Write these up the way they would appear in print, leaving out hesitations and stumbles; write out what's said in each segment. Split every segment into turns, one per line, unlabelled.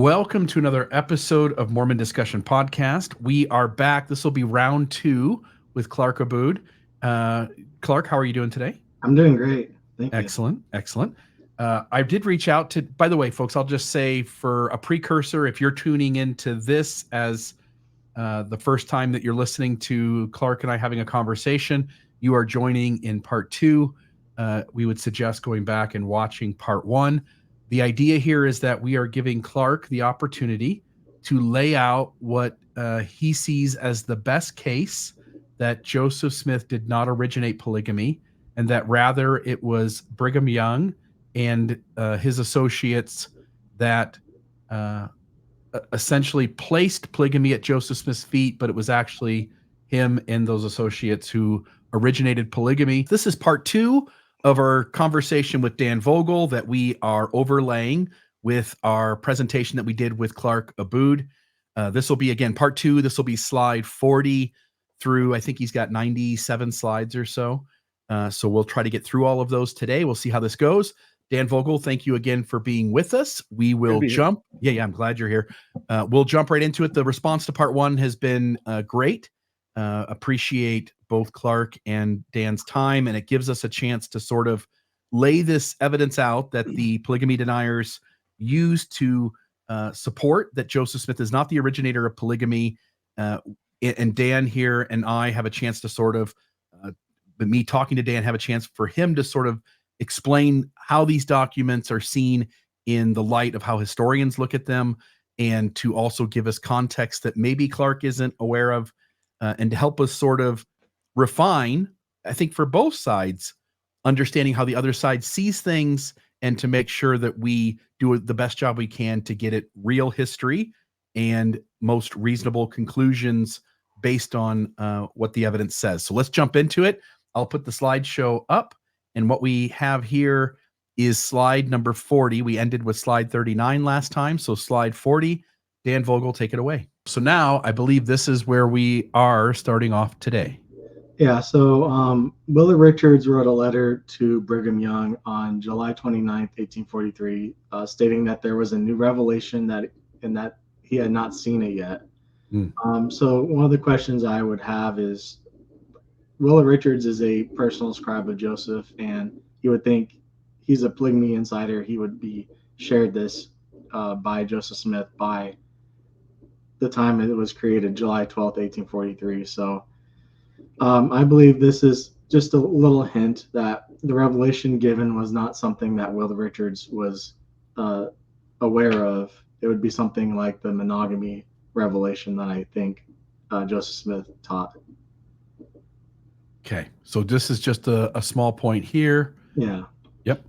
Welcome to another episode of Mormon Discussion Podcast. We are back. This will be round 2 with Clark Aboud. Clark, how are you doing today?
I'm doing great. Thank you.
Excellent. I did reach out to, by the way, folks, I'll just say for a precursor, if you're tuning into this as the first time that you're listening to Clark and I having a conversation, you are joining in part 2. We would suggest going back and watching part 1. The idea here is that we are giving Clark the opportunity to lay out what he sees as the best case that Joseph Smith did not originate polygamy, and that rather it was Brigham Young and his associates that essentially placed polygamy at Joseph Smith's feet, but it was actually him and those associates who originated polygamy. This is part 2 of our conversation with Dan Vogel that we are overlaying with our presentation that we did with Clark Aboud. This will be, again, part 2. This will be slide 40 through, I think he's got 97 slides or so. So we'll try to get through all of those today. We'll see how this goes. Dan Vogel, thank you again for being with us. We will jump. Yeah, I'm glad you're here. We'll jump right into it. The response to part 1 has been great. Appreciate both Clark and Dan's time, and it gives us a chance to sort of lay this evidence out that the polygamy deniers use to support that Joseph Smith is not the originator of polygamy. And Dan here and I have a chance to sort of, me talking to Dan, have a chance for him to sort of explain how these documents are seen in the light of how historians look at them, and to also give us context that maybe Clark isn't aware of, and to help us sort of refine, I think, for both sides, understanding how the other side sees things, and to make sure that we do the best job we can to get it real history and most reasonable conclusions based on what the evidence says. So let's jump into it. I'll put the slideshow up, and what we have here is slide number 40. We ended with slide 39 last time, so slide 40. Dan Vogel, take it away. So now I believe this is where we are starting off today.
Yeah, so Willard Richards wrote a letter to Brigham Young on July 29th, 1843, stating that there was a new revelation that he had not seen it yet. So one of the questions I would have is, Willard Richards is a personal scribe of Joseph, and you would think he's a polygamy insider. He would be shared this by Joseph Smith by the time it was created, July 12th, 1843. So I believe this is just a little hint that the revelation given was not something that Willard Richards was aware of. It would be something like the monogamy revelation that I think Joseph Smith taught.
Okay, so this is just a small point here.
Yeah.
Yep.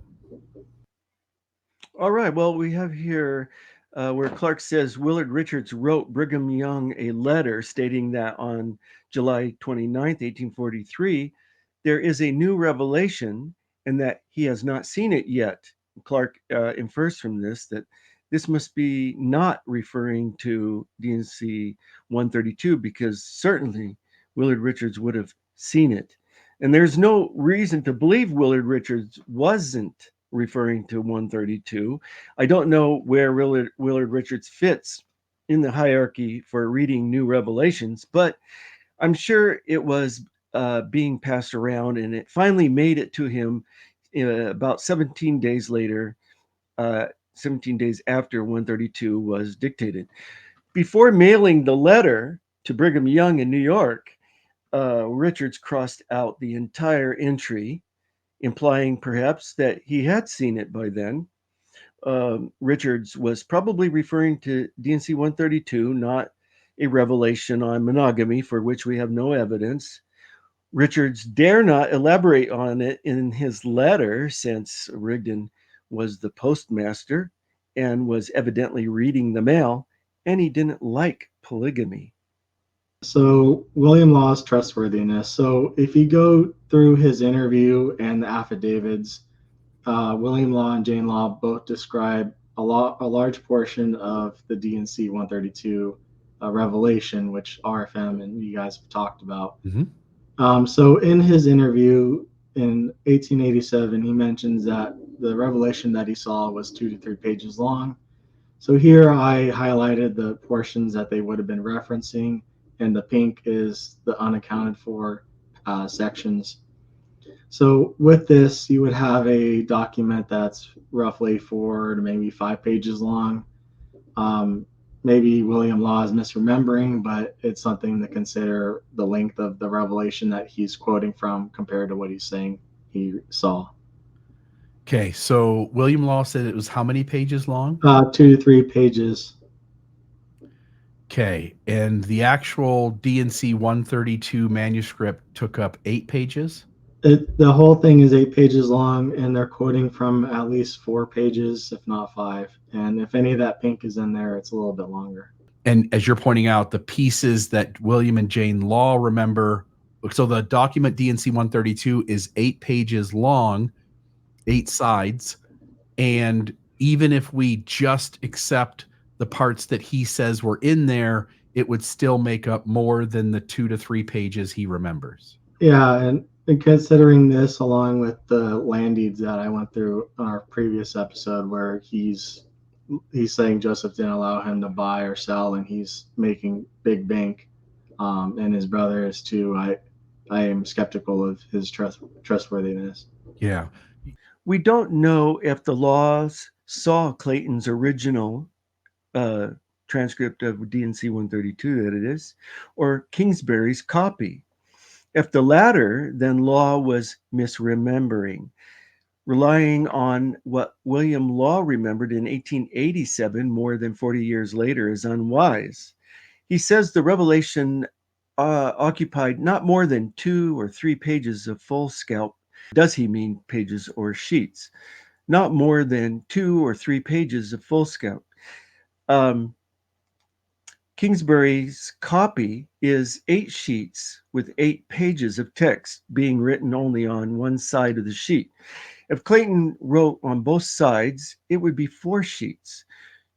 All right, well, we have here where Clark says Willard Richards wrote Brigham Young a letter stating that on July 29th, 1843, there is a new revelation and that he has not seen it yet. Clark infers from this that this must be not referring to D&C 132, because certainly Willard Richards would have seen it. And there's no reason to believe Willard Richards wasn't referring to 132. I don't know where Willard Richards fits in the hierarchy for reading new revelations, but I'm sure it was being passed around, and it finally made it to him about 17 days later, 17 days after 132 was dictated. Before mailing the letter to Brigham Young in New York, Richards crossed out the entire entry, implying perhaps that he had seen it by then. Richards was probably referring to D&C 132, not a revelation on monogamy for which we have no evidence. Richards dare not elaborate on it in his letter, since Rigdon was the postmaster and was evidently reading the mail, and he didn't like polygamy.
So William Law's trustworthiness. So if you go through his interview and the affidavits, William Law and Jane Law both describe a large portion of the D&C 132 revelation, which RFM and you guys have talked about.
Mm-hmm.
So in his interview in 1887, he mentions that the revelation that he saw was 2 to 3 pages long. So here I highlighted the portions that they would have been referencing, and the pink is the unaccounted for sections. So with this, you would have a document that's roughly 4 to maybe 5 pages long. Maybe William Law is misremembering, but it's something to consider the length of the revelation that he's quoting from compared to what he's saying he saw.
Okay, so William Law said it was how many pages long?
2 to 3 pages.
Okay, and the actual D&C 132 manuscript took up 8 pages?
The whole thing is 8 pages long, and they're quoting from at least 4 pages, if not 5. And if any of that pink is in there, it's a little bit longer.
And as you're pointing out, the pieces that William and Jane Law remember, so the document D&C 132 is 8 pages long, 8 sides. And even if we just accept the parts that he says were in there, it would still make up more than the 2 to 3 pages he remembers.
Yeah, and considering this along with the land deeds that I went through on our previous episode, where he's saying Joseph didn't allow him to buy or sell, and he's making big bank, and his brother is too. I am skeptical of his trustworthiness.
Yeah.
We don't know if the Laws saw Clayton's original transcript of D&C 132, that it is, or Kingsbury's copy. If the latter, then Law was misremembering. Relying on what William Law remembered in 1887, more than 40 years later, is unwise. He says the revelation occupied not more than 2 or 3 pages of foolscap. Does he mean pages or sheets? Not more than 2 or 3 pages of foolscap. Kingsbury's copy is 8 sheets with 8 pages of text being written only on one side of the sheet. If Clayton wrote on both sides, it would be 4 sheets.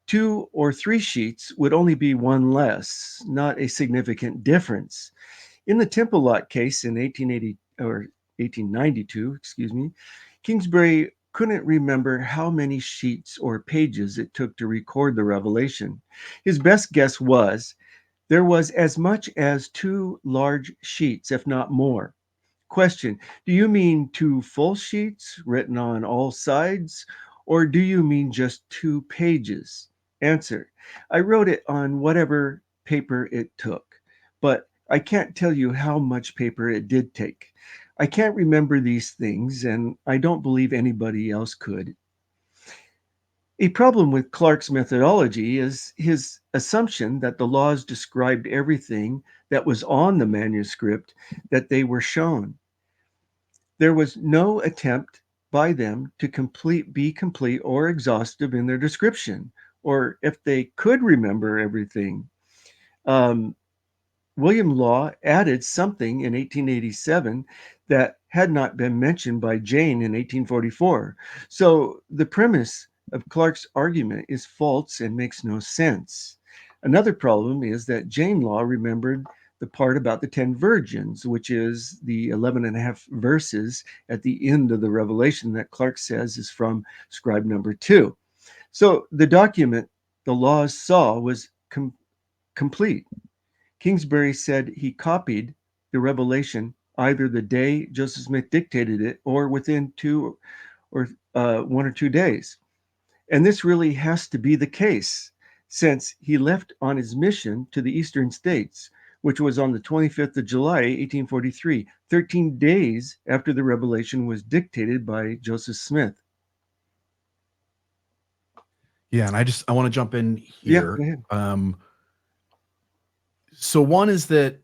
2 or 3 sheets would only be 1 less, not a significant difference. In the Temple Lot case in 1892, Kingsbury couldn't remember how many sheets or pages it took to record the revelation. His best guess was there was as much as 2 large sheets, if not more. Question: do you mean 2 full sheets written on all sides, or do you mean just 2 pages? Answer: I wrote it on whatever paper it took, but I can't tell you how much paper it did take. I can't remember these things, and I don't believe anybody else could. A problem with Clark's methodology is his assumption that the Laws described everything that was on the manuscript that they were shown. There was no attempt by them to be complete or exhaustive in their description, or if they could remember everything. William Law added something in 1887 that had not been mentioned by Jane in 1844. So the premise of Clark's argument is false and makes no sense. Another problem is that Jane Law remembered the part about the 10 virgins, which is the 11 and a half verses at the end of the revelation that Clark says is from scribe number 2. So the document the Laws saw was complete. Kingsbury said he copied the revelation either the day Joseph Smith dictated it or within 1 or 2 days. And this really has to be the case, since he left on his mission to the eastern states, which was on the 25th of July, 1843, 13 days after the revelation was dictated by Joseph Smith.
Yeah, and I want to jump in here.
Yeah, go ahead.
So one is that,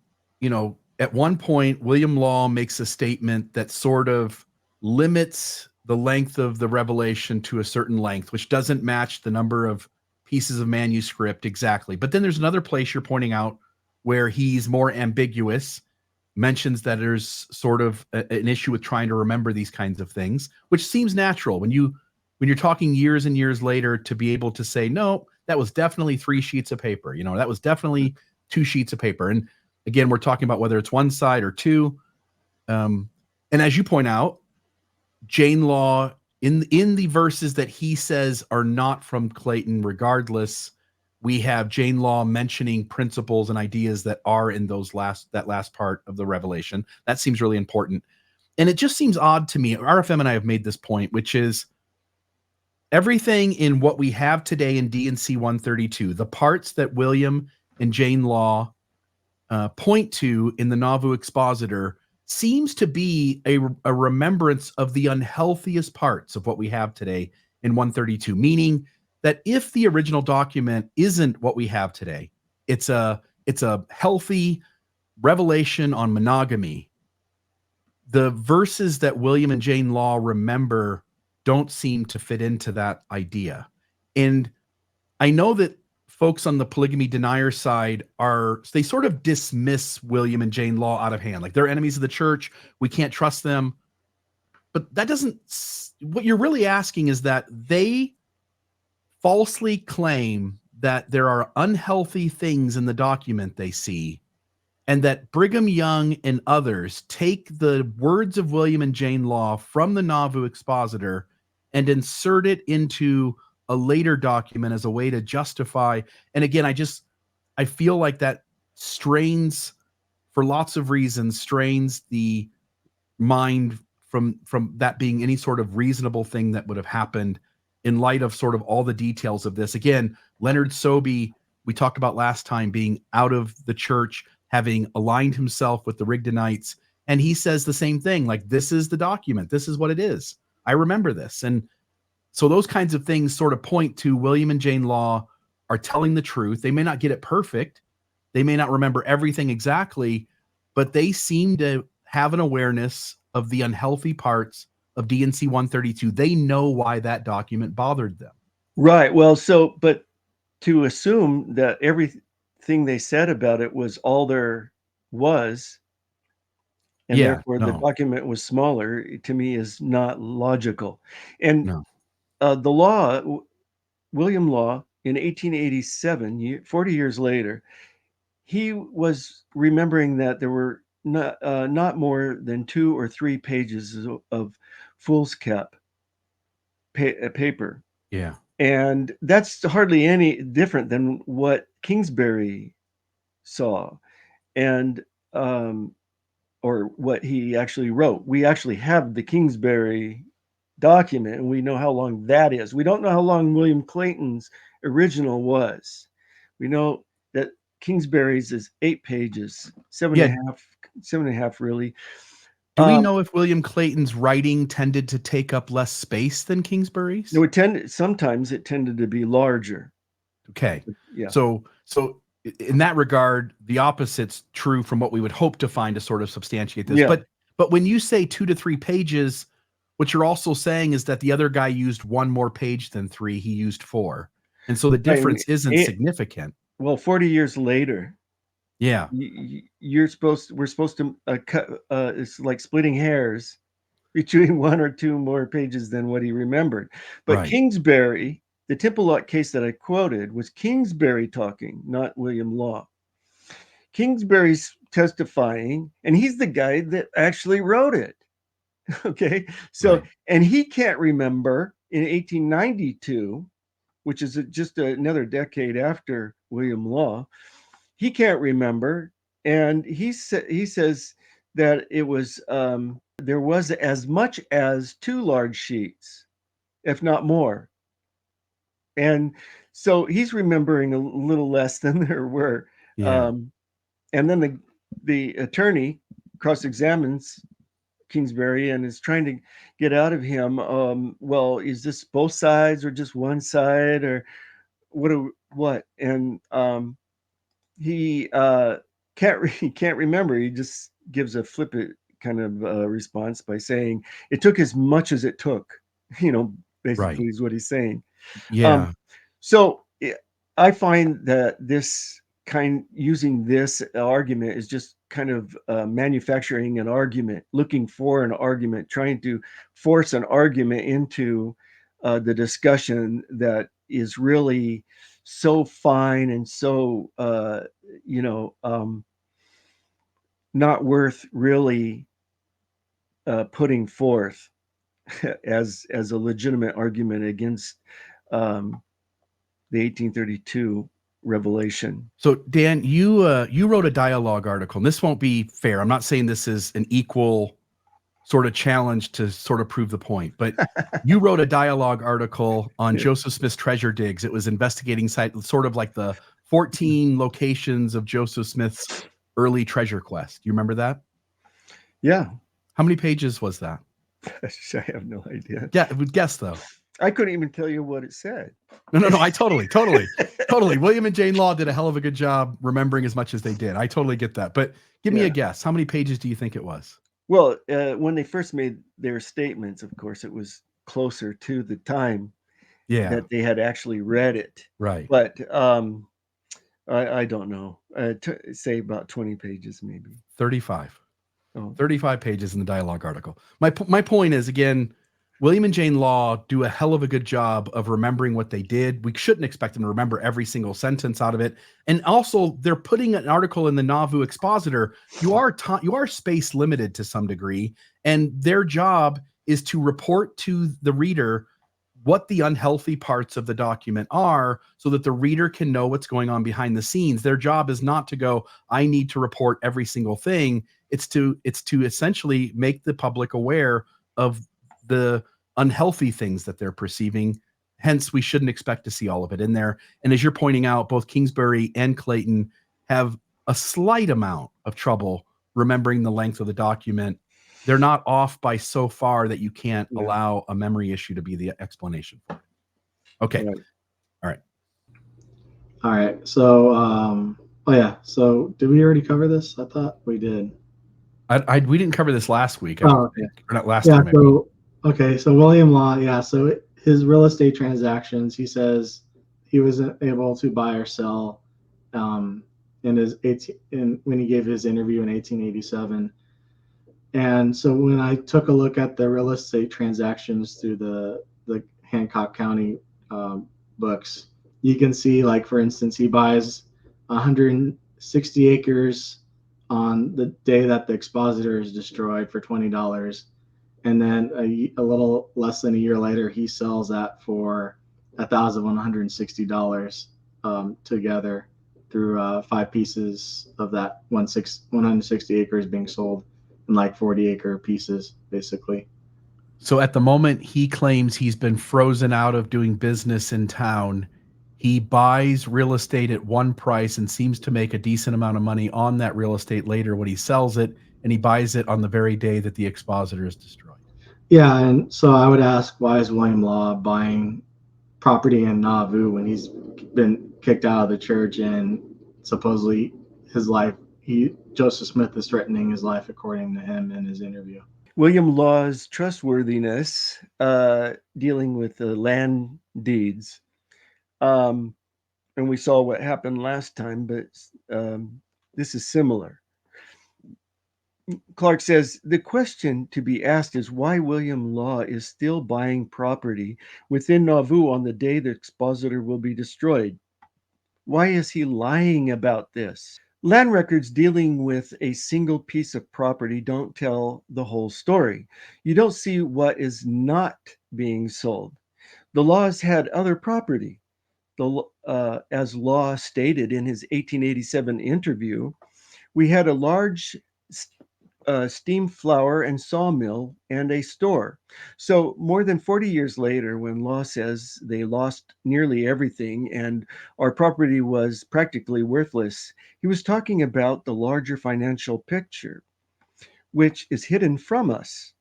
at one point, William Law makes a statement that sort of limits the length of the revelation to a certain length, which doesn't match the number of pieces of manuscript exactly. But then there's another place you're pointing out where he's more ambiguous, mentions that there's sort of an issue with trying to remember these kinds of things, which seems natural when you're talking years and years later to be able to say, no, that was definitely 3 sheets of paper. That was definitely 2 sheets of paper. And again, we're talking about whether it's 1 side or 2. And as you point out, Jane Law in the verses that he says are not from Clayton, regardless, we have Jane Law mentioning principles and ideas that are in that last part of the revelation. That seems really important. And it just seems odd to me. RFM and I have made this point, which is everything in what we have today in D&C 132, the parts that William and Jane Law point to in the Nauvoo Expositor, seems to be a remembrance of the unhealthiest parts of what we have today in 132, meaning that if the original document isn't what we have today, it's a healthy revelation on monogamy, the verses that William and Jane Law remember don't seem to fit into that idea. And I know that folks on the polygamy denier side they sort of dismiss William and Jane Law out of hand. Like, they're enemies of the church. We can't trust them. But that doesn't, what you're really asking is that they falsely claim that there are unhealthy things in the document they see, and that Brigham Young and others take the words of William and Jane Law from the Nauvoo Expositor and insert it into a later document as a way to justify. And again, I feel like that strains, for lots of reasons, strains the mind from that being any sort of reasonable thing that would have happened in light of sort of all the details of this. Again, Leonard Sobey, we talked about last time, being out of the church, having aligned himself with the Rigdonites. And he says the same thing, like, this is the document. This is what it is. I remember this. And so those kinds of things sort of point to William and Jane Law are telling the truth. They may not get it perfect. They may not remember everything exactly, but they seem to have an awareness of the unhealthy parts of D&C 132. They know why that document bothered them.
Right. Well, but to assume that everything they said about it was all there was, and therefore the document was smaller, to me is not logical. And the law, William Law, in 1887, 40 years later, he was remembering that there were not more than 2 or 3 pages of foolscap paper.
Yeah.
And that's hardly any different than what Kingsbury saw, and or what he actually wrote. We actually have the Kingsbury document, and we know how long that is. We don't know how long William Clayton's original was. We know that Kingsbury's is 8 pages, seven and a half really.
Do we know if William Clayton's writing tended to take up less space than Kingsbury's?
No, sometimes it tended to be larger.
Okay.
Yeah.
So in that regard, the opposite's true from what we would hope to find to sort of substantiate this.
Yeah.
But when you say 2 to 3 pages, what you're also saying is that the other guy used 1 more page than 3. He used 4. And so the difference isn't significant.
Well, 40 years later.
Yeah.
We're supposed to cut, it's like splitting hairs between 1 or 2 more pages than what he remembered. But right. Kingsbury, the Temple Lot case that I quoted, was Kingsbury talking, not William Law. Kingsbury's testifying, and he's the guy that actually wrote it. Okay. So, right. And he can't remember in 1892, which is just another decade after William Law. He can't remember, and he says that it was there was as much as 2 large sheets, if not more. And so he's remembering a little less than there were.
Yeah.
And then the attorney cross-examines Kingsbury and is trying to get out of him, well, is this both sides or just one side, or what? And he can't remember. He just gives a flippant kind of response by saying it took as much as it took, basically, right. Is what he's saying.
Yeah.
So I find that using this argument is just kind of manufacturing an argument, looking for an argument, trying to force an argument into the discussion that is really so fine and so not worth really putting forth. as a legitimate argument against the 1832 revelation.
So Dan, you wrote a dialogue article, and this won't be fair. I'm not saying this is an equal sort of challenge to sort of prove the point, but you wrote a dialogue article on Joseph Smith's treasure digs. It was investigating sort of like the 14 locations of Joseph Smith's early treasure quest. Do you remember that?
Yeah.
How many pages was that?
I have no idea.
Yeah, I would guess though.
I couldn't even tell you what it said.
No. I totally. William and Jane Law did a hell of a good job remembering as much as they did. I totally get that. But give me a guess. How many pages do you think it was?
Well, when they first made their statements, of course, it was closer to the time that they had actually read it.
Right.
But I don't know. Say about 20 pages, maybe.
35.
Oh.
35 pages in the dialogue article. My point is, again, William and Jane Law do a hell of a good job of remembering what they did. We shouldn't expect them to remember every single sentence out of it. And also, they're putting an article in the Nauvoo Expositor. You are space limited to some degree, and their job is to report to the reader what the unhealthy parts of the document are so that the reader can know what's going on behind the scenes. Their job is not to go, I need to report every single thing. It's to essentially make the public aware of the unhealthy things that they're perceiving. Hence, we shouldn't expect to see all of it in there. And as you're pointing out, both Kingsbury and Clayton have a slight amount of trouble remembering the length of the document. They're not off by so far that you can't allow a memory issue to be the explanation for it. Okay.
Right. All right. So, so did we already cover this? I thought we did.
We didn't cover this last week.
Or
not last time.
So William Law, so his real estate transactions, he says he was able to buy or sell when he gave his interview in 1887. And so when I took a look at the real estate transactions through the Hancock County books, you can see, like, for instance, he buys 160 acres on the day that the expositor is destroyed for $20. And then a little less than a year later, he sells that for $1,160 together through 5 pieces of that 160 acres being sold in like 40-acre pieces, basically.
So at the moment, he claims he's been frozen out of doing business in town. He buys real estate at one price and seems to make a decent amount of money on that real estate later when he sells it, and he buys it on the very day that the expositor is destroyed.
Yeah, and so I would ask, why is William Law buying property in Nauvoo when he's been kicked out of the church and supposedly his life, Joseph Smith is threatening his life, according to him in his interview?
William Law's trustworthiness, dealing with the land deeds. And we saw what happened last time, but this is similar. Clark says, the question to be asked is why William Law is still buying property within Nauvoo on the day the expositor will be destroyed. Why is he lying about this? Land records dealing with a single piece of property don't tell the whole story. You don't see what is not being sold. The Laws had other property. As Law stated in his 1887 interview, we had a large steam flour and sawmill and a store. So more than 40 years later, when Law says they lost nearly everything and our property was practically worthless, he was talking about the larger financial picture, which is hidden from us.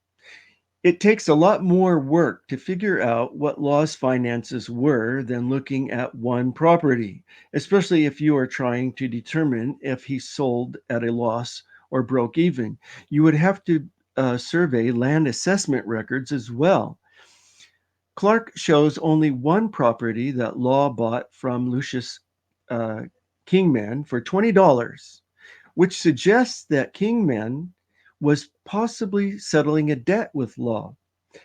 It takes a lot more work to figure out what Law's finances were than looking at one property, especially if you are trying to determine if he sold at a loss or broke even. You would have to survey land assessment records as well. Clark shows only one property that Law bought from Lucius Kingman for $20, which suggests that Kingman was possibly settling a debt with Law.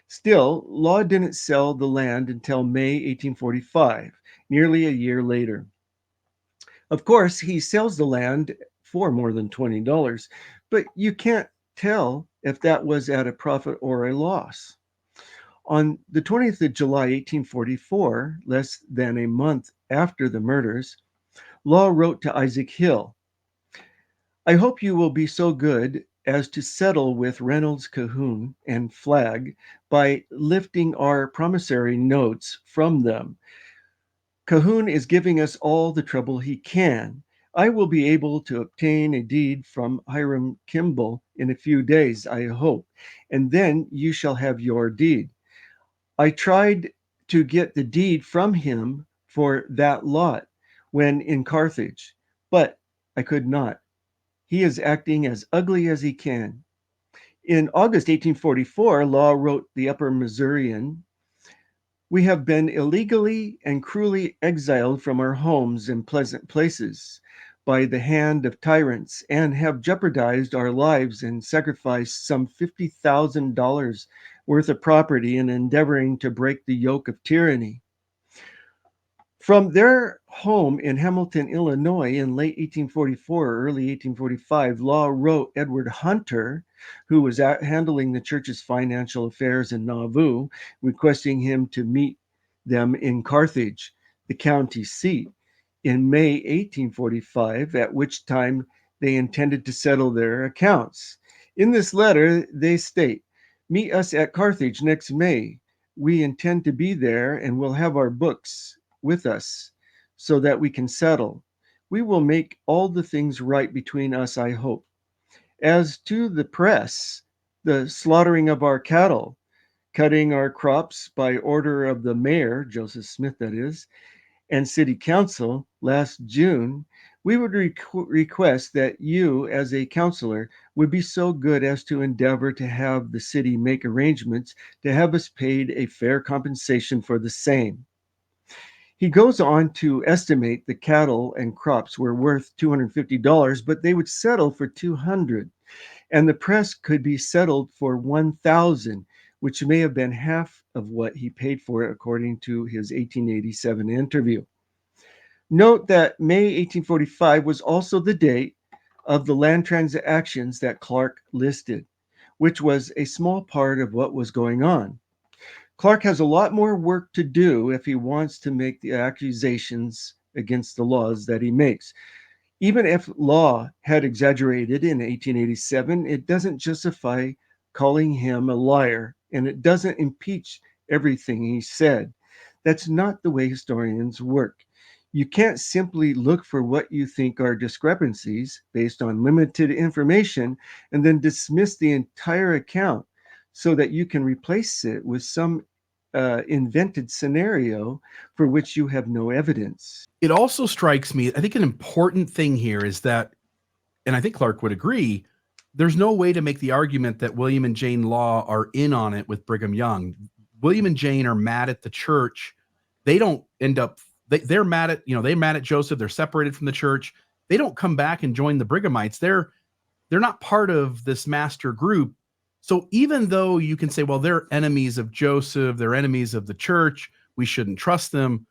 Still, Law didn't sell the land until May 1845, nearly a year later. Of course, he sells the land for more than $20, but you can't tell if that was at a profit or a loss. On the 20th of July, 1844, less than a month after the murders, Law wrote to Isaac Hill, "I hope you will be so good as to settle with Reynolds, Cahoon, and Flagg by lifting our promissory notes from them. Cahoon is giving us all the trouble he can. I will be able to obtain a deed from Hiram Kimball in a few days, I hope, and then you shall have your deed. I tried to get the deed from him for that lot when in Carthage, but I could not. He is acting as ugly as he can." In August 1844, Law wrote the Upper Missourian, "We have been illegally and cruelly exiled from our homes and pleasant places by the hand of tyrants, and have jeopardized our lives and sacrificed some $50,000 worth of property in endeavoring to break the yoke of tyranny." From their home in Hamilton, Illinois in late 1844 or early 1845, Law wrote Edward Hunter, who was handling the church's financial affairs in Nauvoo, requesting him to meet them in Carthage, the county seat, in May 1845, at which time they intended to settle their accounts. In this letter, they state, "Meet us at Carthage next May. We intend to be there and will have our books with us so that we can settle. We will make all the things right between us, I hope. As to the press, the slaughtering of our cattle, cutting our crops by order of the mayor, Joseph Smith that is, and city council last June, we would request that you as a counselor would be so good as to endeavor to have the city make arrangements to have us paid a fair compensation for the same." He goes on to estimate the cattle and crops were worth $250, but they would settle for $200, and the press could be settled for $1,000, which may have been half of what he paid for it, according to his 1887 interview. Note that May 1845 was also the date of the land transactions that Clark listed, which was a small part of what was going on. Clark has a lot more work to do if he wants to make the accusations against the laws that he makes. Even if Law had exaggerated in 1887, it doesn't justify calling him a liar, and it doesn't impeach everything he said. That's not the way historians work. You can't simply look for what you think are discrepancies based on limited information and then dismiss the entire account so that you can replace it with some invented scenario for which you have no evidence.
It also strikes me, I think an important thing here is that, and I think Clark would agree, there's no way to make the argument that William and Jane Law are in on it with Brigham Young. William and Jane are mad at the church. They don't end up, they're mad at, they're mad at Joseph. They're separated from the church. They don't come back and join the Brighamites. They're not part of this master group. So even though you can say, well, they're enemies of Joseph, they're enemies of the church, we shouldn't trust them,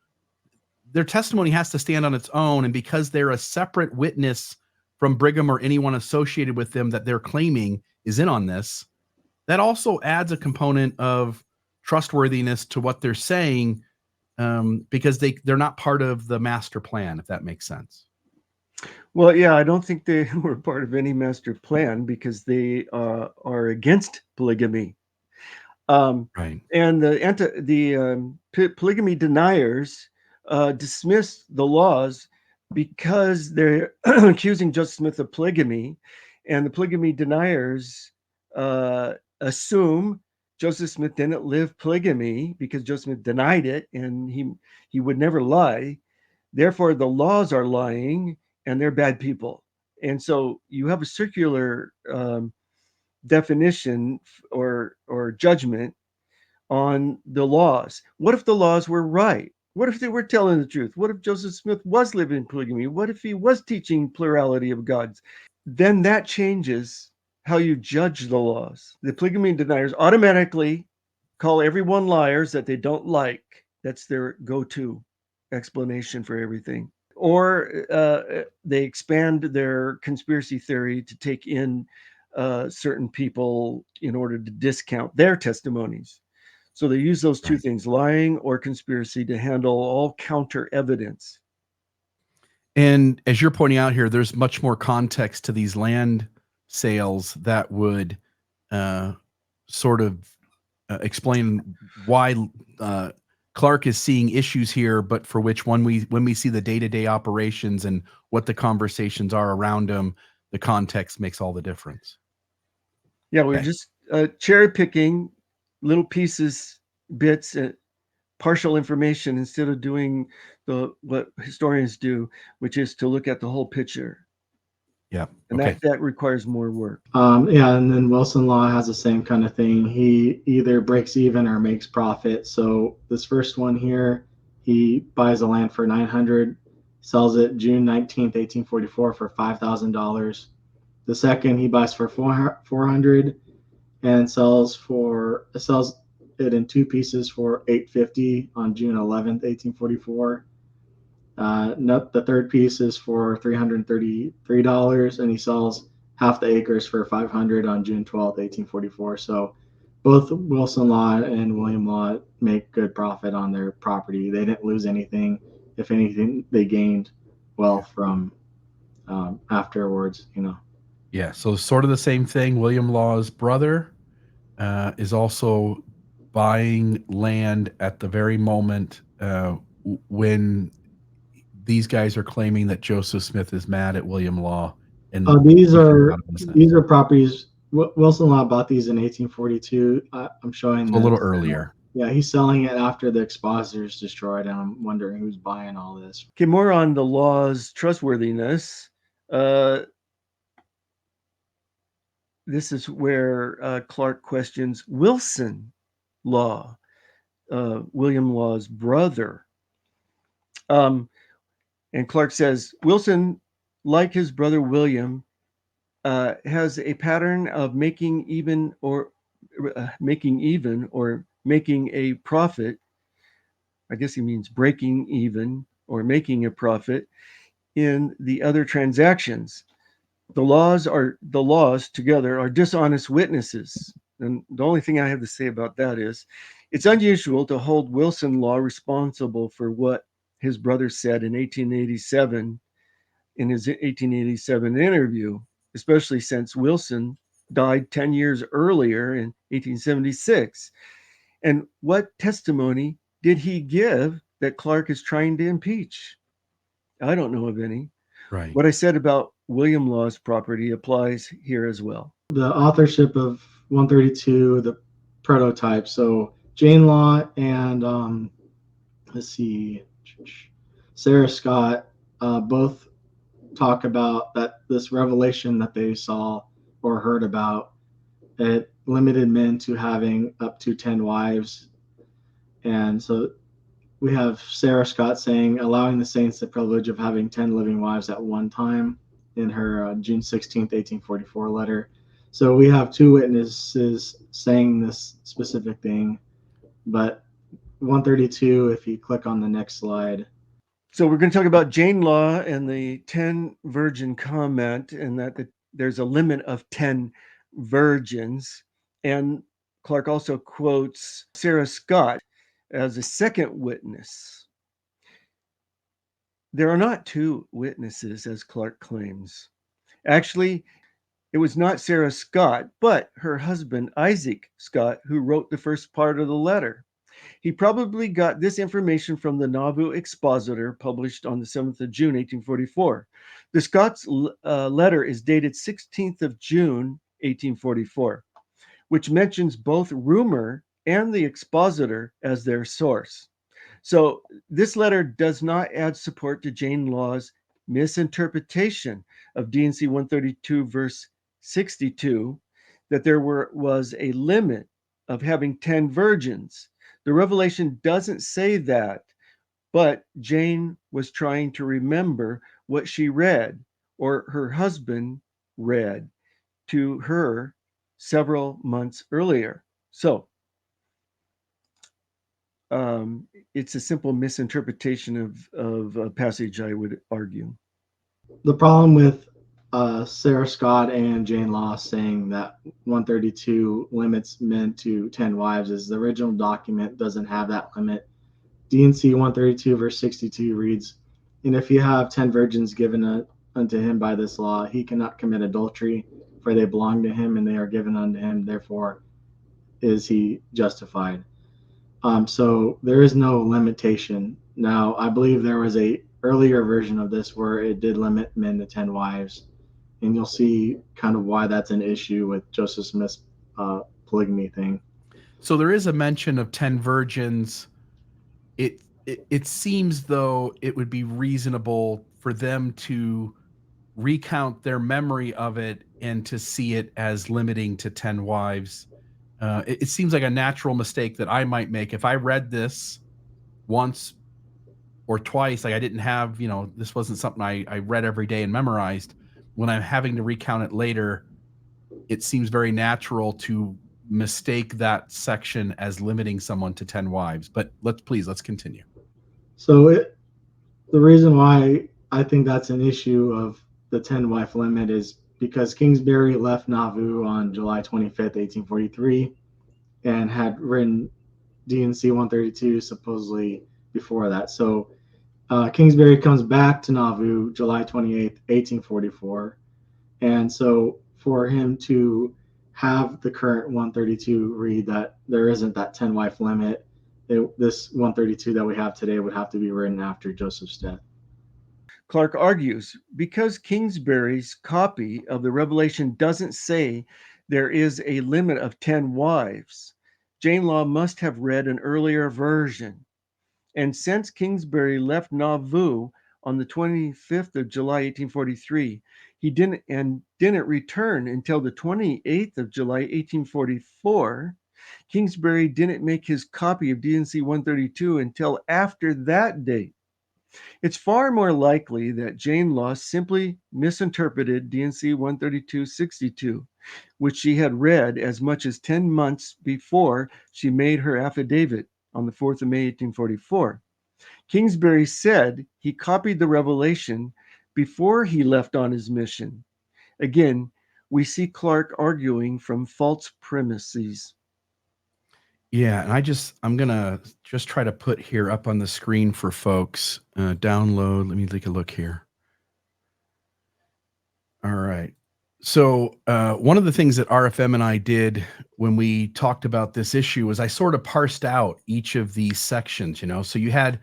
their testimony has to stand on its own. And because they're a separate witness from Brigham or anyone associated with them that they're claiming is in on this, that also adds a component of trustworthiness to what they're saying, because they're not part of the master plan, if that makes sense.
Well, yeah, I don't think they were part of any master plan because they are against polygamy.
Right.
And the polygamy deniers dismissed the laws because they're accusing Joseph Smith of polygamy, and the polygamy deniers assume Joseph Smith didn't live polygamy because Joseph Smith denied it, and he would never lie. Therefore, the laws are lying, and they're bad people. And so you have a circular definition or judgment on the laws. What if the laws were right? What if they were telling the truth? What if Joseph Smith was living in polygamy? What if he was teaching plurality of gods? Then that changes how you judge the laws. The polygamy deniers automatically call everyone liars that they don't like. That's their go-to explanation for everything. Or they expand their conspiracy theory to take in certain people in order to discount their testimonies. So they use those two things, lying or conspiracy, to handle all counter evidence.
And as you're pointing out here, there's much more context to these land sales that would sort of explain why Clark is seeing issues here, but for which when we see the day-to-day operations and what the conversations are around them, the context makes all the difference.
Yeah, we're just cherry picking little pieces, bits, partial information instead of doing what historians do, which is to look at the whole picture.
Yeah.
And that requires more work.
Yeah, and then Wilson Law has the same kind of thing. He either breaks even or makes profit. So this first one here, he buys the land for $900, sells it June 19th, 1844 for $5,000. The second he buys for $400 and sells it in two pieces for $850 on June 11th, 1844. The third piece is for $333, and he sells half the acres for $500 on June 12th, 1844. So both Wilson Law and William Law make good profit on their property. They didn't lose anything. If anything, they gained wealth from afterwards,
Yeah, so sort of the same thing. William Law's brother is also buying land at the very moment when these guys are claiming that Joseph Smith is mad at William Law. And
these are properties. Wilson Law bought these in 1842. I'm showing
a little earlier.
Yeah, he's selling it after the expositors destroyed, and I'm wondering who's buying all this.
Okay, more on the law's trustworthiness. This is where Clark questions Wilson Law, William Law's brother. And Clark says, Wilson, like his brother William, has a pattern of making even or making a profit. I guess he means breaking even or making a profit in the other transactions. The laws together are dishonest witnesses. And the only thing I have to say about that is it's unusual to hold Wilson Law responsible for what his brother said in 1887 in his 1887 interview, especially since Wilson died 10 years earlier in 1876. And what testimony did he give that Clark is trying to impeach? I don't know of any.
Right.
What I said about William Law's property applies here as well.
The authorship of 132, the prototype. So Jane Law and Sarah Scott both talk about that this revelation that they saw or heard about. It limited men to having up to 10 wives. And so we have Sarah Scott saying, allowing the saints the privilege of having 10 living wives at one time in her June 16th, 1844 letter. So we have two witnesses saying this specific thing. But 132, if you click on the next slide.
So we're going to talk about Jane Law and the 10 virgin comment, and that there's a limit of 10 virgins. And Clark also quotes Sarah Scott as a second witness. There are not two witnesses, as Clark claims. Actually, it was not Sarah Scott, but her husband, Isaac Scott, who wrote the first part of the letter. He probably got this information from the Nauvoo Expositor, published on the 7th of June, 1844. The Scots letter is dated 16th of June, 1844, which mentions both rumor and the Expositor as their source. So this letter does not add support to Jane Law's misinterpretation of D&C 132, verse 62, that there was a limit of having 10 virgins. The revelation doesn't say that, but Jane was trying to remember what she read, or her husband read to her several months earlier. So it's a simple misinterpretation of a passage, I would argue.
The problem with Sarah Scott and Jane Law saying that 132 limits men to 10 wives is the original document doesn't have that limit. D&C 132 verse 62 reads, "And if you have 10 virgins given unto him by this law, he cannot commit adultery, for they belong to him and they are given unto him, therefore is he justified." So there is no limitation. Now, I believe there was a earlier version of this where it did limit men to 10 wives, and you'll see kind of why that's an issue with Joseph Smith's polygamy thing.
So there is a mention of 10 virgins. It seems though it would be reasonable for them to recount their memory of it and to see it as limiting to 10 wives. It seems like a natural mistake that I might make if I read this once or twice. Like I didn't have, this wasn't something I read every day and memorized. When I'm having to recount it later, it seems very natural to mistake that section as limiting someone to 10 wives. But let's continue.
So the reason why I think that's an issue of the 10 wife limit is because Kingsbury left Nauvoo on July 25th, 1843, and had written D&C 132 supposedly before that. So Kingsbury comes back to Nauvoo July 28th, 1844. And so for him to have the current 132 read that there isn't that 10 wife limit, this 132 that we have today would have to be written after Joseph's death.
Clark argues, because Kingsbury's copy of the Revelation doesn't say there is a limit of 10 wives, Jane Law must have read an earlier version. And since Kingsbury left Nauvoo on the 25th of July, 1843, he didn't return until the 28th of July, 1844. Kingsbury didn't make his copy of D&C 132 until after that date. It's far more likely that Jane Law simply misinterpreted D&C 132-62, which she had read as much as 10 months before she made her affidavit on the 4th of May, 1844. Kingsbury said he copied the Revelation before he left on his mission. Again, we see Clark arguing from false premises.
Yeah, and I'm gonna just try to put here up on the screen for folks. Download. Let me take a look here. All right. So one of the things that RFM and I did when we talked about this issue was I sort of parsed out each of these sections. So you had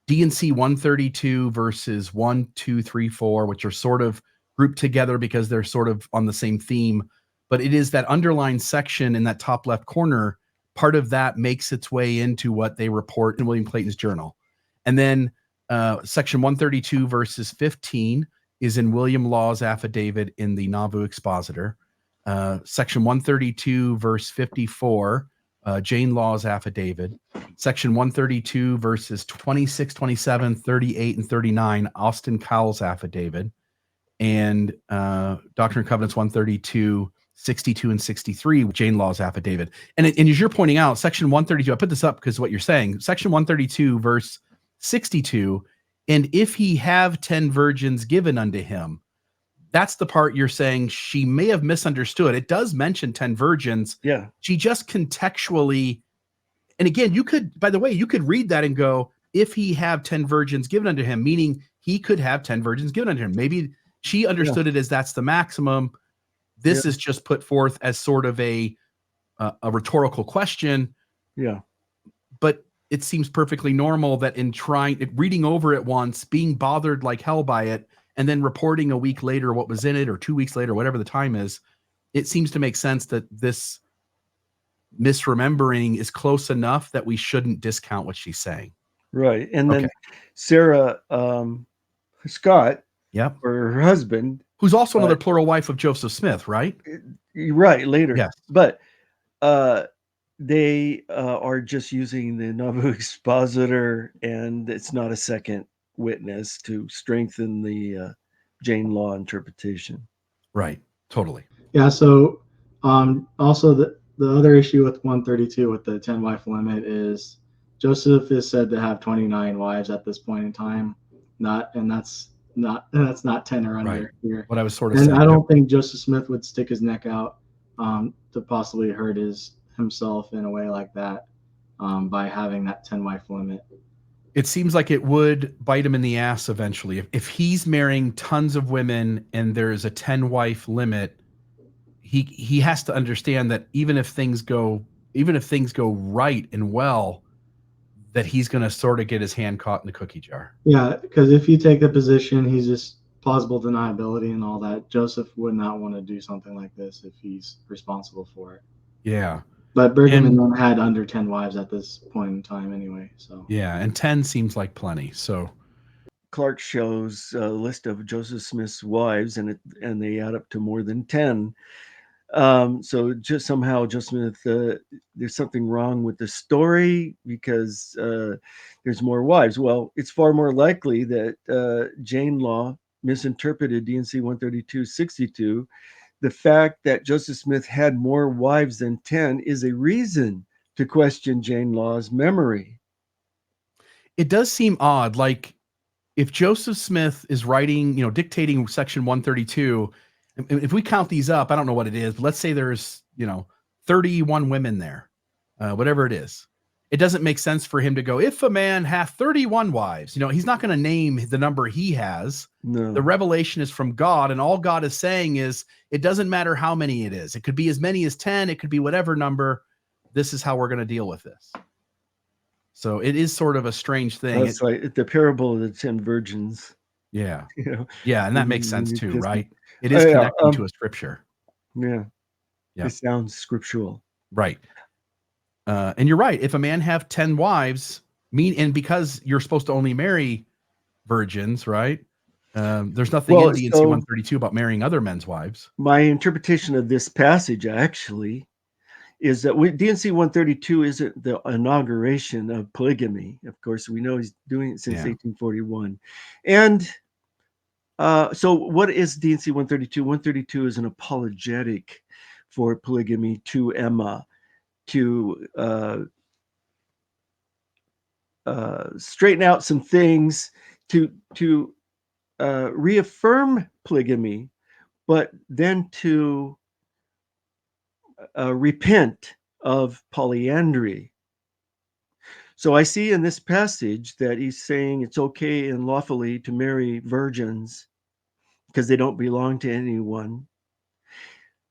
D&C 132 verses 1, 2, 3, 4, which are sort of grouped together because they're sort of on the same theme. But it is that underlined section in that top left corner. Part of that makes its way into what they report in William Clayton's journal. And then section 132 verses 15 is in William Law's affidavit in the Nauvoo Expositor. Section 132 verse 54, Jane Law's affidavit. Section 132 verses 26, 27, 38, and 39, Austin Cowell's affidavit. And Doctrine and Covenants 132, 62 and 63, Jane Law's affidavit. And as you're pointing out, section 132, I put this up because what you're saying, section 132, verse 62, and if he have 10 virgins given unto him, that's the part you're saying she may have misunderstood. It does mention 10 virgins.
Yeah.
She just contextually, and again, you could read that and go, if he have 10 virgins given unto him, meaning he could have 10 virgins given unto him. Maybe she understood it as that's the maximum. This is just put forth as sort of a rhetorical question.
Yeah.
But it seems perfectly normal that in reading over it once, being bothered like hell by it, and then reporting a week later what was in it, or 2 weeks later, whatever the time is, it seems to make sense that this misremembering is close enough that we shouldn't discount what she's saying.
Right. And then Sarah Scott, or her husband,
who's also another plural wife of Joseph Smith, right?
Right, later.
Yes.
But they are just using the Nauvoo Expositor, and it's not a second witness to strengthen the Jane Law interpretation.
Right. Totally.
Yeah. So also the other issue with 132 with the 10 wife limit is Joseph is said to have 29 wives at this point in time. And that's that's not 10 or under
Right.
here.
What I was sort of
And
saying.
I don't think Joseph Smith would stick his neck out to possibly hurt himself in a way like that by having that 10 wife limit.
It seems like it would bite him in the ass eventually. If he's marrying tons of women and there's a 10 wife limit, he has to understand that even if things go right and well, that he's going to sort of get his hand caught in the cookie jar.
Yeah, because if you take the position, he's just plausible deniability and all that. Joseph would not want to do something like this if he's responsible for it.
Yeah.
But Brigham Young had under 10 wives at this point in time anyway. So
yeah, and 10 seems like plenty. So
Clark shows a list of Joseph Smith's wives, and they add up to more than 10. So just somehow Joseph Smith, there's something wrong with the story because there's more wives. Well, it's far more likely that Jane Law misinterpreted D&C 132-62. The fact that Joseph Smith had more wives than 10 is a reason to question Jane Law's memory.
It does seem odd. Like if Joseph Smith is writing, dictating section 132, if we count these up, I don't know what it is, but let's say there's, 31 women there, whatever it is. It doesn't make sense for him to go, if a man hath 31 wives, he's not going to name the number he has.
No.
The revelation is from God, and all God is saying is it doesn't matter how many it is. It could be as many as 10. It could be whatever number. This is how we're going to deal with this. So it is sort of a strange thing.
That's like the parable of the 10 virgins.
Yeah. Yeah. And that makes sense too, right? It
is
is connecting to a scripture.
Yeah.
Yeah.
It sounds scriptural.
Right. And you're right. If a man have 10 wives, and because you're supposed to only marry virgins, right? There's nothing in D&C 132 about marrying other men's wives.
My interpretation of this passage actually is that D&C 132 isn't the inauguration of polygamy. Of course, we know he's doing it since 1841. And so what is D&C 132? 132 is an apologetic for polygamy to Emma, to straighten out some things, to reaffirm polygamy, but then to repent of polyandry. So I see in this passage that he's saying it's okay and lawfully to marry virgins because they don't belong to anyone.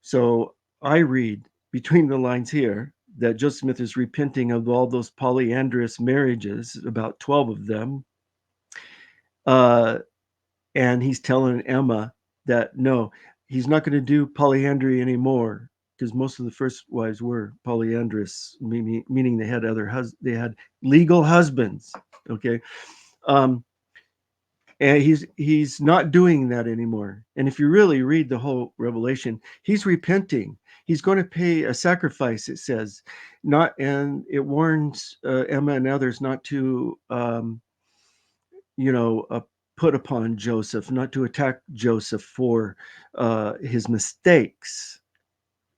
So I read between the lines here that Joseph Smith is repenting of all those polyandrous marriages, about 12 of them. And he's telling Emma that no, he's not going to do polyandry anymore, because most of the first wives were polyandrous, meaning they had they had legal husbands. Okay. And he's not doing that anymore. And if you really read the whole Revelation, he's repenting. He's going to pay a sacrifice, it says, and it warns Emma and others not to, put upon Joseph, not to attack Joseph for his mistakes.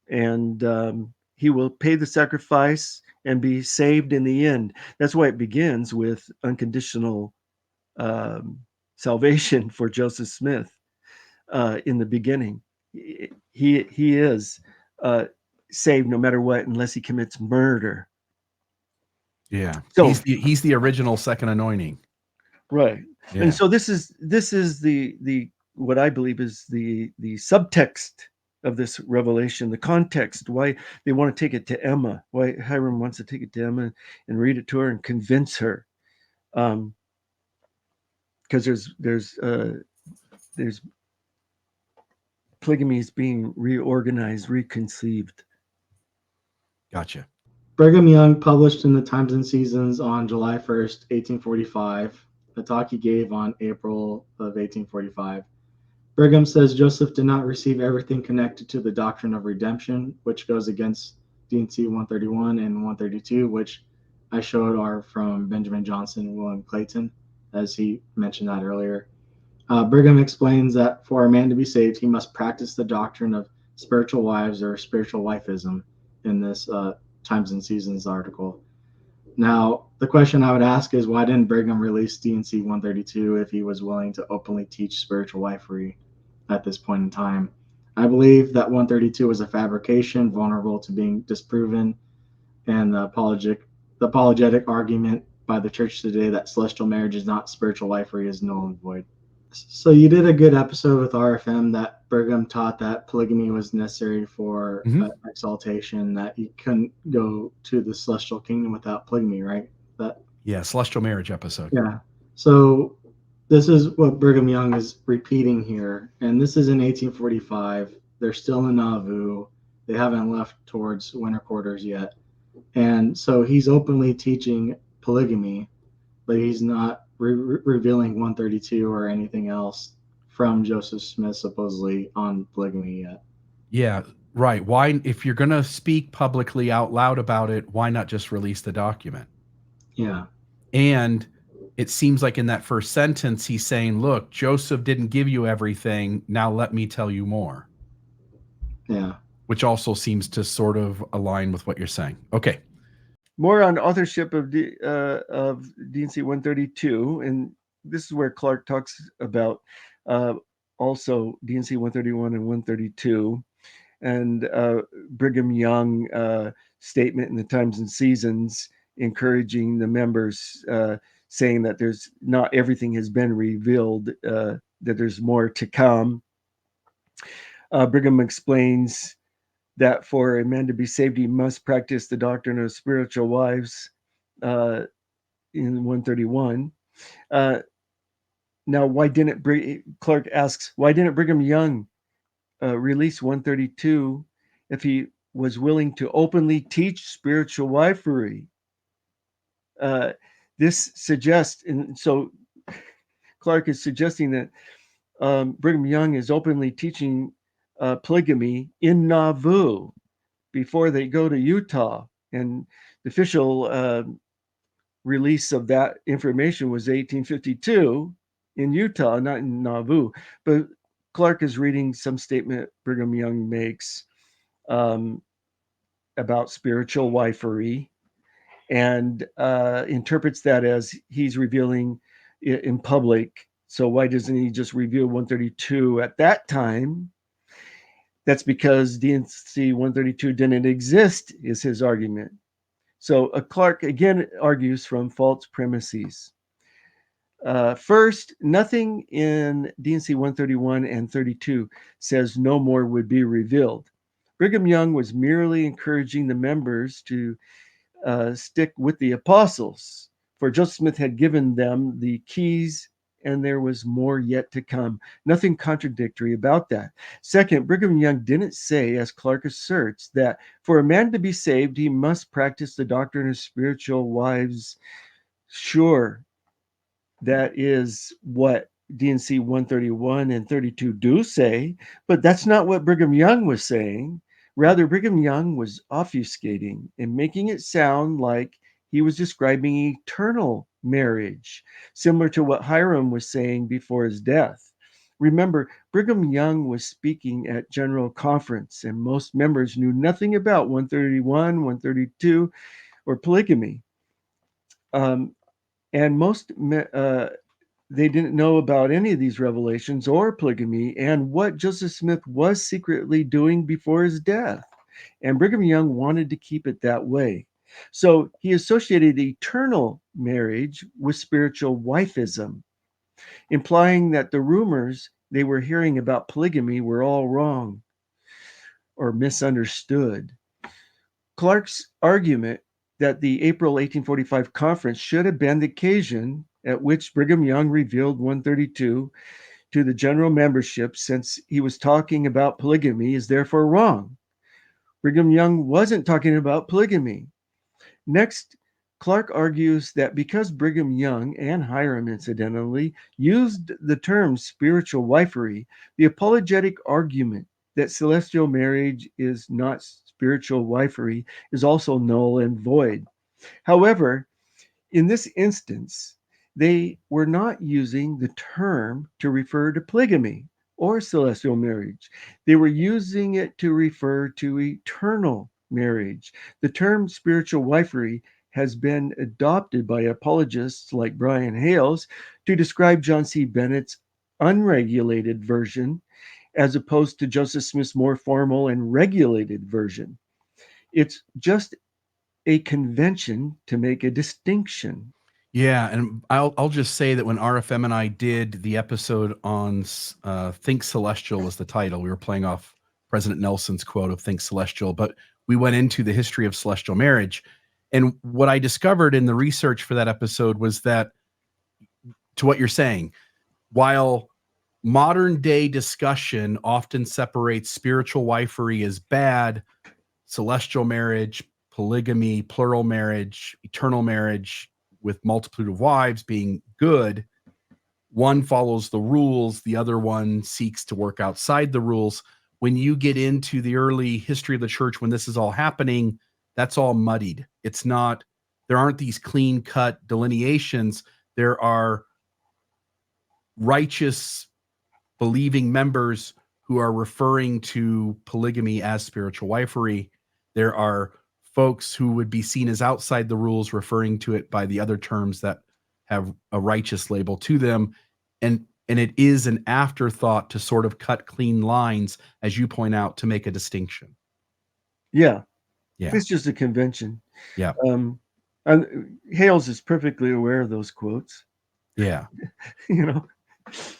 And he will pay the sacrifice and be saved in the end. That's why it begins with unconditional salvation for Joseph Smith in the beginning. He is saved no matter what, unless he commits murder.
Yeah. So he's the original second anointing.
Right.
Yeah.
And so this is the what I believe is the subtext of this revelation, the context, why they want to take it to Emma, why Hiram wants to take it to Emma and read it to her and convince her. Because there's polygamy is being reorganized, reconceived.
Gotcha.
Brigham Young published in the Times and Seasons on July 1st, 1845, a talk he gave on April of 1845. Brigham says Joseph did not receive everything connected to the doctrine of redemption, which goes against D&C 131 and 132, which I showed are from Benjamin Johnson and William Clayton, as he mentioned that earlier. Brigham explains that for a man to be saved, he must practice the doctrine of spiritual wives or spiritual wifism in this Times and Seasons article. Now, the question I would ask is, why didn't Brigham release D&C 132 if he was willing to openly teach spiritual wifery at this point in time? I believe that 132 was a fabrication, vulnerable to being disproven, and the apologetic argument by the church today that celestial marriage is not spiritual wifery is null and void. So you did a good episode with RFM that Brigham taught that polygamy was necessary for exaltation, that you couldn't go to the celestial kingdom without polygamy, right?
Celestial marriage episode.
Yeah. So this is what Brigham Young is repeating here, and this is in 1845. They're still in Nauvoo. They haven't left towards winter quarters yet. And so he's openly teaching polygamy, but he's not revealing 132 or anything else from Joseph Smith supposedly on polygamy yet.
Yeah, right. Why, if you're going to speak publicly out loud about it, why not just release the document?
Yeah.
And it seems like in that first sentence, he's saying, look, Joseph didn't give you everything. Now let me tell you more.
Yeah.
Which also seems to sort of align with what you're saying. Okay.
More on authorship of D&C 132, and this is where Clark talks about also D&C 131 and 132, and Brigham Young statement in the Times and Seasons encouraging the members, saying that there's not everything has been revealed, that there's more to come. Brigham explains that for a man to be saved, he must practice the doctrine of spiritual wives in 131. Now, Clark asks, why didn't Brigham Young release 132 if he was willing to openly teach spiritual wifery? This suggests, and so Clark is suggesting that Brigham Young is openly teaching polygamy in Nauvoo before they go to Utah, and the official release of that information was 1852 in Utah, not in Nauvoo. But Clark is reading some statement Brigham Young makes about spiritual wifery, and interprets that as he's revealing it in public. So why doesn't he just reveal 132 at that time? That's because D&C 132 didn't exist, is his argument. So Clark again argues from false premises. First, nothing in D&C 131 and 32 says no more would be revealed. Brigham Young was merely encouraging the members to stick with the apostles, for Joseph Smith had given them the keys and there was more yet to come. Nothing contradictory about that. Second, Brigham Young didn't say, as Clark asserts, that for a man to be saved, he must practice the doctrine of spiritual wives. Sure, that is what D&C 131 and 32 do say, but that's not what Brigham Young was saying. Rather, Brigham Young was obfuscating and making it sound like he was describing eternal marriage, similar to what Hiram was saying before his death. Remember, Brigham Young was speaking at General Conference, and most members knew nothing about 131, 132, or polygamy. And most they didn't know about any of these revelations or polygamy and what Joseph Smith was secretly doing before his death. And Brigham Young wanted to keep it that way. So he associated eternal marriage with spiritual wifism, implying that the rumors they were hearing about polygamy were all wrong or misunderstood. Clark's argument that the April 1845 conference should have been the occasion at which Brigham Young revealed 132 to the general membership, since he was talking about polygamy, is therefore wrong. Brigham Young wasn't talking about polygamy. Next, Clark argues that because Brigham Young, and Hiram incidentally, used the term spiritual wifery, the apologetic argument that celestial marriage is not spiritual wifery is also null and void. However, in this instance, they were not using the term to refer to polygamy or celestial marriage. They were using it to refer to eternal marriage. The term spiritual wifery has been adopted by apologists like Brian Hales to describe John C. Bennett's unregulated version as opposed to Joseph Smith's more formal and regulated version. It's just a convention to make a distinction.
Yeah, and I'll just say that when RFM and I did the episode on Think Celestial was the title. We were playing off President Nelson's quote of Think Celestial, but we went into the history of celestial marriage. And what I discovered in the research for that episode was that, to what you're saying, while modern day discussion often separates spiritual wifery as bad, celestial marriage, polygamy, plural marriage, eternal marriage with multitude of wives being good, one follows the rules, the other one seeks to work outside the rules. When you get into the early history of the church, when this is all happening, that's all muddied. It's not, there aren't these clean cut delineations. There are righteous, believing members who are referring to polygamy as spiritual wifery. There are folks who would be seen as outside the rules, referring to it by the other terms that have a righteous label to them. And it is an afterthought to sort of cut clean lines, as you point out, to make a distinction.
Yeah.
Yeah.
It's just a convention.
Yeah.
And Hales is perfectly aware of those quotes.
Yeah.
You know.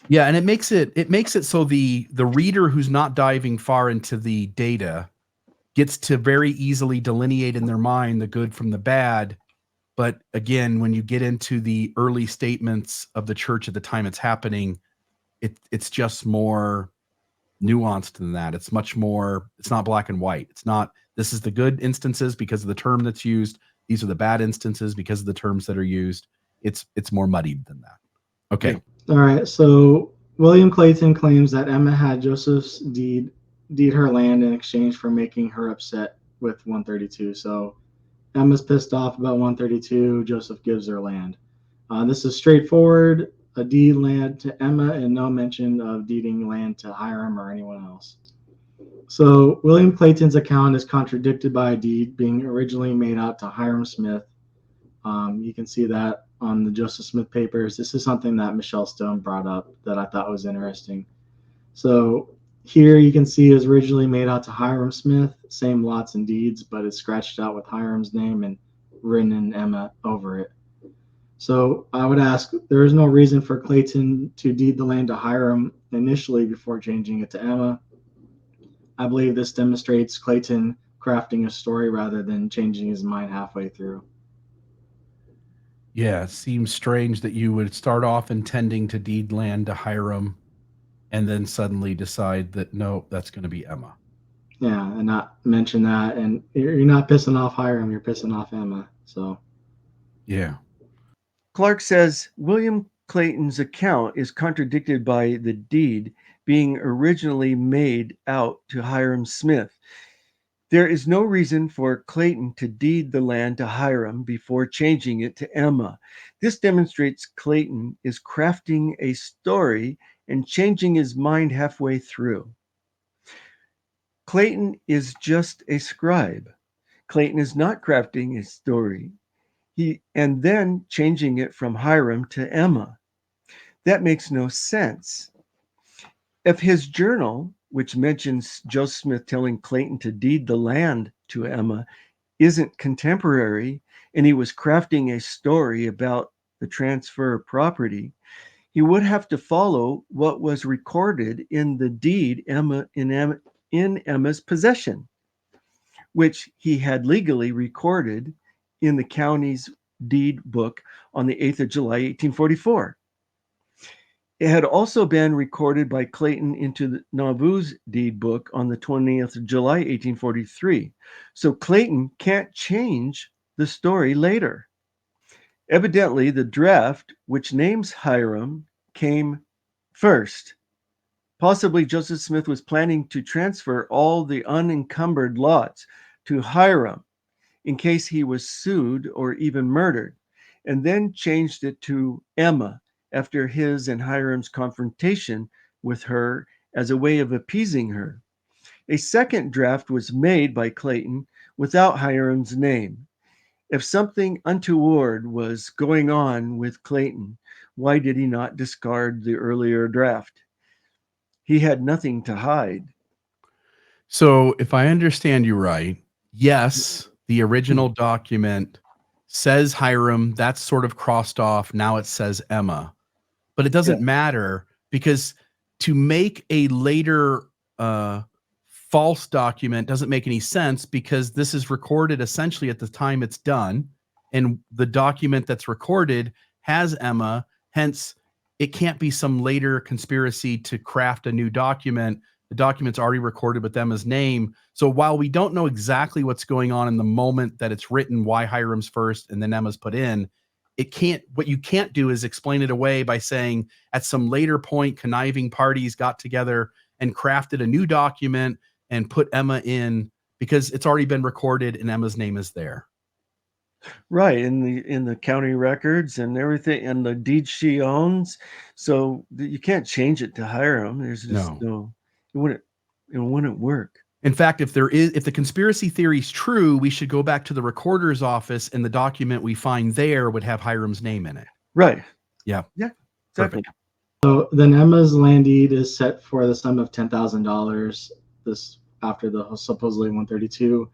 Yeah, and it makes it so the reader who's not diving far into the data gets to very easily delineate in their mind the good from the bad. But again, when you get into the early statements of the church at the time it's happening, it's just more nuanced than that. It's much more, it's not black and white. It's not, this is the good instances because of the term that's used. These are the bad instances because of the terms that are used. It's more muddied than that. Okay.
All right. So William Clayton claims that Emma had Joseph's deed her land in exchange for making her upset with 132. So Emma's pissed off about 132. Joseph gives her land. This is straightforward. A deed land to Emma and no mention of deeding land to Hiram or anyone else. So William Clayton's account is contradicted by a deed being originally made out to Hiram Smith. You can see that on the Joseph Smith papers. This is something that Michelle Stone brought up that I thought was interesting. So here you can see it was originally made out to Hiram Smith, same lots and deeds, but it's scratched out with Hiram's name and written in Emma over it. So I would ask, there is no reason for Clayton to deed the land to Hiram initially before changing it to Emma. I believe this demonstrates Clayton crafting a story rather than changing his mind halfway through.
Yeah, it seems strange that you would start off intending to deed land to Hiram and then suddenly decide that, no, that's going to be Emma.
Yeah, and not mention that. And you're not pissing off Hiram, you're pissing off Emma. So,
yeah.
Clark says William Clayton's account is contradicted by the deed being originally made out to Hiram Smith. There is no reason for Clayton to deed the land to Hiram before changing it to Emma. This demonstrates Clayton is crafting a story and changing his mind halfway through. Clayton is just a scribe. Clayton is not crafting a story. And then changing it from Hiram to Emma. That makes no sense. If his journal, which mentions Joseph Smith telling Clayton to deed the land to Emma, isn't contemporary, and he was crafting a story about the transfer of property, he would have to follow what was recorded in the deed in Emma's possession, which he had legally recorded in the county's deed book on the 8th of July, 1844. It had also been recorded by Clayton into the Nauvoo's deed book on the 20th of July, 1843. So Clayton can't change the story later. Evidently, the draft, which names Hiram, came first. Possibly Joseph Smith was planning to transfer all the unencumbered lots to Hiram in case he was sued or even murdered, and then changed it to Emma after his and Hiram's confrontation with her as a way of appeasing her. A second draft was made by Clayton without Hiram's name. If something untoward was going on with Clayton, why did he not discard the earlier draft? He had nothing to hide.
So if I understand you right, yes, the original document says Hiram, that's sort of crossed off. Now it says Emma, but it doesn't matter, because to make a later false document doesn't make any sense, because this is recorded essentially at the time it's done, and the document that's recorded has Emma. Hence, it can't be some later conspiracy to craft a new document. The document's already recorded with Emma's name. So while we don't know exactly what's going on in the moment that it's written, why Hiram's first and then Emma's put in, what you can't do is explain it away by saying at some later point, conniving parties got together and crafted a new document and put Emma in, because it's already been recorded and Emma's name is there.
Right, in the county records and everything, and the deed she owns. So you can't change it to Hiram. There's just no, it wouldn't work.
In fact, if the conspiracy theory is true, we should go back to the recorder's office, and the document we find there would have Hiram's name in it.
Right.
Yeah.
Yeah. Exactly.
Perfect.
So then Emma's land deed is set for the sum of $10,000. This after the supposedly 132.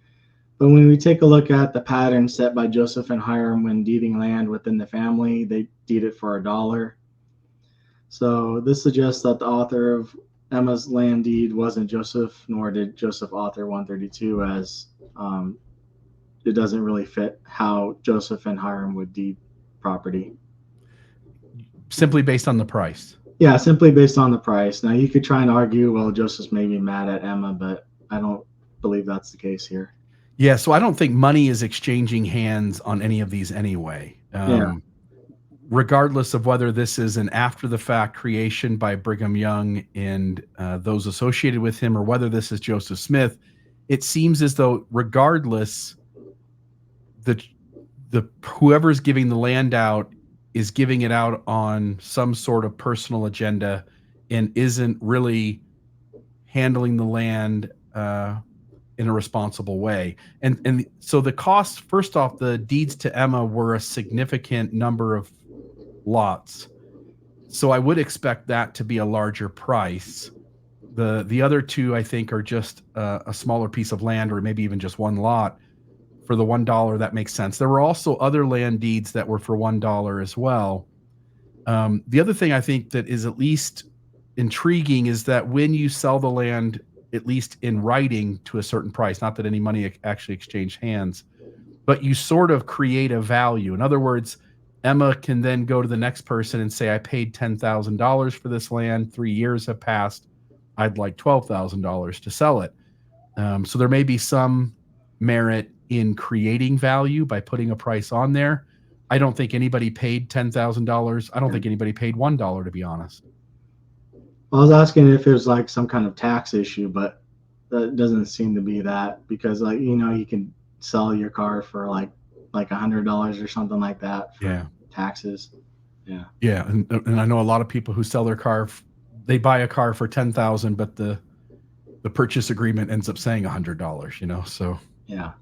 But when we take a look at the pattern set by Joseph and Hiram when deeding land within the family, they deed it for $1. So this suggests that the author of Emma's land deed wasn't Joseph, nor did Joseph author 132, as it doesn't really fit how Joseph and Hiram would deed property.
Simply based on the price.
Yeah, simply based on the price. Now you could try and argue, well, Joseph's maybe mad at Emma, but I don't believe that's the case here.
Yeah, so I don't think money is exchanging hands on any of these anyway. Regardless of whether this is an after-the-fact creation by Brigham Young and those associated with him, or whether this is Joseph Smith, it seems as though regardless, the whoever's giving the land out is giving it out on some sort of personal agenda and isn't really handling the land in a responsible way. And so the costs, first off, the deeds to Emma were a significant number of lots. So I would expect that to be a larger price. The other two, I think, are just a smaller piece of land, or maybe even just one lot. For the $1, that makes sense. There were also other land deeds that were for $1 as well. The other thing I think that is at least intriguing is that when you sell the land, at least in writing, to a certain price, not that any money actually exchanged hands, but you sort of create a value. In other words, Emma can then go to the next person and say, I paid $10,000 for this land. 3 years have passed. I'd like $12,000 to sell it. So there may be some merit in creating value by putting a price on there. I don't think anybody paid $10,000. I don't think anybody paid $1, to be honest.
I was asking if it was like some kind of tax issue, but that doesn't seem to be that, because you can sell your car for like $100 or something like that for taxes. Yeah.
And I know a lot of people who sell their car, they buy a car for $10,000, but the purchase agreement ends up saying $100, so.
Yeah.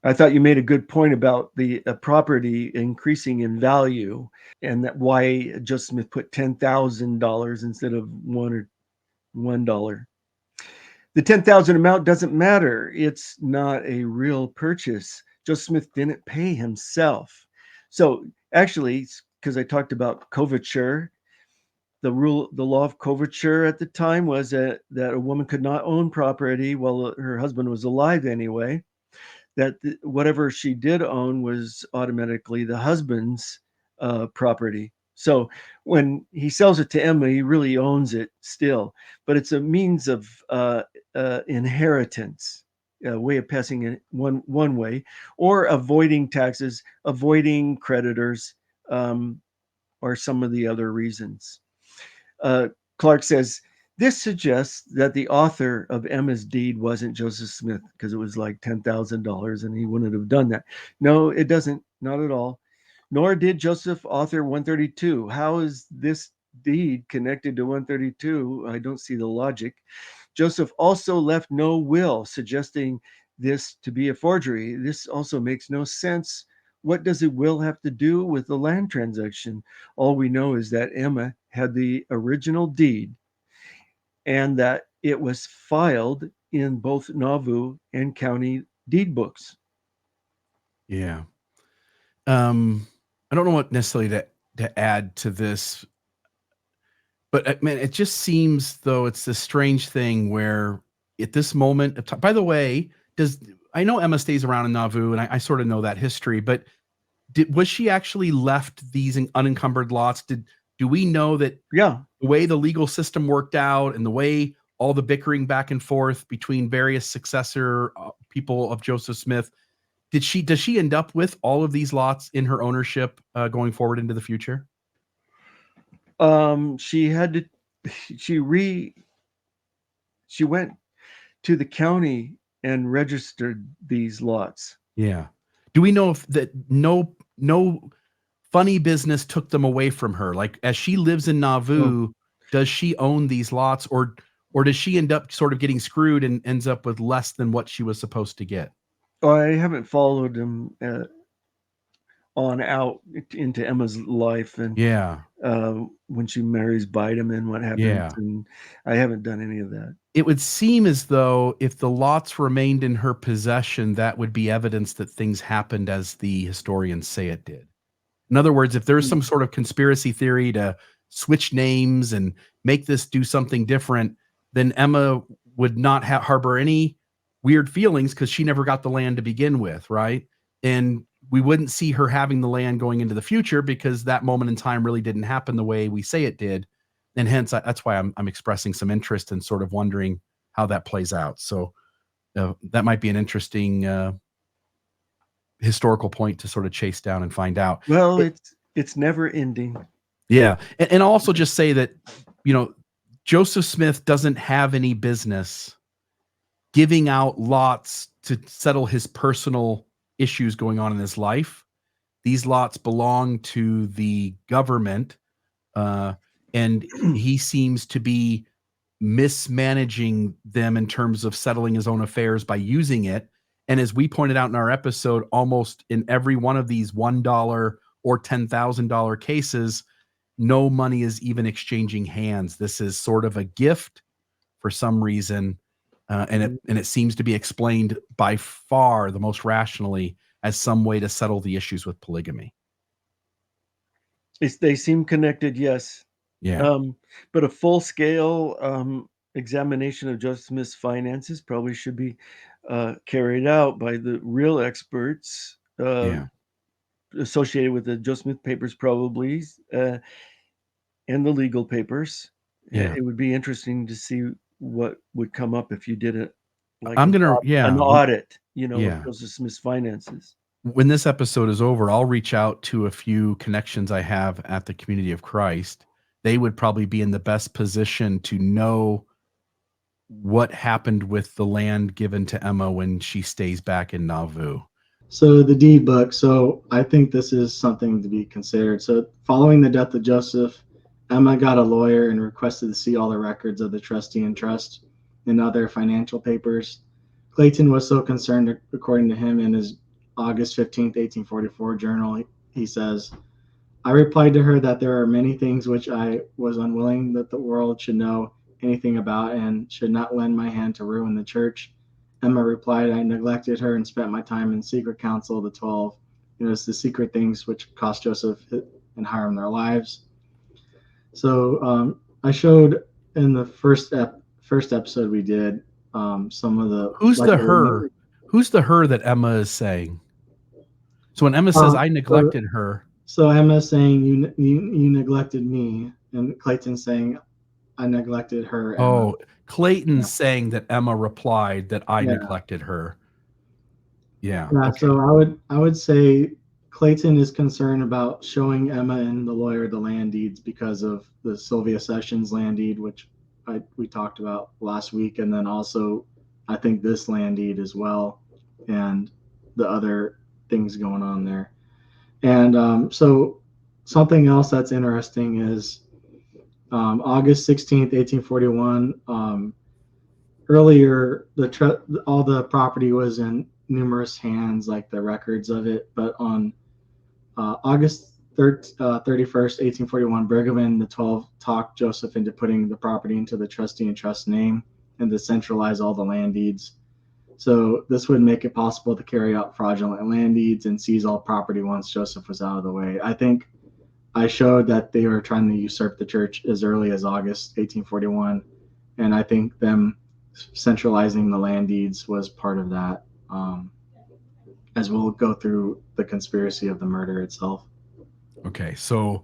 I thought you made a good point about the property increasing in value, and that why Joseph Smith put $10,000 instead of $1. The $10,000 amount doesn't matter. It's not a real purchase. Joseph Smith didn't pay himself. So actually, because I talked about coverture, the law of coverture at the time was that a woman could not own property while her husband was alive anyway. That whatever she did own was automatically the husband's property. So when he sells it to Emma, he really owns it still, but it's a means of inheritance, a way of passing it one way, or avoiding taxes, avoiding creditors, or some of the other reasons. Clark says, this suggests that the author of Emma's deed wasn't Joseph Smith, because it was like $10,000 and he wouldn't have done that. No, it doesn't. Not at all. Nor did Joseph author 132. How is this deed connected to 132? I don't see the logic. Joseph also left no will, suggesting this to be a forgery. This also makes no sense what does a will have to do with the land transaction? All we know is that Emma had the original deed and that it was filed in both Nauvoo and county deed books.
Yeah. I don't know what necessarily to add to this, but man, it just seems though it's this strange thing where at this moment of time, by the way, I know Emma stays around in Nauvoo and I sort of know that history, but was she actually left these unencumbered lots? Do we know that
Yeah.
the way the legal system worked out and the way all the bickering back and forth between various successor people of Joseph Smith, does she end up with all of these lots in her ownership going forward into the future?
She had to, she went to the county and registered these lots.
Yeah. Do we know if that no funny business took them away from her? Like as she lives in Nauvoo, does she own these lots or does she end up sort of getting screwed and ends up with less than what she was supposed to get?
Oh, I haven't followed him on out into Emma's life and
Yeah.
when she marries Biden and what happens.
Yeah.
And I haven't done any of that.
It would seem as though if the lots remained in her possession, that would be evidence that things happened as the historians say it did. In other words, if there's some sort of conspiracy theory to switch names and make this do something different, then Emma would not harbor any weird feelings because she never got the land to begin with, right? And we wouldn't see her having the land going into the future because that moment in time really didn't happen the way we say it did. And hence, that's why I'm expressing some interest in sort of wondering how that plays out. So that might be an interesting historical point to sort of chase down and find out.
Well, it's never ending.
Yeah. And I'll also just say that, Joseph Smith doesn't have any business giving out lots to settle his personal issues going on in his life. These lots belong to the government, and he seems to be mismanaging them in terms of settling his own affairs by using it. And as we pointed out in our episode, almost in every one of these $1 or $10,000 cases, no money is even exchanging hands. This is sort of a gift for some reason. And it seems to be explained by far the most rationally as some way to settle the issues with polygamy.
They seem connected, yes.
Yeah.
But a full-scale examination of Joseph Smith's finances probably should be carried out by the real experts associated with the Joseph Smith papers, probably, and the legal papers.
Yeah.
It would be interesting to see what would come up if you did it like
an
audit, of
Yeah.
Joseph Smith's finances.
When this episode is over, I'll reach out to a few connections I have at the Community of Christ. They would probably be in the best position to know what happened with the land given to Emma when she stays back in Nauvoo.
So the deed book. So I think this is something to be considered. So following the death of Joseph, Emma got a lawyer and requested to see all the records of the trustee and trust and other financial papers. Clayton was so concerned, according to him, in his August 15th, 1844 journal, he says, I replied to her that there are many things which I was unwilling that the world should know anything about and should not lend my hand to ruin the church. Emma replied, I neglected her and spent my time in secret council of the 12. It's the secret things which cost Joseph and Hiram their lives. So I showed in the first episode we did some of the...
Who's the her? Who's the her that Emma is saying? So when Emma says, I neglected her.
So Emma's saying, you neglected me. And Clayton's saying, I neglected her. Emma.
Oh, Clayton's saying that Emma replied that I neglected her. Yeah. Okay.
So I would say Clayton is concerned about showing Emma and the lawyer the land deeds because of the Sylvia Sessions land deed, which we talked about last week. And then also, I think this land deed as well, and the other things going on there. And so something else that's interesting is August 16th, 1841. Earlier, all the property was in numerous hands, like the records of it. But on August 31st, 1841, Brigham and the 12 talked Joseph into putting the property into the trustee and trust name and to centralize all the land deeds. So this would make it possible to carry out fraudulent land deeds and seize all property once Joseph was out of the way. I think I showed that they were trying to usurp the church as early as August 1841, and I think them centralizing the land deeds was part of that, as we'll go through the conspiracy of the murder itself.
Okay, so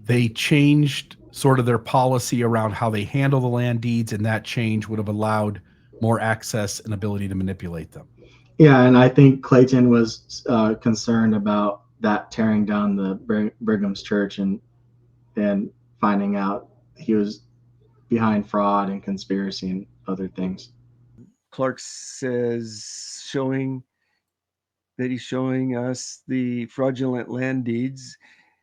they changed sort of their policy around how they handle the land deeds, and that change would have allowed more access and ability to manipulate them.
Yeah, and I think Clayton was concerned about that tearing down the Brigham's church and finding out he was behind fraud and conspiracy and other things.
Clark says he's showing us the fraudulent land deeds.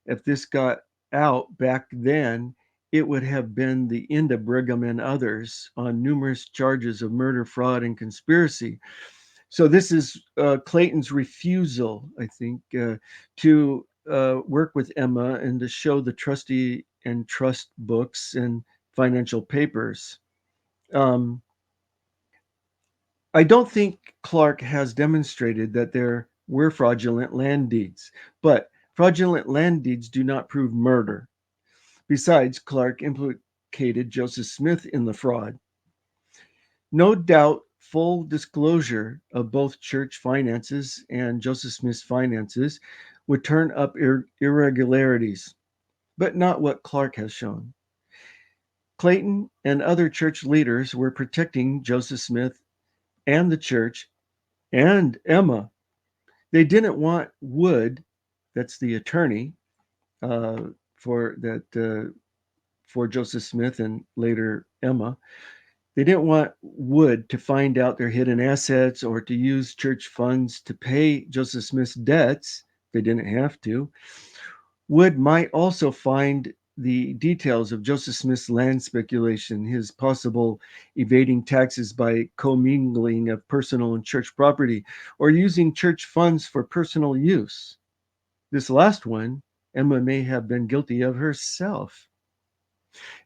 If this got out back then, it would have been the end of Brigham and others on numerous charges of murder, fraud, and conspiracy. So this is Clayton's refusal, I think, to work with Emma and to show the trustee and trust books and financial papers. I don't think Clark has demonstrated that there were fraudulent land deeds, but fraudulent land deeds do not prove murder. Besides, Clark implicated Joseph Smith in the fraud. No doubt full disclosure of both church finances and Joseph Smith's finances would turn up irregularities, but not what Clark has shown. Clayton and other church leaders were protecting Joseph Smith and the church and Emma. They didn't want Wood, that's the attorney for Joseph Smith and later Emma. They didn't want Wood to find out their hidden assets or to use church funds to pay Joseph Smith's debts. They didn't have to. Wood might also find the details of Joseph Smith's land speculation, his possible evading taxes by commingling of personal and church property, or using church funds for personal use. This last one, Emma may have been guilty of herself.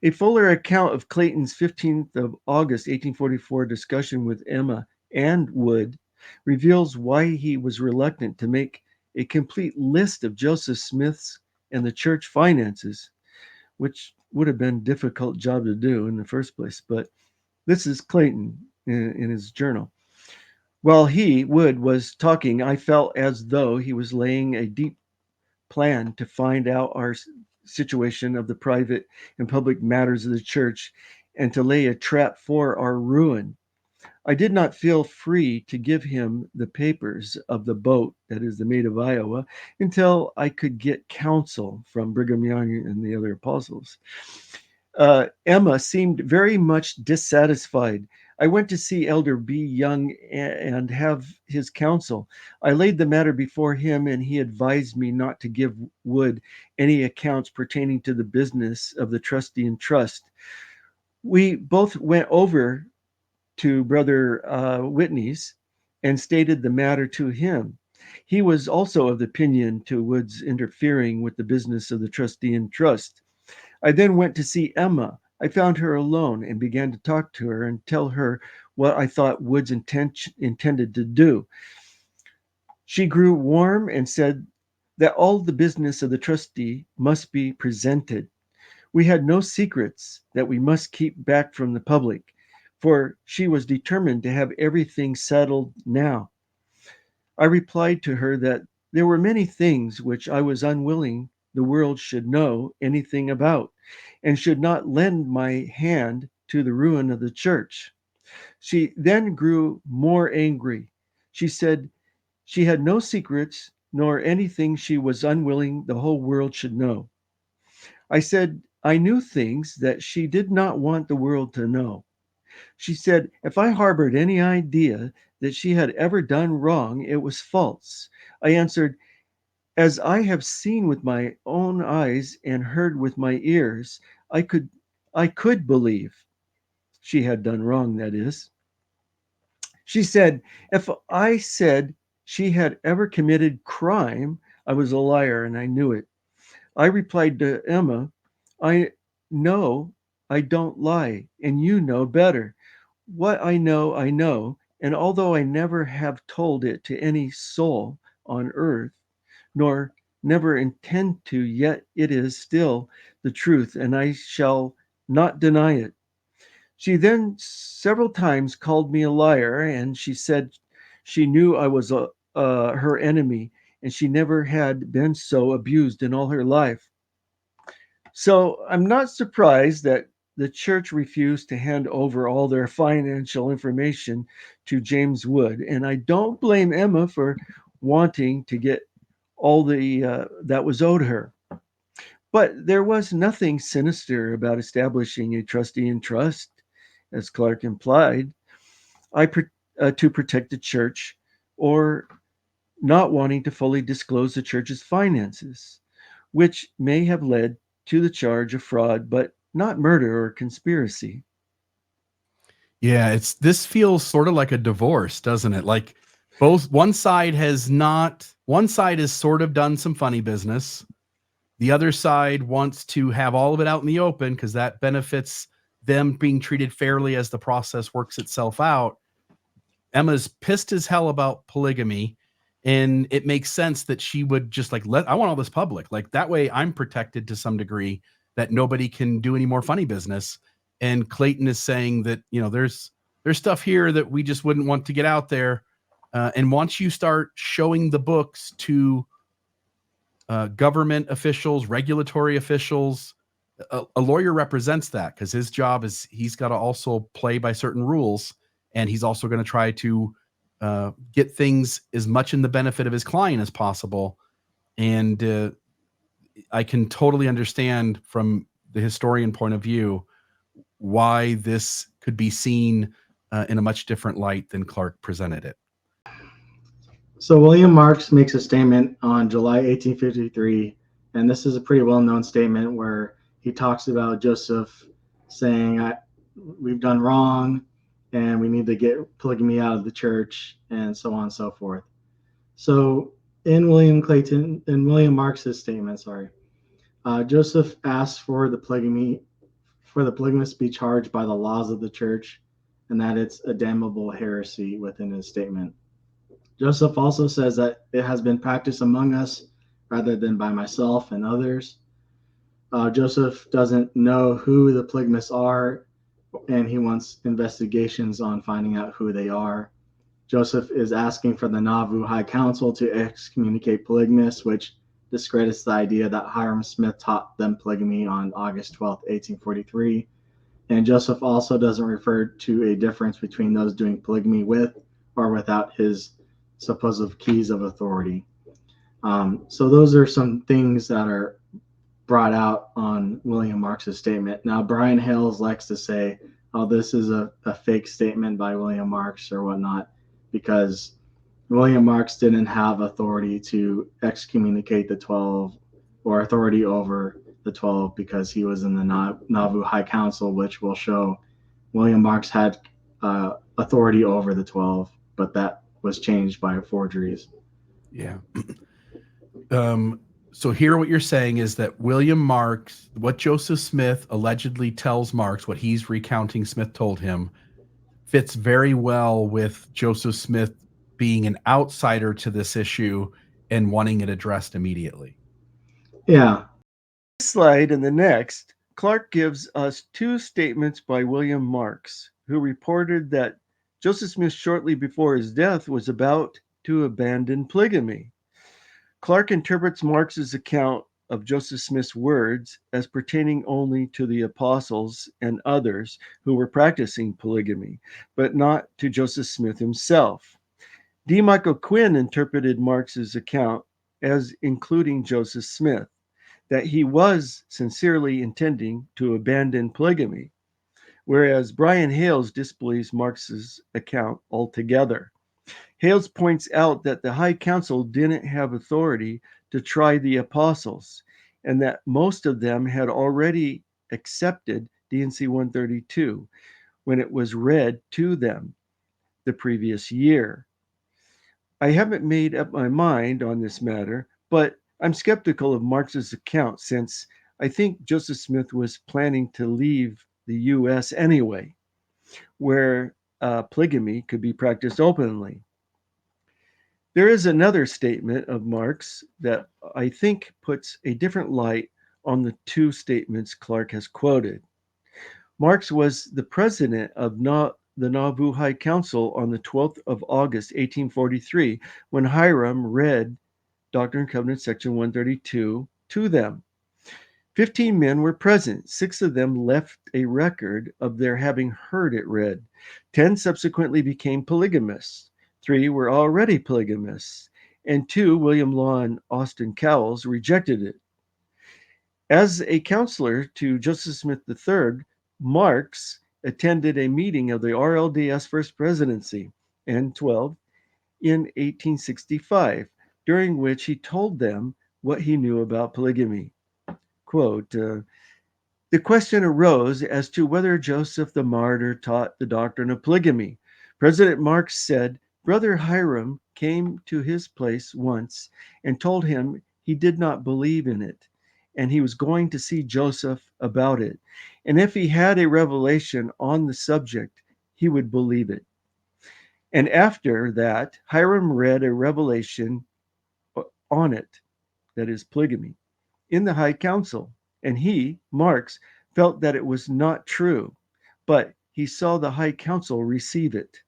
A fuller account of Clayton's 15th of August 1844 discussion with Emma and Wood reveals why he was reluctant to make a complete list of Joseph Smith's and the church finances, which would have been a difficult job to do in the first place. But this is Clayton in his journal. While Wood, was talking, I felt as though he was laying a deep plan to find out our situation of the private and public matters of the church and to lay a trap for our ruin. I did not feel free to give him the papers of the boat, that is the Maid of Iowa, until I could get counsel from Brigham Young and the other apostles. Emma seemed very much dissatisfied. I went to see Elder B. Young and have his counsel. I laid the matter before him, and he advised me not to give Wood any accounts pertaining to the business of the trustee and trust. We both went over to Brother Whitney's and stated the matter to him. He was also of the opinion to Wood's interfering with the business of the trustee and trust. I then went to see Emma. I found her alone and began to talk to her and tell her what I thought Wood's intended to do. She grew warm and said that all the business of the trustee must be presented. We had no secrets that we must keep back from the public, for she was determined to have everything settled now. I replied to her that there were many things which I was unwilling the world should know anything about, and should not lend my hand to the ruin of the church. She then grew more angry. She said she had no secrets, nor anything she was unwilling the whole world should know. I said I knew things that she did not want the world to know. She said if I harbored any idea that she had ever done wrong, it was false. I answered, as I have seen with my own eyes and heard with my ears, I could believe she had done wrong, that is. She said, if I said she had ever committed crime, I was a liar and I knew it. I replied to Emma, I know I don't lie, and you know better. What I know, and although I never have told it to any soul on earth, nor never intend to, yet it is still the truth, and I shall not deny it. She then several times called me a liar, and she said she knew I was her enemy, and she never had been so abused in all her life. So I'm not surprised that the church refused to hand over all their financial information to James Wood, and I don't blame Emma for wanting to get all the that was owed her. But there was nothing sinister about establishing a trustee in trust, as Clark implied, to protect the church, or not wanting to fully disclose the church's finances, which may have led to the charge of fraud, but not murder or conspiracy.
Yeah, this feels sort of like a divorce, doesn't it? Like one side has sort of done some funny business. The other side wants to have all of it out in the open because that benefits them being treated fairly as the process works itself out. Emma's pissed as hell about polygamy, and it makes sense that she would just I want all this public. Like that way I'm protected to some degree, that nobody can do any more funny business. And Clayton is saying that, there's stuff here that we just wouldn't want to get out there. And once you start showing the books to government officials, regulatory officials, a lawyer represents that because his job is he's got to also play by certain rules, and he's also going to try to get things as much in the benefit of his client as possible. And I can totally understand from the historian point of view why this could be seen in a much different light than Clark presented it.
So William Marks makes a statement on July 1853, and this is a pretty well-known statement where he talks about Joseph saying, we've done wrong and we need to get polygamy out of the church, and so on and so forth. So in William Marks's statement, Joseph asked for the polygamist to be charged by the laws of the church, and that it's a damnable heresy within his statement. Joseph also says that it has been practiced among us rather than by myself and others. Joseph doesn't know who the polygamists are, and he wants investigations on finding out who they are. Joseph is asking for the Nauvoo High Council to excommunicate polygamists, which discredits the idea that Hiram Smith taught them polygamy on August 12, 1843. And Joseph also doesn't refer to a difference between those doing polygamy with or without his supposed keys of authority. So those are some things that are brought out on William Marks's statement. Now, Brian Hales likes to say, oh, this is a fake statement by William Marks or whatnot, because William Marks didn't have authority to excommunicate the 12 or authority over the 12 because he was in the Nauvoo High Council, which will show William Marks had authority over the 12, but that was changed by forgeries.
Yeah. So here what you're saying is that William Marks, what Joseph Smith allegedly tells Marks, what he's recounting Smith told him, fits very well with Joseph Smith being an outsider to this issue and wanting it addressed immediately.
Yeah.
This slide and the next, Clark gives us two statements by William Marks, who reported that Joseph Smith shortly before his death was about to abandon polygamy. Clark interprets Marks's account of Joseph Smith's words as pertaining only to the apostles and others who were practicing polygamy, but not to Joseph Smith himself. D. Michael Quinn interpreted Marks's account as including Joseph Smith, that he was sincerely intending to abandon polygamy, whereas Brian Hales disbelieves Marks's account altogether. Hales points out that the High Council didn't have authority to try the apostles, and that most of them had already accepted D&C 132 when it was read to them the previous year. I haven't made up my mind on this matter, But I'm skeptical of Marx's account, since I think Joseph Smith was planning to leave the U.S. anyway, where polygamy could be practiced openly. There is another statement of Marx that I think puts a different light on the two statements Clark has quoted. Marx was the president of the Nauvoo High Council on the 12th of August, 1843, when Hiram read Doctrine and Covenants, section 132, to them. 15 men were present. 6 of them left a record of their having heard it read. 10 subsequently became polygamists. 3 were already polygamists, and 2, William Law and Austin Cowles, rejected it. As a counselor to Joseph Smith III, Marx attended a meeting of the RLDS First Presidency, N12, in 1865, during which he told them what he knew about polygamy. Quote, the question arose as to whether Joseph the Martyr taught the doctrine of polygamy. President Marx said, Brother Hiram came to his place once and told him he did not believe in it, and he was going to see Joseph about it. And if he had a revelation on the subject, he would believe it. And after that, Hiram read a revelation on it, that is polygamy, in the High Council. And he, Marx, felt that it was not true, but he saw the High Council receive it.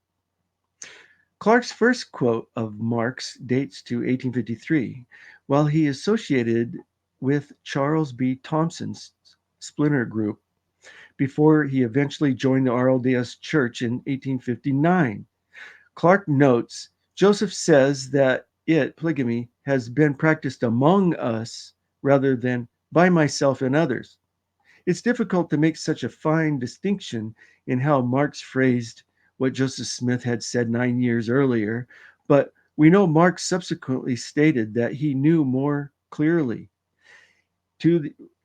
Clark's first quote of Marx dates to 1853, while he associated with Charles B. Thompson's splinter group before he eventually joined the RLDS Church in 1859. Clark notes, Joseph says that polygamy, has been practiced among us rather than by myself and others. It's difficult to make such a fine distinction in how Marx phrased what Joseph Smith had said 9 years earlier, but we know Marx subsequently stated that he knew more clearly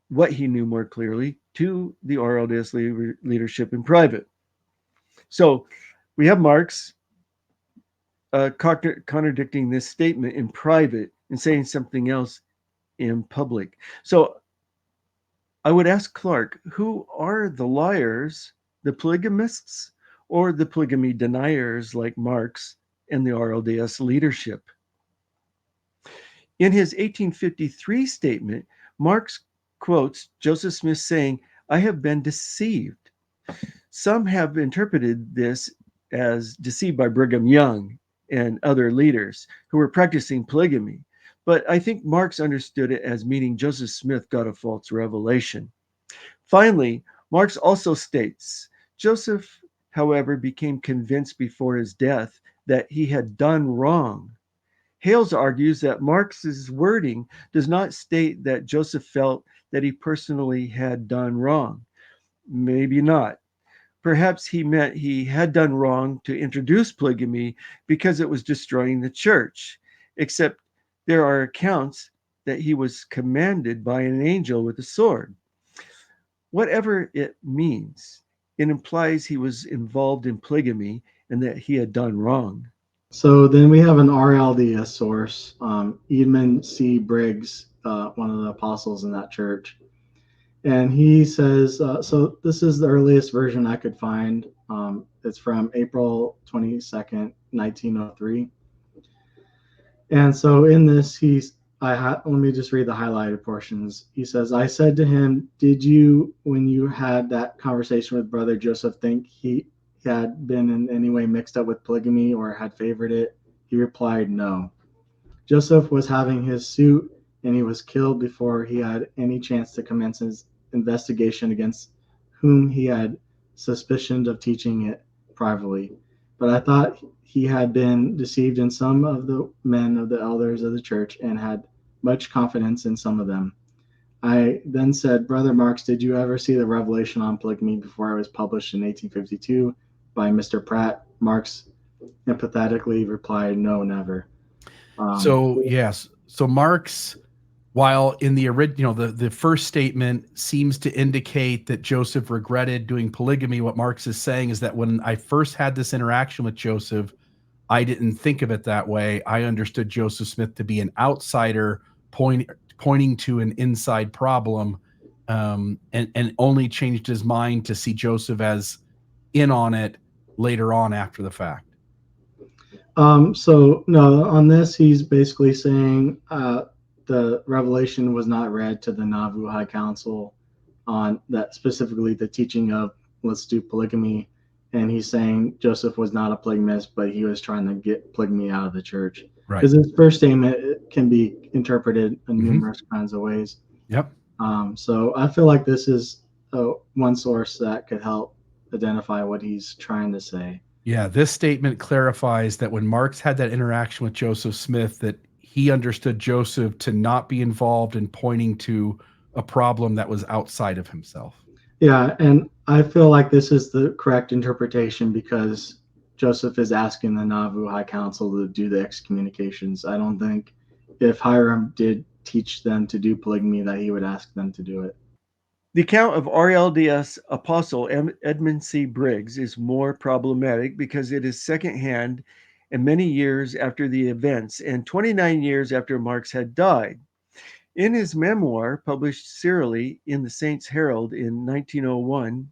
what he knew more clearly to the RLDS leadership in private. So we have Marx contradicting this statement in private and saying something else in public. So I would ask Clark, who are the liars, the polygamists, or the polygamy deniers like Marx and the RLDS leadership? In his 1853 statement, Marx quotes Joseph Smith saying, I have been deceived. Some have interpreted this as deceived by Brigham Young and other leaders who were practicing polygamy. But I think Marx understood it as meaning Joseph Smith got a false revelation. Finally, Marx also states, Joseph, however, became convinced before his death that he had done wrong. Hales argues that Marx's wording does not state that Joseph felt that he personally had done wrong. Maybe not. Perhaps he meant he had done wrong to introduce polygamy because it was destroying the church, except there are accounts that he was commanded by an angel with a sword. Whatever it means, it implies he was involved in polygamy and that he had done wrong.
So then we have an RLDS source, Edmund C. Briggs, one of the apostles in that church. And he says, so this is the earliest version I could find. It's from April 22nd, 1903. And so in this, let me just read the highlighted portions. He says, I said to him, did you, when you had that conversation with Brother Joseph, think he had been in any way mixed up with polygamy or had favored it? He replied, no. Joseph was having his suit and he was killed before he had any chance to commence his investigation against whom he had suspicioned of teaching it privately. But I thought he had been deceived in some of the men of the elders of the church and had much confidence in some of them. I then said, Brother Marx, did you ever see the revelation on polygamy before it was published in 1852 by Mr. Pratt? Marx empathetically replied, no, never.
So Marx, while in the original, the first statement seems to indicate that Joseph regretted doing polygamy, what Marx is saying is that when I first had this interaction with Joseph, I didn't think of it that way. I understood Joseph Smith to be an outsider pointing to an inside problem, and only changed his mind to see Joseph as in on it later on after the fact.
So no, on this, he's basically saying the revelation was not read to the Nauvoo High Council on that, specifically the teaching of let's do polygamy. And he's saying Joseph was not a polygamist, but he was trying to get polygamy out of the church.
Right.
Because his first statement can be interpreted in numerous kinds of ways.
Yep.
So I feel like this is one source that could help identify what he's trying to say.
Yeah, this statement clarifies that when Marks had that interaction with Joseph Smith, that he understood Joseph to not be involved in pointing to a problem that was outside of himself.
Yeah, and I feel like this is the correct interpretation because Joseph is asking the Nauvoo High Council to do the excommunications. I don't think if Hiram did teach them to do polygamy that he would ask them to do it.
The account of RLDS Apostle Edmund C. Briggs is more problematic because it is secondhand and many years after the events and 29 years after Marks had died. In his memoir, published serially in the Saints Herald in 1901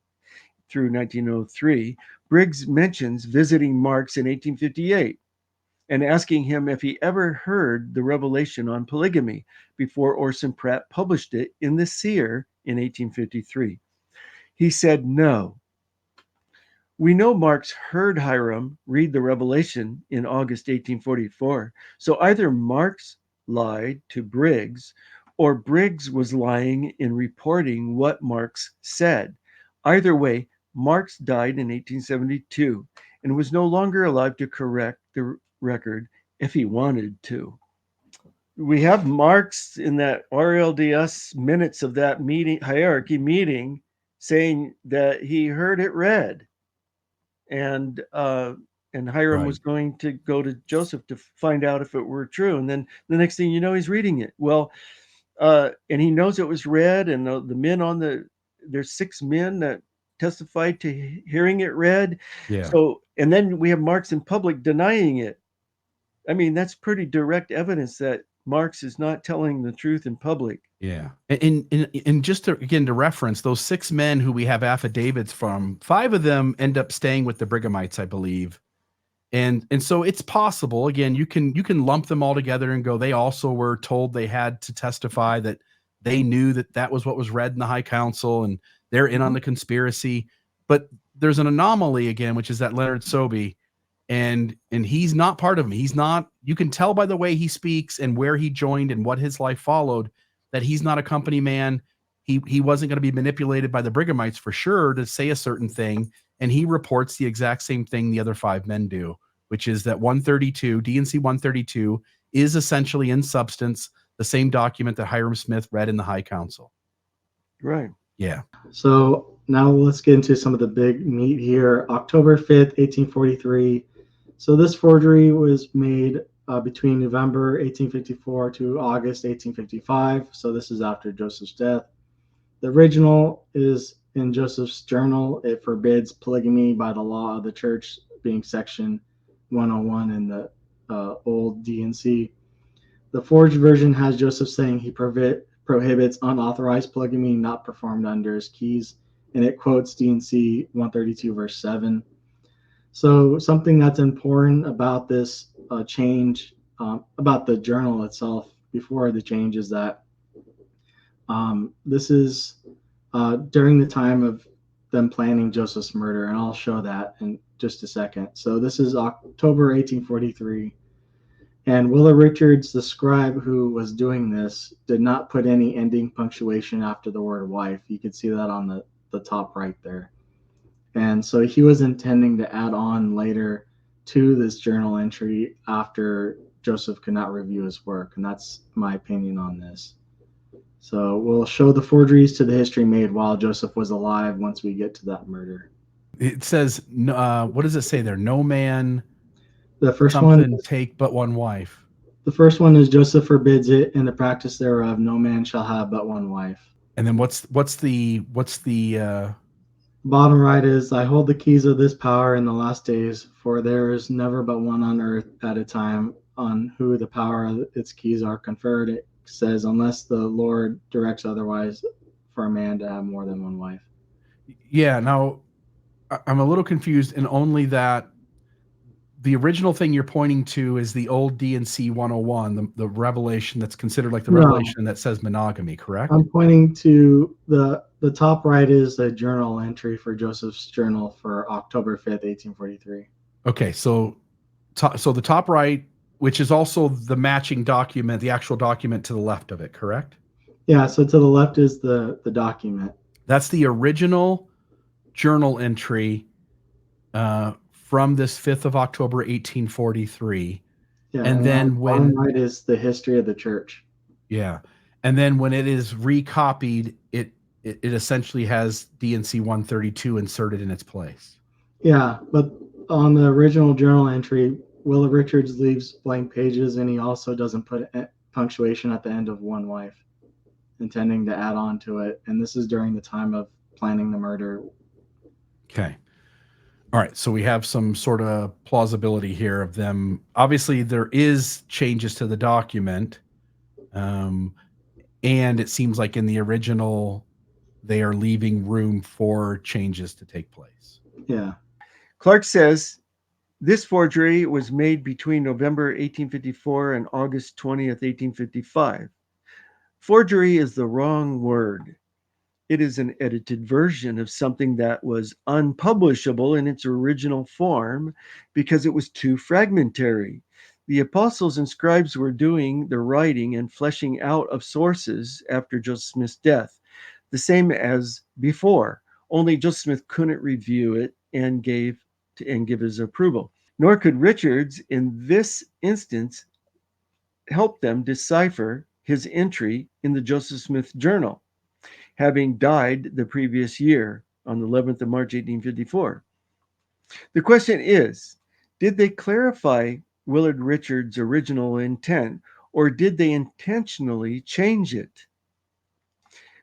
through 1903, Briggs mentions visiting Marks in 1858 and asking him if he ever heard the revelation on polygamy before Orson Pratt published it in The Seer in 1853. He said no. We know Marks heard Hiram read the revelation in August 1844, so either Marks lied to Briggs or Briggs was lying in reporting what Marks said. Either way, Marks died in 1872 and was no longer alive to correct the record if he wanted to. We have Marks in that RLDS minutes of that hierarchy meeting saying that he heard it read, and Hiram was going to go to Joseph to find out if it were true, and then the next thing you know, he's reading it. Well, and he knows it was read, and the men on there's 6 men that testified to hearing it read.
Yeah.
So, and then we have Marks in public denying it. I mean, that's pretty direct evidence that Marks is not telling the truth in public.
Yeah. And just to, again, to reference those 6 men who we have affidavits from, 5 of them end up staying with the Brighamites, I believe. And so it's possible, again, you can lump them all together and go, they also were told they had to testify that they knew that was what was read in the High Council and they're in on the conspiracy. But there's an anomaly again, which is that Leonard Sobey, and he's not part of them. He's not, you can tell by the way he speaks and where he joined and what his life followed, that he's not a company man. He wasn't going to be manipulated by the Brighamites for sure to say a certain thing. And he reports the exact same thing the other 5 men do, which is that 132, D&C 132, is essentially in substance the same document that Hiram Smith read in the High Council.
Right.
Yeah.
So now let's get into some of the big meat here. October 5th, 1843. So this forgery was made between November 1854 to August 1855. So this is after Joseph's death. The original is in Joseph's journal. It forbids polygamy by the law of the church, being section 101 in the old D&C. The forged version has Joseph saying he prohibits unauthorized polygamy not performed under his keys, and it quotes D&C 132 verse 7. So something that's important about this change, about the journal itself before the change, is that this is during the time of them planning Joseph's murder, and I'll show that in just a second. So this is October 1843, and Willard Richards, the scribe who was doing this, did not put any ending punctuation after the word wife. You can see that on the top right there. And so he was intending to add on later to this journal entry after Joseph could not review his work, and that's my opinion on this. So we'll show the forgeries to the history made while Joseph was alive once we get to that murder.
It says, what does it say there? No man,
The first
something
one,
take but one wife.
the first one is Joseph forbids it, in the practice thereof, no man shall have but one wife.
And then what's the
Bottom right is, I hold the keys of this power in the last days, for there is never but one on earth at a time on who the power of its keys are conferred, says, unless the Lord directs otherwise, for a man to have more than one wife.
Yeah. Now, I'm a little confused in only that the original thing you're pointing to is the old D&C 101, the revelation that's considered like the
No.
revelation that says monogamy, correct?
I'm pointing to the top right is a journal entry for Joseph's journal for October 5th, 1843.
Okay, so the top right, which is also the matching document, the actual document to the left of it, correct?
Yeah, so to the left is the document.
That's the original journal entry from this 5th of October, 1843.
Yeah,
And then when
right is the history of the church.
Yeah. And then when it is recopied, it essentially has D&C 132 inserted in its place.
Yeah, but on the original journal entry, Willard Richards leaves blank pages, and he also doesn't put punctuation at the end of one wife, intending to add on to it. And this is during the time of planning the murder.
Okay. All right. So we have some sort of plausibility here of them. Obviously, there is changes to the document. And it seems like in the original, they are leaving room for changes to take place.
Yeah.
Clark says this forgery was made between November 1854 and August 20th, 1855. Forgery is the wrong word. It is an edited version of something that was unpublishable in its original form because it was too fragmentary. The apostles and scribes were doing the writing and fleshing out of sources after Joseph Smith's death, the same as before, only Joseph Smith couldn't review it and give his approval. Nor could Richards, in this instance, help them decipher his entry in the Joseph Smith Journal, having died the previous year on the 11th of March, 1854. The question is, did they clarify Willard Richards' original intent, or did they intentionally change it?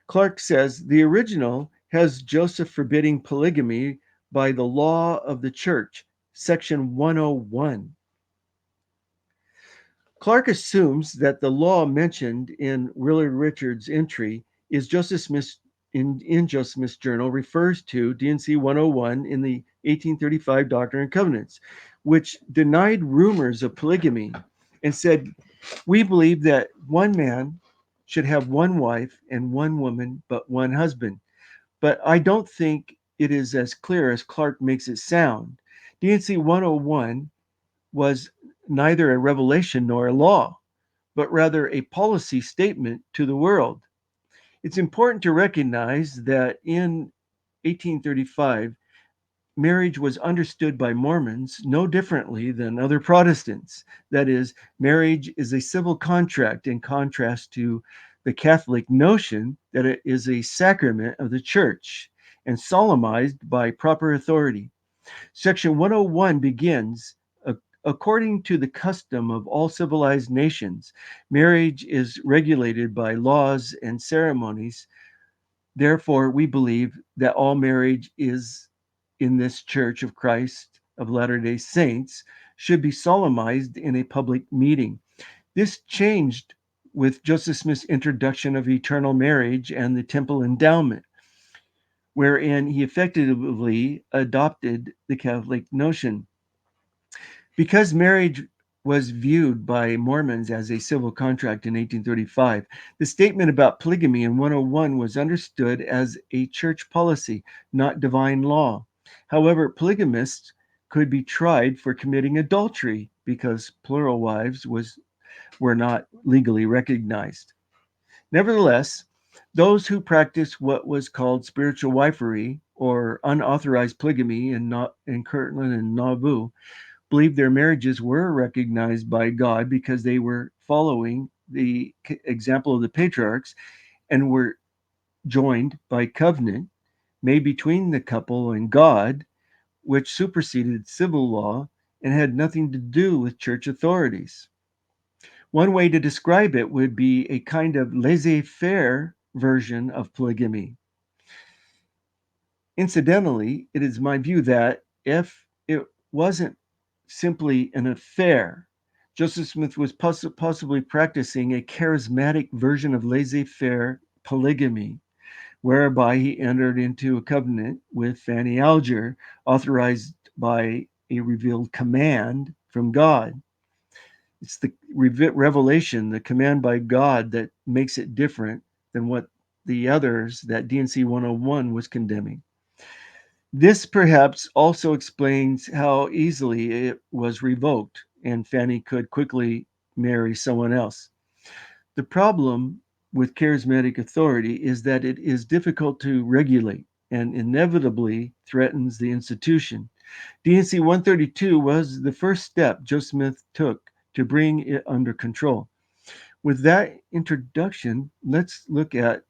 Clark says the original has Joseph forbidding polygamy by the law of the church, section 101. Clark assumes that the law mentioned in Willard Richards' entry is Joseph Smith's in Joseph Smith's journal refers to D&C 101 in the 1835 Doctrine and Covenants, which denied rumors of polygamy and said, "We believe that one man should have one wife and one woman, but one husband." But I don't think it is as clear as Clark makes it sound. D&C 101 was neither a revelation nor a law, but rather a policy statement to the world. It's important to recognize that in 1835, marriage was understood by Mormons no differently than other Protestants. That is, marriage is a civil contract in contrast to the Catholic notion that it is a sacrament of the church and solemnized by proper authority. Section 101 begins, according to the custom of all civilized nations, marriage is regulated by laws and ceremonies. Therefore, we believe that all marriage is in this Church of Christ of Latter-day Saints should be solemnized in a public meeting. This changed with Joseph Smith's introduction of eternal marriage and the temple endowment, wherein he effectively adopted the Catholic notion. Because marriage was viewed by Mormons as a civil contract in 1835, the statement about polygamy in 101 was understood as a church policy, not divine law. However, polygamists could be tried for committing adultery because plural wives were not legally recognized. Nevertheless, those who practiced what was called spiritual wifery or unauthorized polygamy in Kirtland and Nauvoo believed their marriages were recognized by God because they were following the example of the patriarchs and were joined by covenant made between the couple and God, which superseded civil law and had nothing to do with church authorities. One way to describe it would be a kind of laissez-faire version of polygamy. Incidentally, it is my view that if it wasn't simply an affair, Joseph Smith was possibly practicing a charismatic version of laissez-faire polygamy, whereby he entered into a covenant with Fanny Alger, authorized by a revealed command from God. It's the revelation, the command by God, that makes it different than what the others that D&C 101 was condemning. This perhaps also explains how easily it was revoked and Fanny could quickly marry someone else. The problem with charismatic authority is that it is difficult to regulate and inevitably threatens the institution. D&C 132 was the first step Joseph Smith took to bring it under control. With that introduction, let's look at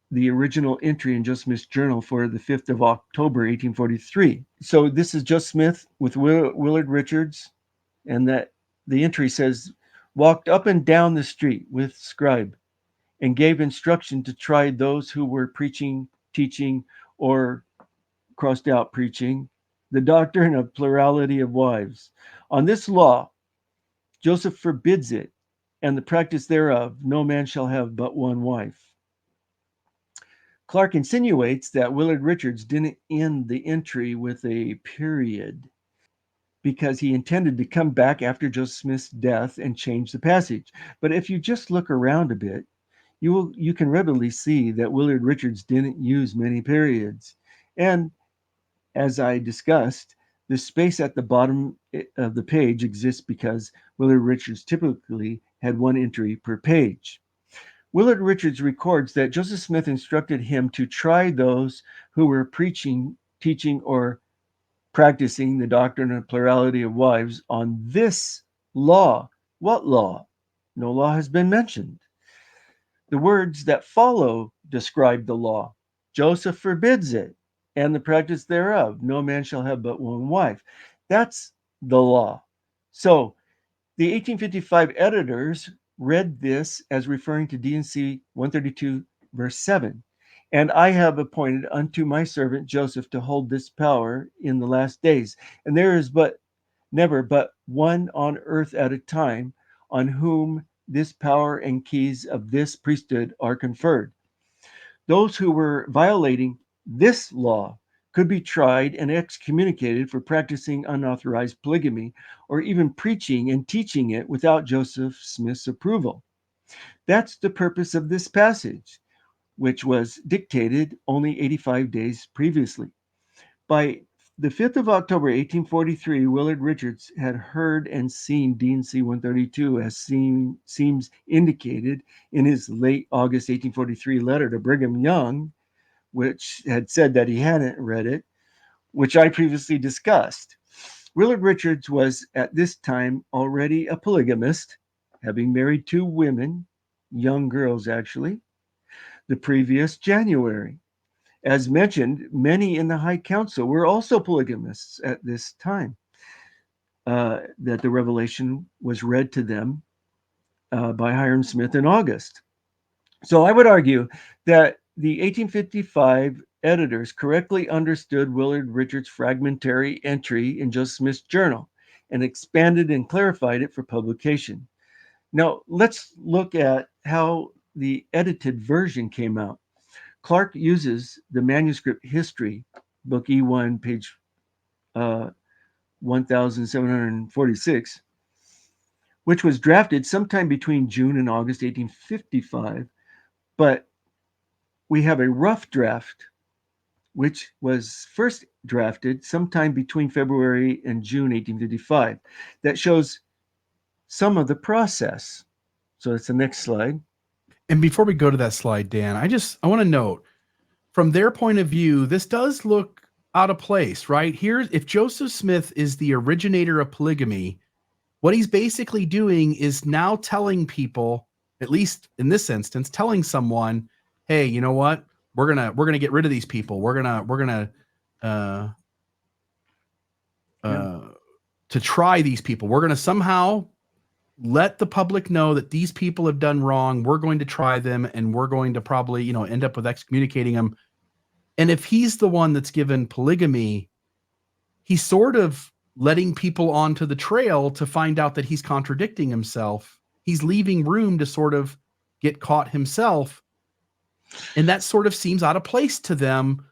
the original entry in Joseph Smith's journal for the 5th of October, 1843. So this is Joseph Smith with Willard Richards, and that the entry says, walked up and down the street with scribe and gave instruction to try those who were preaching, teaching, or crossed out preaching, the doctrine of plurality of wives. On this law, Joseph forbids it, and the practice thereof, no man shall have but one wife. Clark insinuates that Willard Richards didn't end the entry with a period because he intended to come back after Joseph Smith's death and change the passage. But if you just look around a bit, you can readily see that Willard Richards didn't use many periods. And as I discussed, the space at the bottom of the page exists because Willard Richards typically had one entry per page. Willard Richards records that Joseph Smith instructed him to try those who were preaching, teaching, or practicing the doctrine of plurality of wives on this law. What law? No law has been mentioned. The words that follow describe the law. Joseph forbids it, and the practice thereof. No man shall have but one wife. That's the law. So the 1855 editors read this as referring to D&C 132, verse 7. And I have appointed unto my servant Joseph to hold this power in the last days. And there is never but one on earth at a time on whom this power and keys of this priesthood are conferred. Those who were violating this law could be tried and excommunicated for practicing unauthorized polygamy or even preaching and teaching it without Joseph Smith's approval. That's the purpose of this passage, which was dictated only 85 days previously. By the 5th of October, 1843, Willard Richards had heard and seen D&C 132 as seems indicated in his late August 1843 letter to Brigham Young, which had said that he hadn't read it, which I previously discussed. Willard Richards was at this time already a polygamist, having married 2 women, young girls actually, the previous January. As mentioned, many in the High Council were also polygamists at this time that the revelation was read to them by Hiram Smith in August. So I would argue that the 1855 editors correctly understood Willard Richards' fragmentary entry in Joseph Smith's journal and expanded and clarified it for publication. Now, let's look at how the edited version came out. Clark uses the manuscript history, book E1, page 1746, which was drafted sometime between June and August 1855, but we have a rough draft, which was first drafted sometime between February and June 1855, that shows some of the process. So that's the next slide.
And before we go to that slide, Dan, I want to note, from their point of view, this does look out of place, right? Here, if Joseph Smith is the originator of polygamy, what he's basically doing is now telling people, at least in this instance, telling someone, hey, you know what? We're gonna get rid of these people. We're gonna to try these people. We're gonna somehow let the public know that these people have done wrong. We're going to try them, and we're going to probably, end up with excommunicating them. And if he's the one that's given polygamy, he sort of letting people onto the trail to find out that he's contradicting himself. He's leaving room to sort of get caught himself. And that sort of seems out of place to them.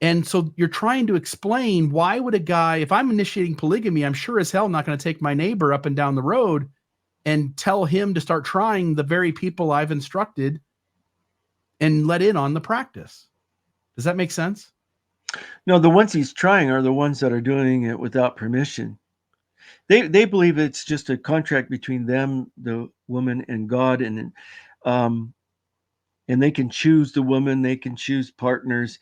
And so you're trying to explain, why would a guy, if I'm initiating polygamy, I'm sure as hell not going to take my neighbor up and down the road and tell him to start trying the very people I've instructed and let in on the practice. Does that make sense?
No, the ones he's trying are the ones that are doing it without permission. They believe it's just a contract between them, the woman, and God, and they can choose the woman, they can choose partners.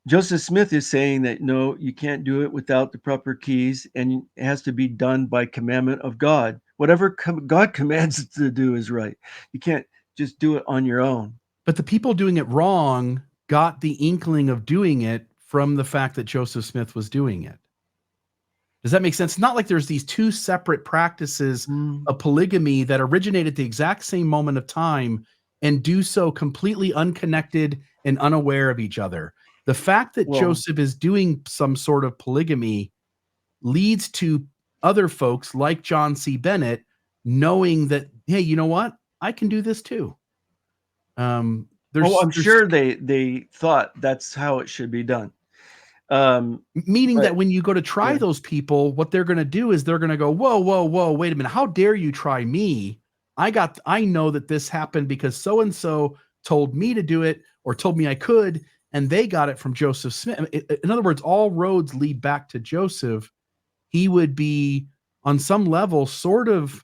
Joseph Smith is saying that no, you can't do it without the proper keys, and it has to be done by commandment of God. Whatever God commands it to do is right. You can't just do it on your own.
But the people doing it wrong got the inkling of doing it from the fact that Joseph Smith was doing it. Does that make sense? It's not like there's these two separate practices of polygamy that originate at the exact same moment of time and do so completely unconnected and unaware of each other. The fact that Joseph is doing some sort of polygamy leads to other folks like John C. Bennett knowing that, hey, you know what? I can do this too. I'm
sure they thought that's how it should be done.
Meaning that when you go to try those people, what they're going to do is they're going to go, whoa, wait a minute. How dare you try me? I know that this happened because so-and-so told me to do it or told me I could, and they got it from Joseph Smith. In other words, all roads lead back to Joseph. He would be on some level sort of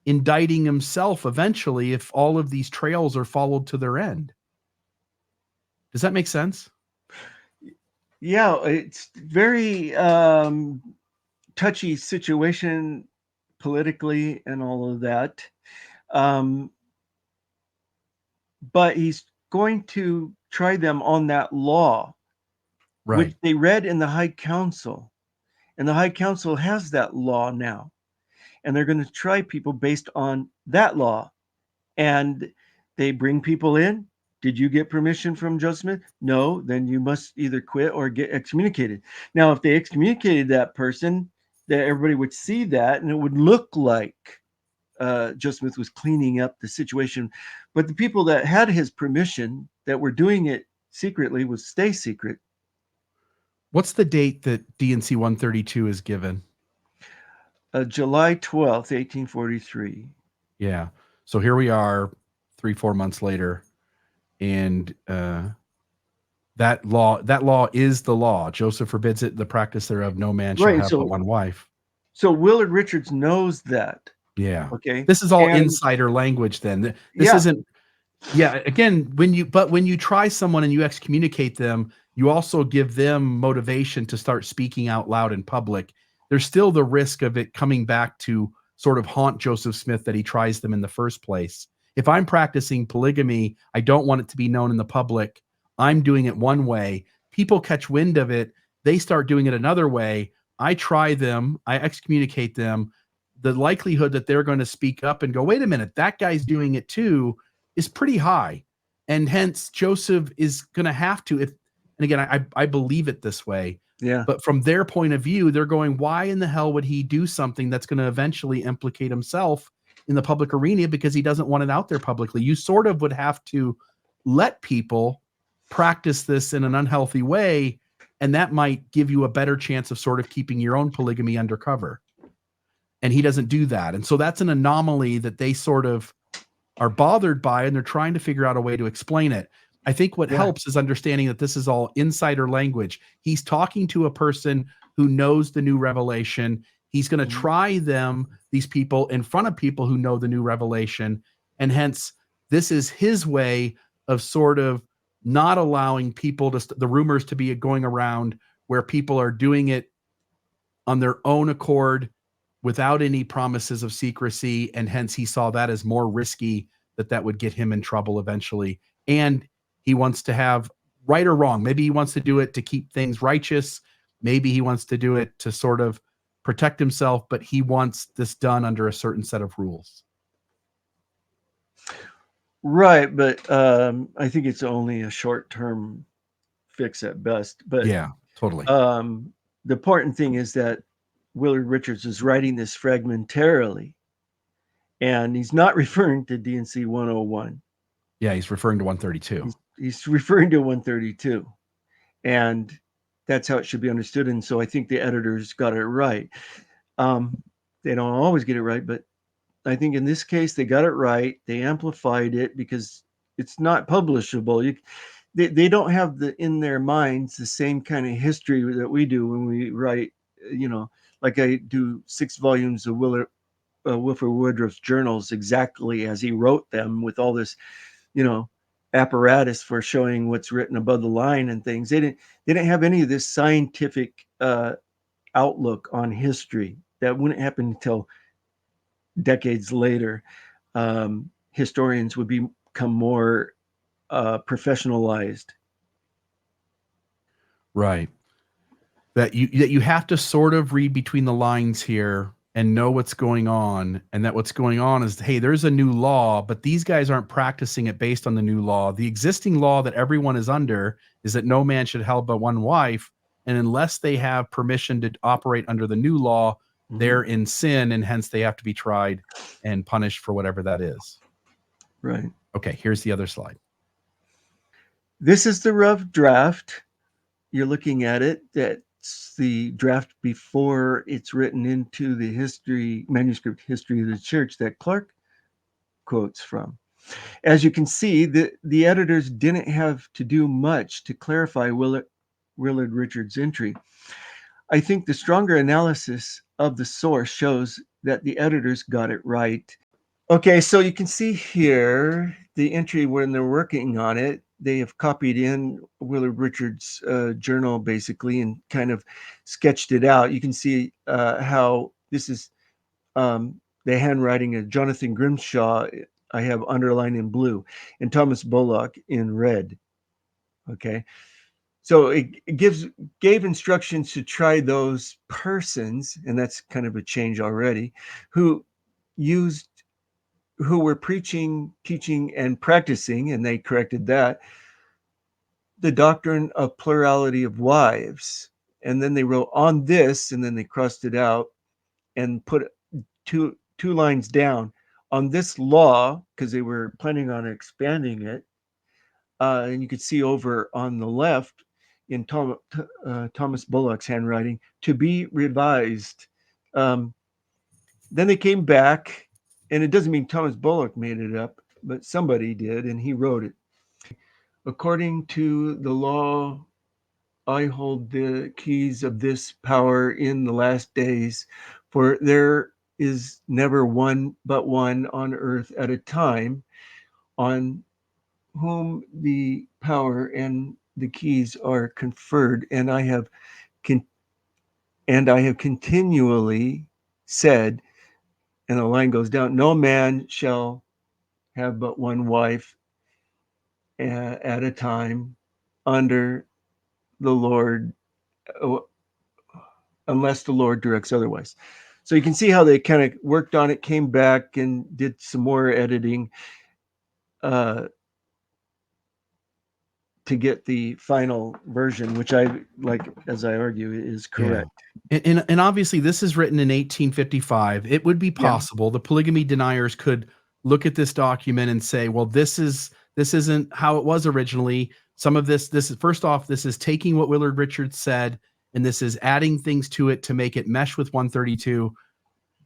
indicting himself eventually if all of these trails are followed to their end. Does that make sense?
Yeah, it's very touchy situation politically and all of that. But he's going to try them on that law, which they read in the High Council. And the High Council has that law now. And they're going to try people based on that law. And they bring people in. Did you get permission from Joseph Smith? No, then you must either quit or get excommunicated. Now, if they excommunicated that person, that everybody would see that, and it would look like Joseph Smith was cleaning up the situation. But the people that had his permission, that were doing it secretly, would stay secret.
What's the date that D&C 132 is given?
July 12th, 1843.
Yeah. So here we are 3-4 months later. And that law is the law. Joseph forbids it. The practice thereof, no man shall have but one wife.
So Willard Richards knows that.
Yeah.
Okay.
This is all insider language then. This isn't. Yeah. Again, when you try someone and you excommunicate them, you also give them motivation to start speaking out loud in public. There's still the risk of it coming back to sort of haunt Joseph Smith that he tries them in the first place. If I'm practicing polygamy, I don't want it to be known in the public. I'm doing it one way. People catch wind of it. They start doing it another way. I try them. I excommunicate them. The likelihood that they're going to speak up and go, wait a minute, that guy's doing it too, is pretty high. And hence Joseph is going to have to, and again, I believe it this way.
Yeah.
But from their point of view, they're going, why in the hell would he do something that's going to eventually implicate himself in the public arena because he doesn't want it out there publicly? You sort of would have to let people practice this in an unhealthy way, and that might give you a better chance of sort of keeping your own polygamy undercover. And he doesn't do that. And so that's an anomaly that they sort of are bothered by, and they're trying to figure out a way to explain it. I think what helps is understanding that this is all insider language. He's talking to a person who knows the new revelation. He's going to try these people in front of people who know the new revelation. And hence, this is his way of sort of not allowing people the rumors to be going around where people are doing it on their own accord without any promises of secrecy. And hence he saw that as more risky, that would get him in trouble eventually. And he wants to have right or wrong. Maybe he wants to do it to keep things righteous. Maybe he wants to do it to sort of protect himself, but he wants this done under a certain set of rules.
Right. But I think it's only a short-term fix at best. But
yeah, totally.
The important thing is that Willard Richards is writing this fragmentarily, and he's not referring to D&C 101.
Yeah, he's referring to 132.
He's referring to 132, and that's how it should be understood. And so I think the editors got it right. They don't always get it right, but I think in this case they got it right. They amplified it because it's not publishable. They don't have in their minds the same kind of history that we do when we write. Like I do 6 volumes of Wilford Woodruff's journals exactly as he wrote them, with all this, apparatus for showing what's written above the line and things. They didn't have any of this scientific outlook on history. That wouldn't happen until decades later. Historians would become more professionalized.
Right. That you have to sort of read between the lines here and know what's going on, and that what's going on is, hey, there's a new law, but these guys aren't practicing it based on the new law. The existing law that everyone is under is that no man should have but one wife, and unless they have permission to operate under the new law, they're in sin, and hence they have to be tried and punished for whatever that is.
Right.
Okay, here's the other slide.
This is the rough draft. You're looking at it. That's the draft before it's written into the manuscript history of the church that Clark quotes from. As you can see, the editors didn't have to do much to clarify Willard Richards' entry. I think the stronger analysis of the source shows that the editors got it right. Okay, so you can see here the entry when they're working on it. They have copied in Willard Richards' journal basically and kind of sketched it out. You can see how this is the handwriting of Jonathan Grimshaw. I have underlined in blue, and Thomas Bullock in red. Okay, so it gave instructions to try those persons, and that's kind of a change already, who were preaching, teaching, and practicing, and they corrected that, the doctrine of plurality of wives. And then they wrote on this, and then they crossed it out and put two lines down on this law, because they were planning on expanding it. And you could see over on the left in Thomas Bullock's handwriting, to be revised. Then they came back, and it doesn't mean Thomas Bullock made it up, but somebody did, and he wrote it. According to the law, I hold the keys of this power in the last days, for there is never one but one on earth at a time, on whom the power and the keys are conferred. And I have continually said, and the line goes down, no man shall have but one wife at a time under the Lord, unless the Lord directs otherwise. So you can see how they kind of worked on it, came back and did some more editing to get the final version, which I like, as I argue, is correct.
Yeah. And obviously this is written in 1855. It would be possible the polygamy deniers could look at this document and say, well, this isn't how it was originally. Some of this is, first off, this is taking what Willard Richards said, and this is adding things to it to make it mesh with 132.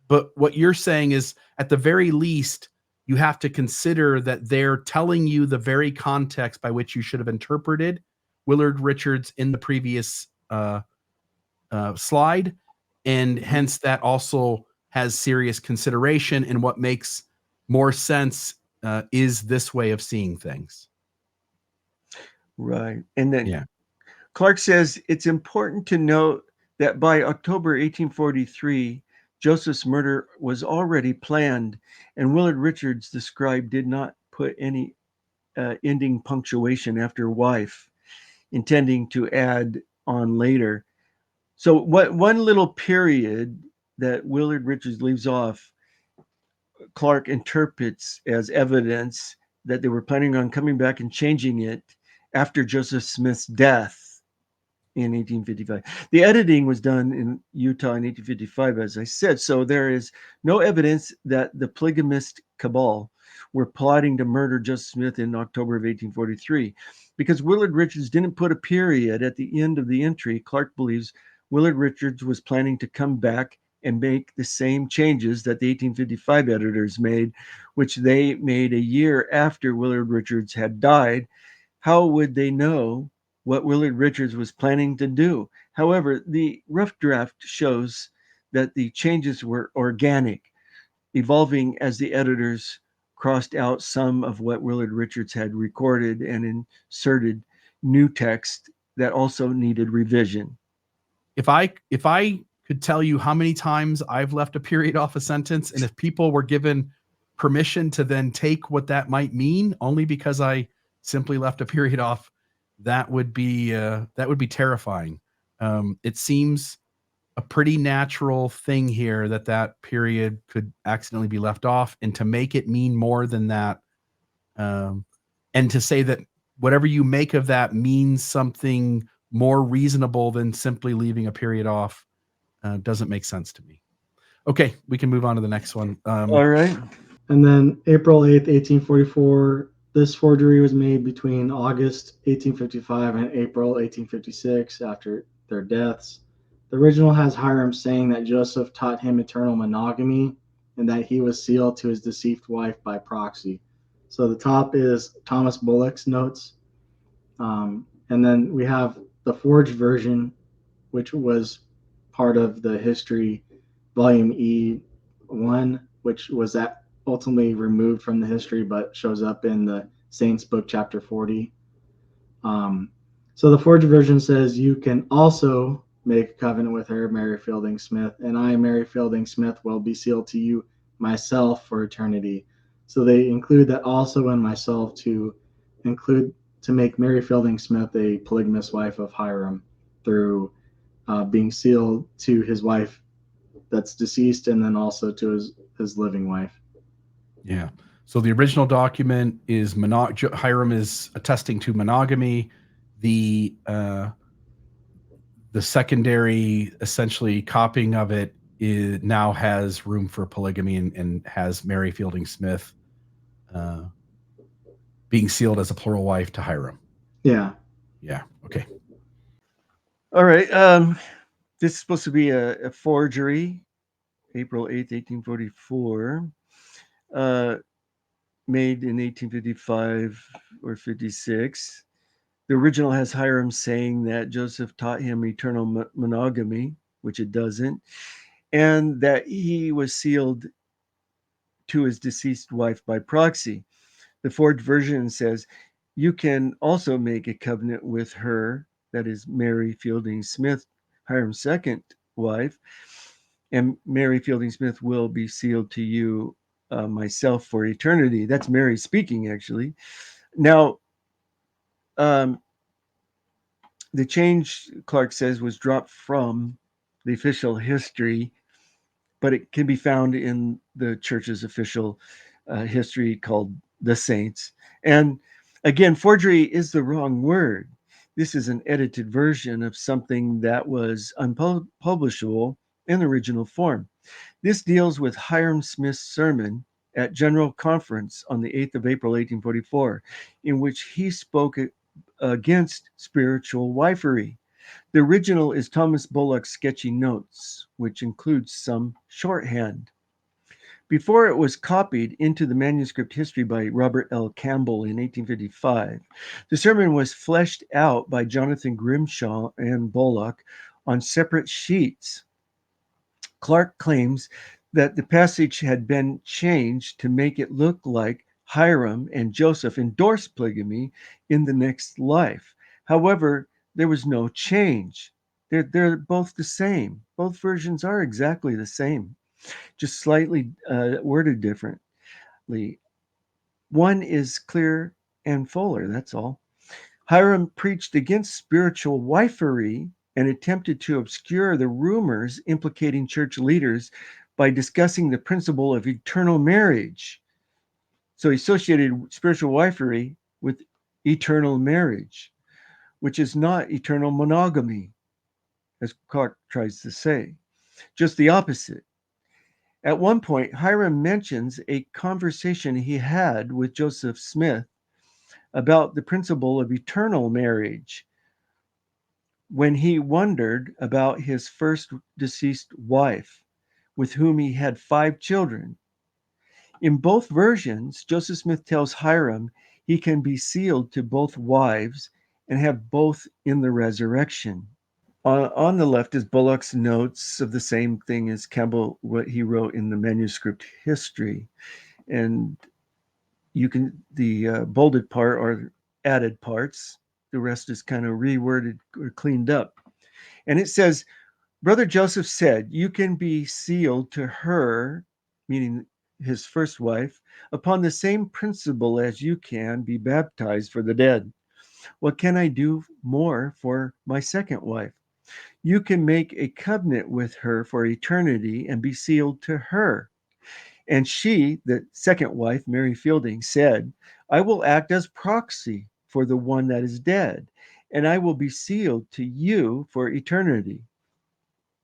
But what you're saying is, at the very least, you have to consider that they're telling you the very context by which you should have interpreted Willard Richards in the previous slide. And hence that also has serious consideration, and what makes more sense is this way of seeing things.
Right. And then Clark says, it's important to note that by October 1843, Joseph's murder was already planned, and Willard Richards, the scribe, did not put any ending punctuation after wife, intending to add on later. So one little period that Willard Richards leaves off, Clark interprets as evidence that they were planning on coming back and changing it after Joseph Smith's death. in 1855. The editing was done in Utah in 1855, as I said. So there is no evidence that the polygamist cabal were plotting to murder Joseph Smith in October of 1843. Because Willard Richards didn't put a period at the end of the entry, Clark believes Willard Richards was planning to come back and make the same changes that the 1855 editors made, which they made a year after Willard Richards had died. How would they know what Willard Richards was planning to do? However, the rough draft shows that the changes were organic, evolving as the editors crossed out some of what Willard Richards had recorded and inserted new text that also needed revision.
If I could tell you how many times I've left a period off a sentence, and if people were given permission to then take what that might mean only because I simply left a period off, that would be terrifying. It seems a pretty natural thing here that period could accidentally be left off, and to make it mean more than that, and to say that whatever you make of that means something more reasonable than simply leaving a period off, doesn't make sense to me. Okay, we can move on to the next one.
All right.
And then April 8th, 1844, this forgery was made between August 1855 and April 1856 after their deaths. The original has Hiram saying that Joseph taught him eternal monogamy and that he was sealed to his deceased wife by proxy. So the top is Thomas Bullock's notes. And then we have the forged version, which was part of the history, volume E1, which was ultimately removed from the history, but shows up in the Saints book, chapter 40. So the forged version says, "You can also make a covenant with her, Mary Fielding Smith, and I, Mary Fielding Smith, will be sealed to you myself for eternity." So they include that also in myself to make Mary Fielding Smith a polygamous wife of Hiram through being sealed to his wife that's deceased, and then also to his living wife.
Yeah. So the original document is Hiram is attesting to monogamy. The secondary, essentially copying of it, now has room for polygamy and has Mary Fielding Smith being sealed as a plural wife to Hiram.
Yeah.
Yeah. Okay.
All right. This is supposed to be a forgery, April 8th, 1844, made in 1855 or 56. The original has Hiram saying that Joseph taught him eternal monogamy, which it doesn't, and that he was sealed to his deceased wife by proxy. The forged version says, "You can also make a covenant with her," that is Mary Fielding Smith, Hiram's second wife, "and Mary Fielding Smith will be sealed to you myself for eternity." That's Mary speaking, actually. Now, the change, Clark says, was dropped from the official history, but it can be found in the church's official history called the Saints. And again, forgery is the wrong word. This is an edited version of something that was unpublishable in the original form. This deals with Hiram Smith's sermon at General Conference on the 8th of April, 1844, in which he spoke against spiritual wifery. The original is Thomas Bullock's sketchy notes, which includes some shorthand. Before it was copied into the manuscript history by Robert L. Campbell in 1855, the sermon was fleshed out by Jonathan Grimshaw and Bullock on separate sheets. Clark claims that the passage had been changed to make it look like Hiram and Joseph endorsed polygamy in the next life. However, there was no change. They're both the same. Both versions are exactly the same, just slightly worded differently. One is clear and fuller, that's all. Hiram preached against spiritual wifery and attempted to obscure the rumors implicating church leaders by discussing the principle of eternal marriage. So he associated spiritual wifery with eternal marriage. which is not eternal monogamy, as Clark tries to say. Just the opposite. At one point, Hiram mentions a conversation he had with Joseph Smith about the principle of eternal marriage when he wondered about his first deceased wife, with whom he had 5 children. In both versions, Joseph Smith tells Hiram he can be sealed to both wives and have both in the resurrection. On the left is Bullock's notes of the same thing as Campbell, what he wrote in the manuscript history. And you can, the bolded part are added parts. The rest is kind of reworded or cleaned up. And it says, Brother Joseph said, you can be sealed to her, meaning his first wife, upon the same principle as you can be baptized for the dead. What can I do more for my second wife? You can make a covenant with her for eternity and be sealed to her. And she, the second wife, Mary Fielding, said, I will act as proxy for the one that is dead, and I will be sealed to you for eternity.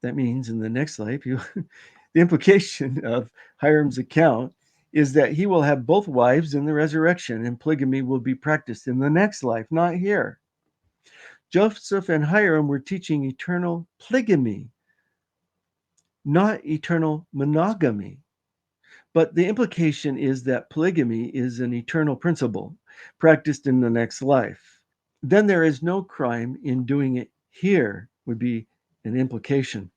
That means in the next life, the implication of Hiram's account is that he will have both wives in the resurrection, and polygamy will be practiced in the next life, not here. Joseph and Hiram were teaching eternal polygamy, not eternal monogamy. But the implication is that polygamy is an eternal principle practiced in the next life. Then there is no crime in doing it here, would be an implication.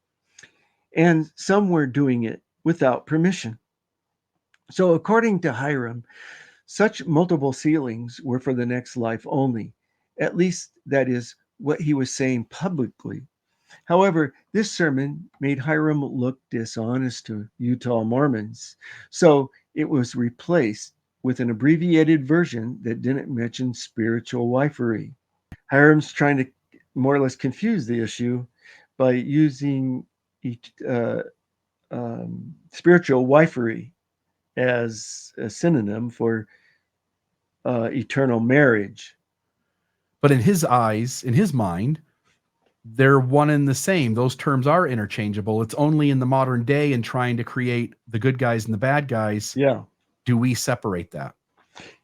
And some were doing it without permission. So according to Hiram, such multiple sealings were for the next life only. At least that is what he was saying publicly. However, this sermon made Hiram look dishonest to Utah Mormons, so it was replaced with an abbreviated version that didn't mention spiritual wifery. Hiram's trying to more or less confuse the issue by using spiritual wifery as a synonym for eternal marriage.
But in his eyes, in his mind, they're one and the same. Those terms are interchangeable. It's only in the modern day and trying to create the good guys and the bad guys.
Yeah.
Do we separate that?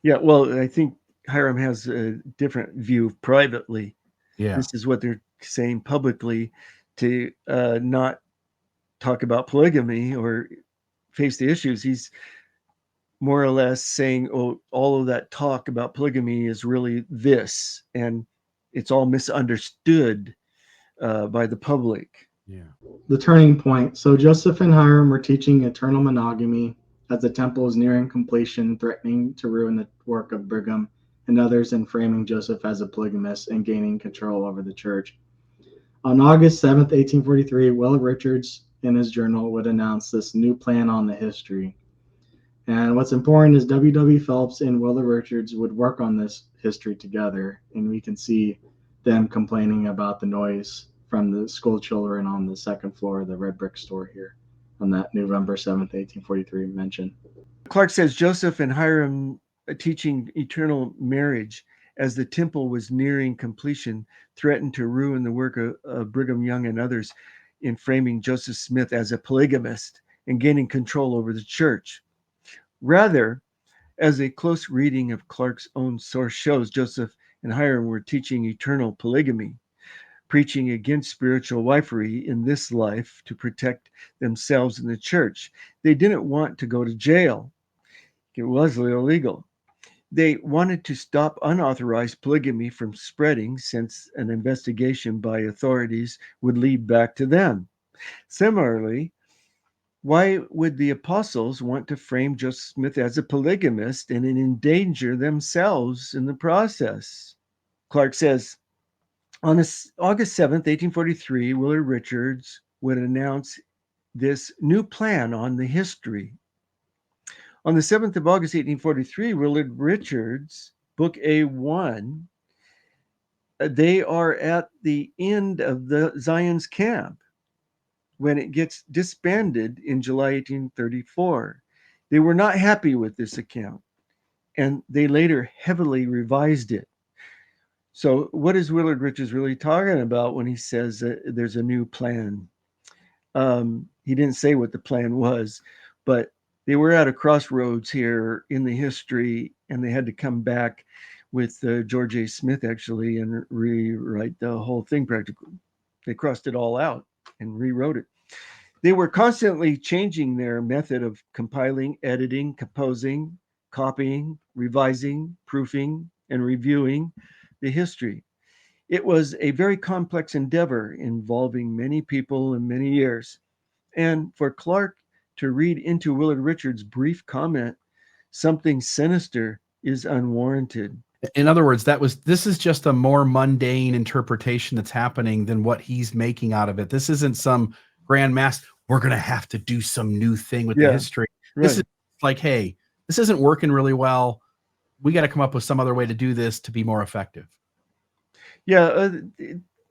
Yeah. Well, I think Hiram has a different view privately.
Yeah.
This is what they're saying publicly, to not talk about polygamy or face the issues. He's more or less saying, oh, all of that talk about polygamy is really this, and it's all misunderstood by the public.
Yeah.
The turning point. So Joseph and Hiram were teaching eternal monogamy as the temple is nearing completion, threatening to ruin the work of Brigham and others, and framing Joseph as a polygamist and gaining control over the church. On August 7th, 1843, Willard Richards in his journal would announce this new plan on the history. And what's important is W.W. Phelps and Willard Richards would work on this history together, and we can see them complaining about the noise from the school children on the second floor of the red brick store here on that November 7th, 1843 mention.
Clark says Joseph and Hiram teaching eternal marriage as the temple was nearing completion threatened to ruin the work of Brigham Young and others in framing Joseph Smith as a polygamist and gaining control over the church. Rather, as a close reading of Clark's own source shows, Joseph and Hiram were teaching eternal polygamy, preaching against spiritual wifery in this life to protect themselves in the church. They didn't want to go to jail. It was illegal. They wanted to stop unauthorized polygamy from spreading, since an investigation by authorities would lead back to them. Similarly, why would the apostles want to frame Joseph Smith as a polygamist and endanger themselves in the process? Clark says, on August 7th, 1843, Willard Richards would announce this new plan on the history. On the 7th of August, 1843, Willard Richards, Book A1, they are at the end of the Zion's camp when it gets disbanded in July 1834. They were not happy with this account, and they later heavily revised it. So what is Willard Richards really talking about when he says that there's a new plan? He didn't say what the plan was, but they were at a crossroads here in the history, and they had to come back with George A. Smith actually and rewrite the whole thing practically. They crossed it all out and rewrote it. They were constantly changing their method of compiling, editing, composing, copying, revising, proofing, and reviewing the history. It was a very complex endeavor involving many people and many years. And for Clark to read into Willard Richards' brief comment, something sinister is unwarranted.
In other words, this is just a more mundane interpretation that's happening than what he's making out of it. This isn't some grand master. We're going to have to do some new thing with the history.
Right.
This is like, hey, this isn't working really well. We got to come up with some other way to do this to be more effective.
Yeah.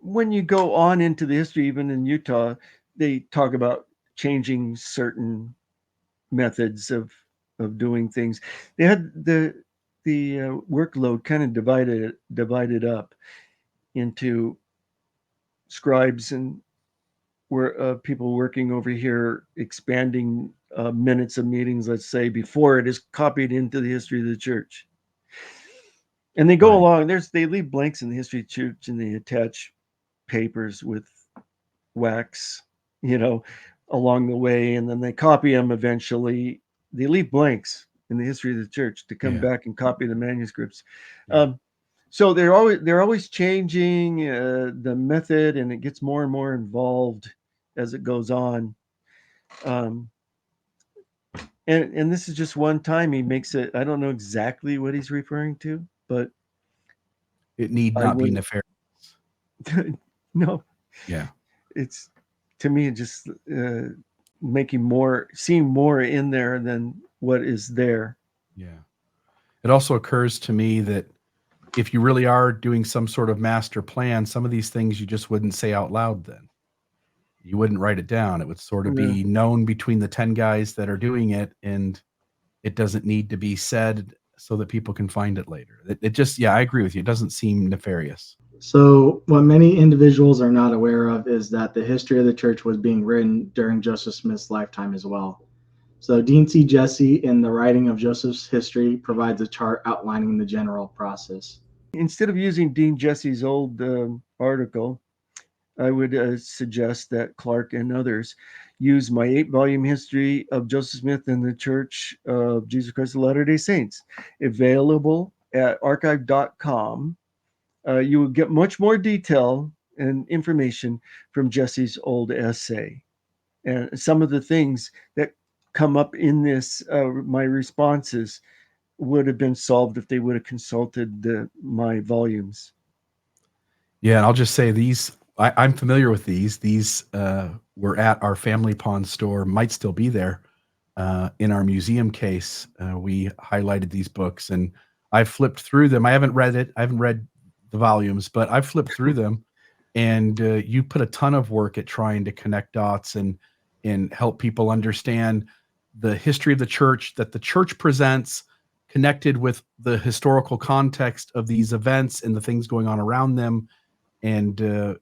When you go on into the history, even in Utah, they talk about changing certain methods of doing things. They had the workload kind of divided up into scribes and people working over here expanding minutes of meetings, let's say, before it is copied into the history of the church. And they go along, they leave blanks in the history of the church, and they attach papers with wax, along the way, and then they copy them eventually. They leave blanks in the history of the church to come back and copy the manuscripts. So they're always changing the method, and it gets more and more involved as it goes on. And this is just one time he makes it. I don't know exactly what he's referring to, but
it need not be nefarious.
No.
Yeah.
It's, to me, just seeing more in there than what is there.
Yeah. It also occurs to me that if you really are doing some sort of master plan, some of these things you just wouldn't say out loud then. You wouldn't write it down. It would sort of be known between the 10 guys that are doing it, and it doesn't need to be said so that people can find it later. It just, I agree with you. It doesn't seem nefarious.
So what many individuals are not aware of is that the history of the church was being written during Joseph Smith's lifetime as well. So Dean C. Jesse, in the writing of Joseph's history, provides a chart outlining the general process.
Instead of using Dean Jesse's old article, I would suggest that Clark and others use my 8-volume history of Joseph Smith and the Church of Jesus Christ of Latter-day Saints, available at archive.com. You will get much more detail and information from Jesse's old essay. And some of the things that come up in this, my responses, would have been solved if they would have consulted my volumes.
Yeah, and I'll just say these, I'm familiar with these. These were at our Family Pond store, might still be there. In our museum case, we highlighted these books, and I've flipped through them. I haven't read it. I haven't read the volumes, but I've flipped through them, and you put a ton of work at trying to connect dots and help people understand the history of the church that the church presents, connected with the historical context of these events and the things going on around them. And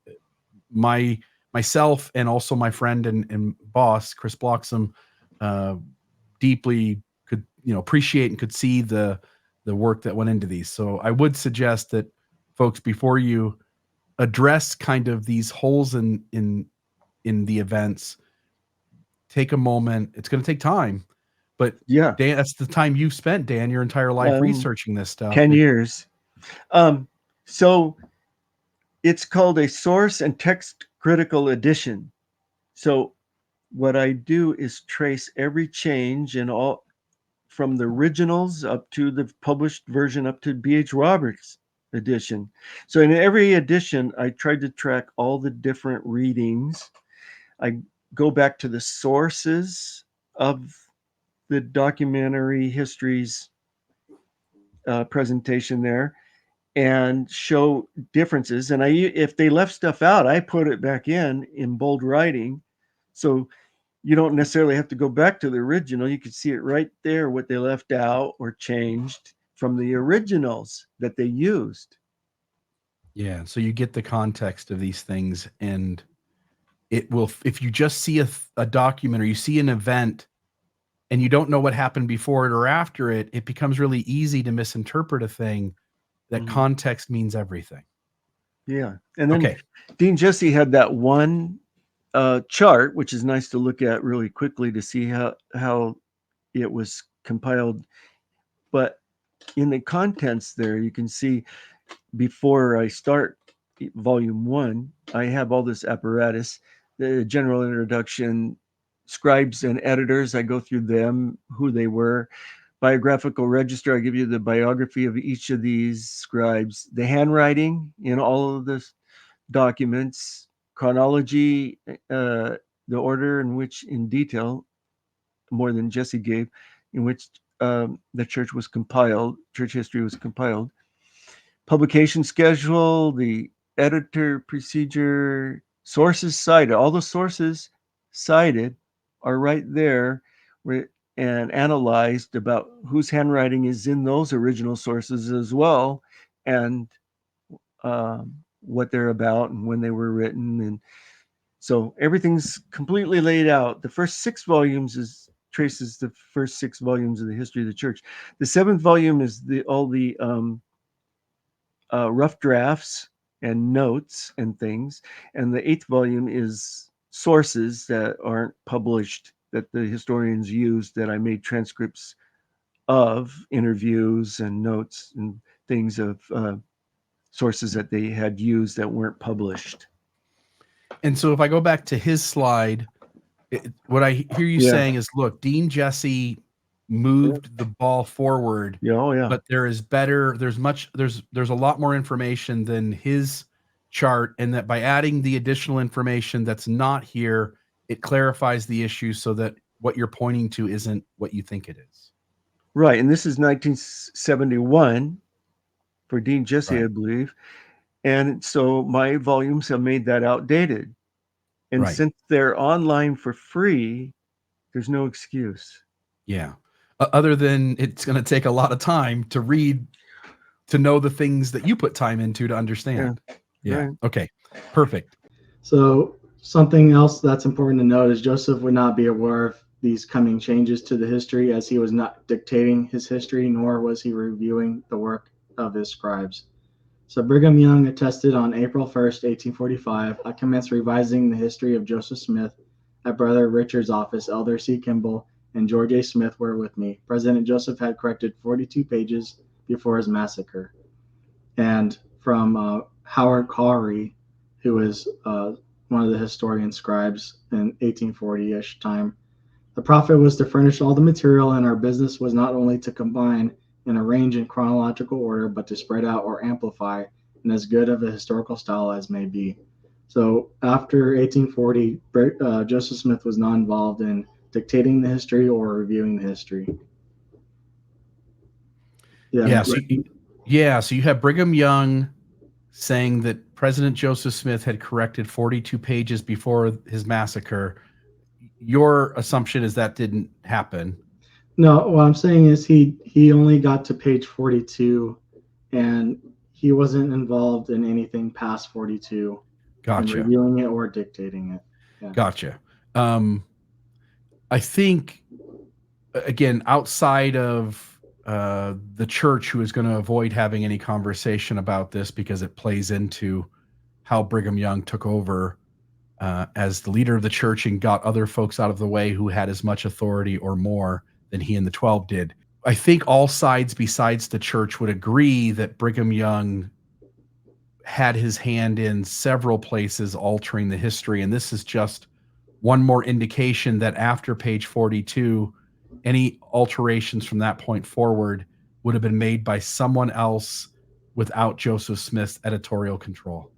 myself and also my friend and boss, Chris Bloxam, deeply could appreciate and could see the work that went into these. So I would suggest that folks, before you address kind of these holes in the events, take a moment. It's going to take time, but Dan, that's the time you've spent, Dan, your entire life researching this stuff.
10 years. So it's called a source and text critical edition. So what I do is trace every change in all, from the originals up to the published version up to B.H. Roberts' edition. So in every edition, I tried to track all the different readings. I go back to the sources of the documentary histories presentation there and show differences. And if they left stuff out, I put it back in bold writing. So you don't necessarily have to go back to the original. You can see it right there, what they left out or changed from the originals that they used.
Yeah. So you get the context of these things, and it will, if you just see a document or you see an event and you don't know what happened before it or after it, it becomes really easy to misinterpret a thing. That
Mhm.
context means everything.
Yeah. And then
Okay.
Dean Jesse had that one chart, which is nice to look at really quickly to see how it was compiled. But in the contents there, you can see before I start volume 1, I have all this apparatus, the general introduction, scribes and editors. I go through them, who they were. Biographical register, I give you the biography of each of these scribes, the handwriting in all of the documents, chronology, the order in which, in detail, more than Jesse gave, in which the church was compiled, church history was compiled, publication schedule, the editor procedure, sources cited. All the sources cited are right there and analyzed about whose handwriting is in those original sources as well, and what they're about and when they were written. And so everything's completely laid out. The first 6 volumes traces the first 6 volumes of the history of the church. The 7th volume is all the rough drafts and notes and things, and the 8th volume is sources that aren't published that the historians use, that I made transcripts of, interviews and notes and things of sources that they had used that weren't published.
And so if I go back to his slide, what I hear you
Yeah.
saying is, look, Dean Jesse moved the ball forward,
Yeah, oh yeah.
but there's a lot more information than his chart, and that by adding the additional information that's not here, it clarifies the issue so that what you're pointing to isn't what you think it is.
Right, and this is 1971 for Dean Jesse,
Right.
I believe. And so my volumes have made that outdated. And
Right.
since they're online for free, there's no excuse.
Yeah. Other than it's going to take a lot of time to read, to know the things that you put time into to understand. Yeah.
Right.
Okay. Perfect.
So something else that's important to note is Joseph would not be aware of these coming changes to the history, as he was not dictating his history, nor was he reviewing the work of his scribes. So Brigham Young attested on April 1st, 1845, I commenced revising the history of Joseph Smith at Brother Richards' office. Elder C. Kimball and George A. Smith were with me. President Joseph had corrected 42 pages before his massacre. And from Howard Cawley, who was one of the historian scribes in 1840-ish time, the profit was to furnish all the material, and our business was not only to combine and arrange in chronological order, but to spread out or amplify in as good of a historical style as may be. So after 1840, Joseph Smith was not involved in dictating the history or reviewing the history.
Yeah. So you have Brigham Young saying that President Joseph Smith had corrected 42 pages before his massacre. Your assumption is that didn't happen.
No, what I'm saying is he only got to page 42, and he wasn't involved in anything past 42 in
Gotcha.
reviewing it or dictating it. Yeah.
Gotcha. I think, again, outside of the church, who is going to avoid having any conversation about this because it plays into how Brigham Young took over as the leader of the church and got other folks out of the way who had as much authority or more than he and the 12 did. I think all sides besides the church would agree that Brigham Young had his hand in several places altering the history. And this is just one more indication that after page 42, any alterations from that point forward would have been made by someone else without Joseph Smith's editorial control.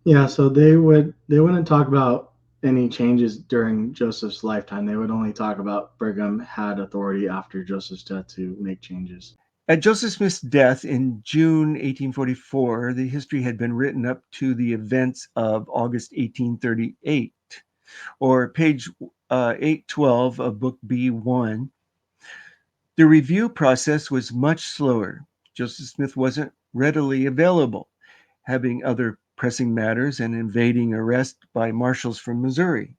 Yeah, so they wouldn't talk about any changes during Joseph's lifetime. They would only talk about Brigham had authority after Joseph's death to make changes.
At Joseph Smith's death in June 1844, the history had been written up to the events of August 1838, or page 812 of Book B1. The review process was much slower. Joseph Smith wasn't readily available. having other pressing matters and evading arrest by marshals from Missouri.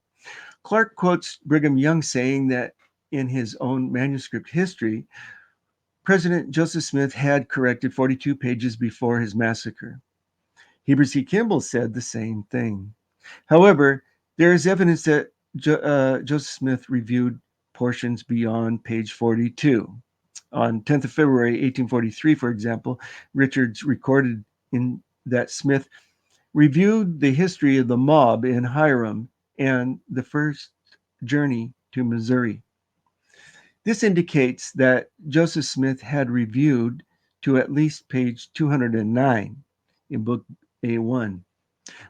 Clark quotes Brigham Young saying that in his own manuscript history, President Joseph Smith had corrected 42 pages before his massacre. Heber C. Kimball said the same thing. However, there is evidence that Joseph Smith reviewed portions beyond page 42. On 10th of February, 1843, for example, Richards recorded in that Smith reviewed the history of the mob in Hiram and the first journey to Missouri. This indicates that Joseph Smith had reviewed to at least page 209 in Book A1,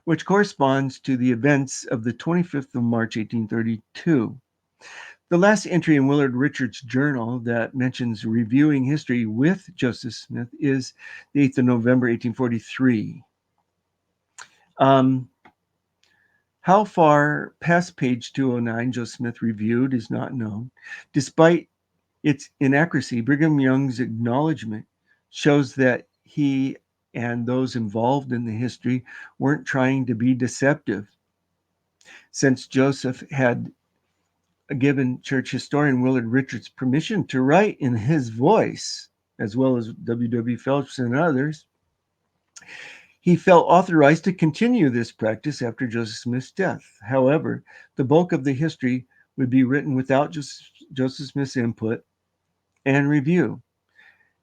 which corresponds to the events of the 25th of March, 1832. The last entry in Willard Richards' journal that mentions reviewing history with Joseph Smith is the 8th of November, 1843. How far past page 209 Joseph Smith reviewed is not known. Despite its inaccuracy, Brigham Young's acknowledgement shows that he and those involved in the history weren't trying to be deceptive. Since Joseph had given church historian Willard Richards permission to write in his voice, as well as W. Phelps and others, he felt authorized to continue this practice after Joseph Smith's death. However, the bulk of the history would be written without Joseph Smith's input and review.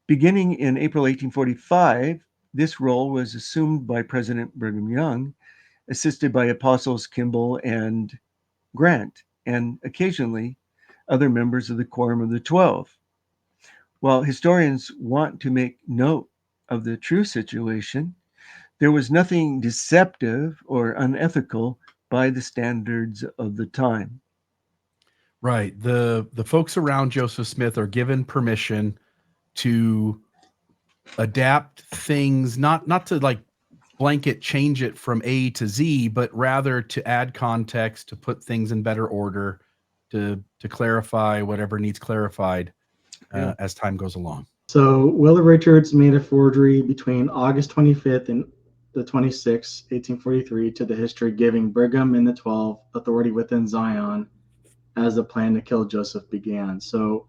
Beginning in April 1845, this role was assumed by President Brigham Young, assisted by Apostles Kimball and Grant, and occasionally other members of the Quorum of the 12. While historians want to make note of the true situation, there was nothing deceptive or unethical by the standards of the time.
Right. The folks around Joseph Smith are given permission to adapt things, not to like blanket change it from A to Z, but rather to add context, to put things in better order, to clarify whatever needs clarified as time goes along.
So Willard Richards made a forgery between August 25th and the 26th, 1843, to the history giving Brigham and the 12 authority within Zion as the plan to kill Joseph began. So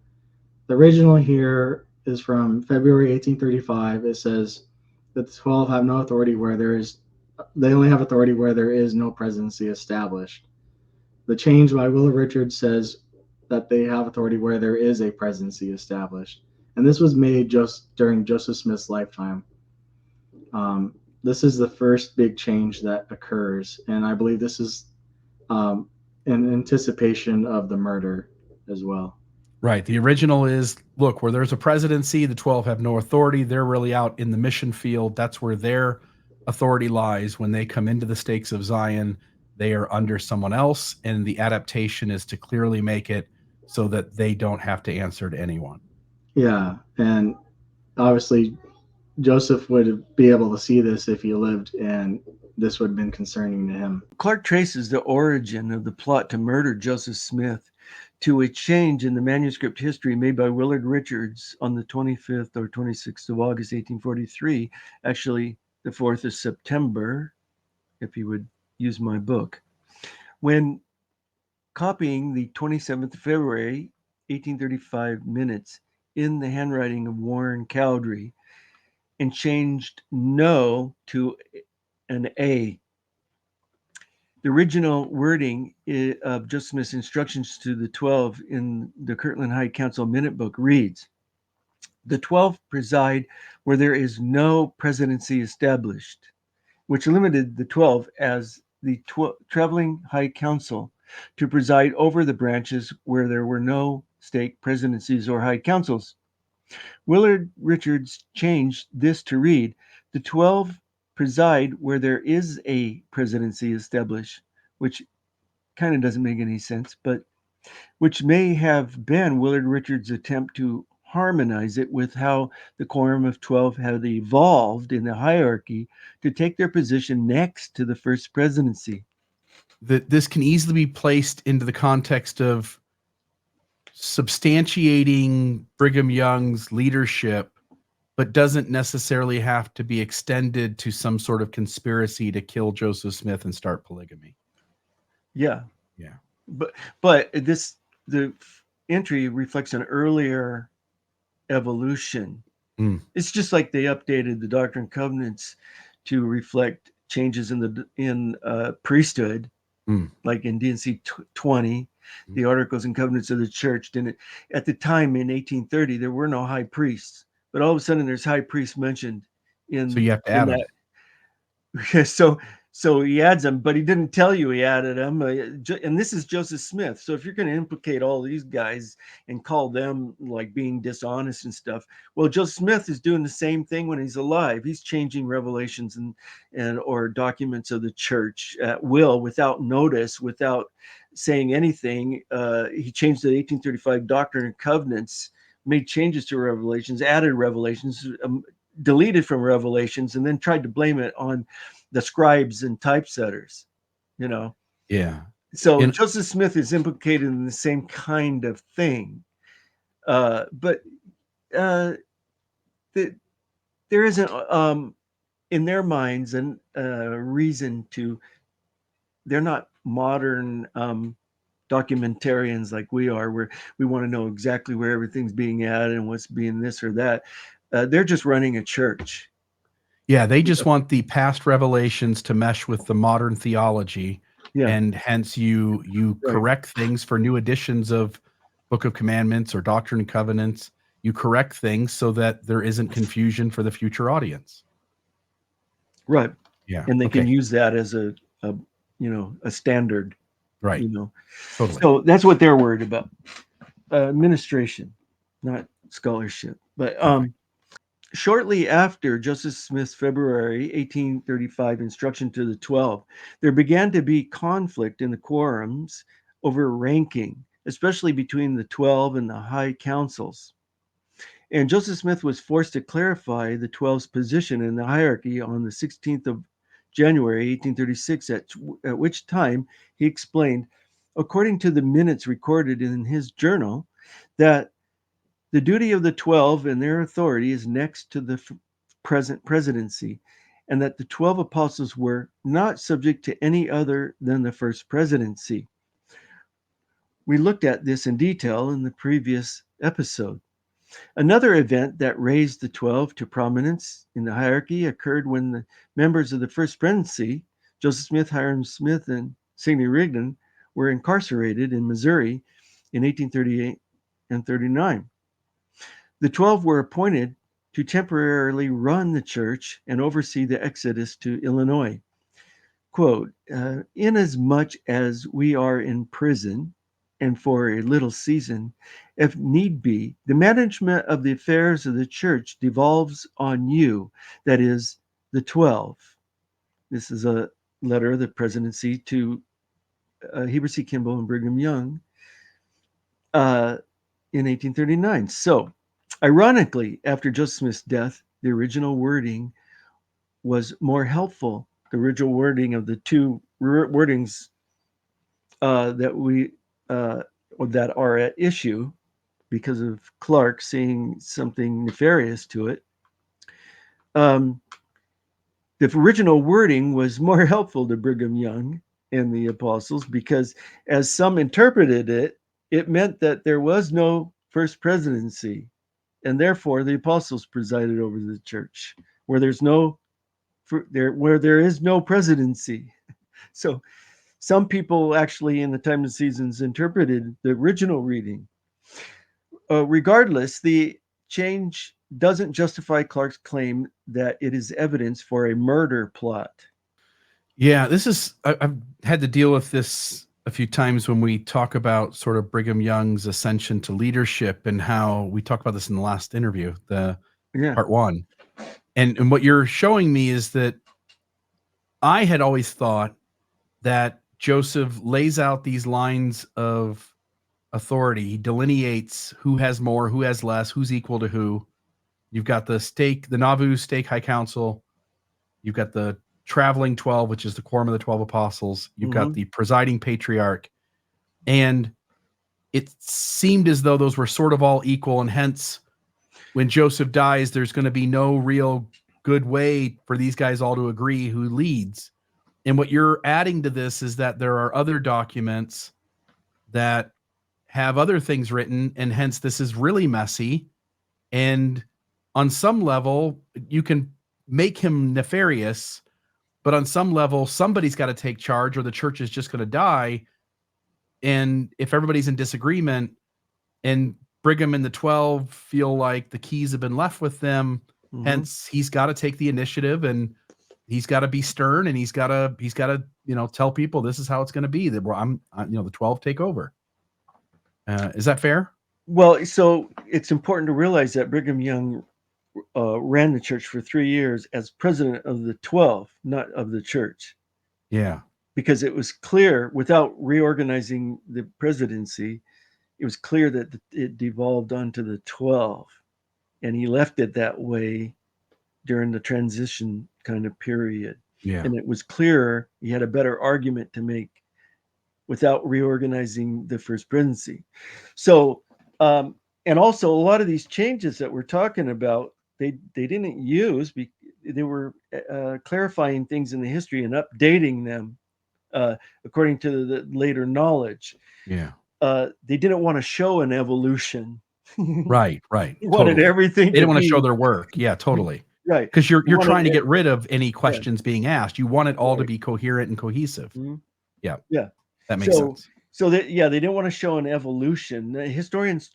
the original here is from February 1835. It says that the 12 have no authority where they only have authority where there is no presidency established. The change by Willard Richards says that they have authority where there is a presidency established. And this was made just during Joseph Smith's lifetime. This is the first big change that occurs, and I believe this is in anticipation of the murder as well.
Right. The original is, look, where there's a presidency, the 12 have no authority. They're really out in the mission field. That's where their authority lies. When they come into the stakes of Zion, they are under someone else, and the adaptation is to clearly make it so that they don't have to answer to anyone.
Yeah, and obviously Joseph would be able to see this if he lived, and this would have been concerning to him.
Clark traces the origin of the plot to murder Joseph Smith to a change in the manuscript history made by Willard Richards on the 25th or 26th of August, 1843, actually the 4th of September, if you would use my book. When copying the 27th of February, 1835 minutes in the handwriting of Warren Cowdery, and changed no to an A. The original wording of Joseph Smith's instructions to the 12 in the Kirtland High Council Minute Book reads, "The 12 preside where there is no presidency established," which limited the 12 as the traveling High Council to preside over the branches where there were no stake presidencies or high councils. Willard Richards changed this to read, "The 12 preside where there is a presidency established," which kind of doesn't make any sense, but which may have been Willard Richards' attempt to harmonize it with how the Quorum of 12 had evolved in the hierarchy to take their position next to the first presidency.
This can easily be placed into the context of substantiating Brigham Young's leadership but doesn't necessarily have to be extended to some sort of conspiracy to kill Joseph Smith and start polygamy.
Yeah.
Yeah.
But the entry reflects an earlier evolution. It's just like they updated the Doctrine and Covenants to reflect changes in priesthood, like in D&C 20, the Articles and Covenants of the Church. At the time in 1830, there were no high priests, but all of a sudden there's high priests mentioned in.
So you have to add them.
So he adds them, but he didn't tell you he added them. And this is Joseph Smith. So if you're going to implicate all these guys and call them like being dishonest and stuff, well, Joseph Smith is doing the same thing when he's alive. He's changing revelations and or documents of the church at will, without notice, without saying anything. He changed the 1835 Doctrine and Covenants, made changes to revelations, added revelations, deleted from revelations, and then tried to blame it on the scribes and typesetters,
Yeah.
So Joseph Smith is implicated in the same kind of thing, but there isn't in their minds a reason to. They're not modern documentarians like we are, where we want to know exactly where everything's being added and what's being this or that. They're just running a church.
Yeah, they just want the past revelations to mesh with the modern theology, and hence you correct things for new editions of Book of Commandments or Doctrine and Covenants. You correct things so that there isn't confusion for the future audience.
Right.
Yeah.
And they can use that as a standard.
Right. Totally.
So that's what they're worried about. Administration, not scholarship. But shortly after Joseph Smith's February 1835 instruction to the 12, there began to be conflict in the quorums over ranking, especially between the 12 and the high councils. And Joseph Smith was forced to clarify the 12's position in the hierarchy on the 16th of January 1836, at which time he explained, according to the minutes recorded in his journal, that the duty of the 12 and their authority is next to the present presidency, and that the 12 apostles were not subject to any other than the first presidency. We looked at this in detail in the previous episode. Another event that raised the 12 to prominence in the hierarchy occurred when the members of the first presidency, Joseph Smith, Hiram Smith, and Sidney Rigdon, were incarcerated in Missouri in 1838 and 39. The 12 were appointed to temporarily run the church and oversee the exodus to Illinois. Quote, inasmuch as we are in prison, and for a little season, if need be, the management of the affairs of the church devolves on you, that is, the 12. This is a letter of the presidency to Heber C. Kimball and Brigham Young in 1839. So, ironically, after Joseph Smith's death, the original wording was more helpful. The original wording of the two wordings that are at issue because of Clark seeing something nefarious to it. The original wording was more helpful to Brigham Young and the apostles because, as some interpreted it, it meant that there was no first presidency, and therefore the apostles presided over the church, where there is no presidency. So some people actually in the Times and Seasons interpreted the original reading. Regardless, the change doesn't justify Clark's claim that it is evidence for a murder plot.
Yeah, I've had to deal with this a few times when we talk about sort of Brigham Young's ascension to leadership, and how we talked about this in the last interview, part 1. And what you're showing me is that I had always thought that Joseph lays out these lines of authority. He delineates who has more, who has less, who's equal to who. You've got the Nauvoo Stake High Council. You've got the traveling 12, which is the quorum of the 12 apostles. You've got the presiding patriarch. And it seemed as though those were sort of all equal, and hence when Joseph dies, there's going to be no real good way for these guys all to agree who leads. And what you're adding to this is that there are other documents that have other things written, and hence this is really messy. And on some level, you can make him nefarious, but on some level, somebody's got to take charge or the church is just going to die. And if everybody's in disagreement and Brigham and the 12 feel like the keys have been left with them, hence he's got to take the initiative, and he's got to be stern, and he's got to, tell people this is how it's going to be. That the 12 take over. Is that fair?
Well, so it's important to realize that Brigham Young ran the church for 3 years as president of the 12, not of the church.
Yeah.
Because it was clear, without reorganizing the presidency, it was clear that it devolved onto the 12. And he left it that way during the transition kind of period.
Yeah.
And it was clearer, he had a better argument to make without reorganizing the first presidency. So, and also a lot of these changes that we're talking about, they didn't use, they were clarifying things in the history and updating them according to the later knowledge.
Yeah.
They didn't want to show an evolution.
Right.
They wanted everything.
They didn't want to show their work. Yeah, totally.
Right.
Because you're trying to get rid of any questions being asked. You want it all to be coherent and cohesive.
Mm-hmm.
Yeah.
Yeah.
That makes sense.
So they didn't want to show an evolution. The historians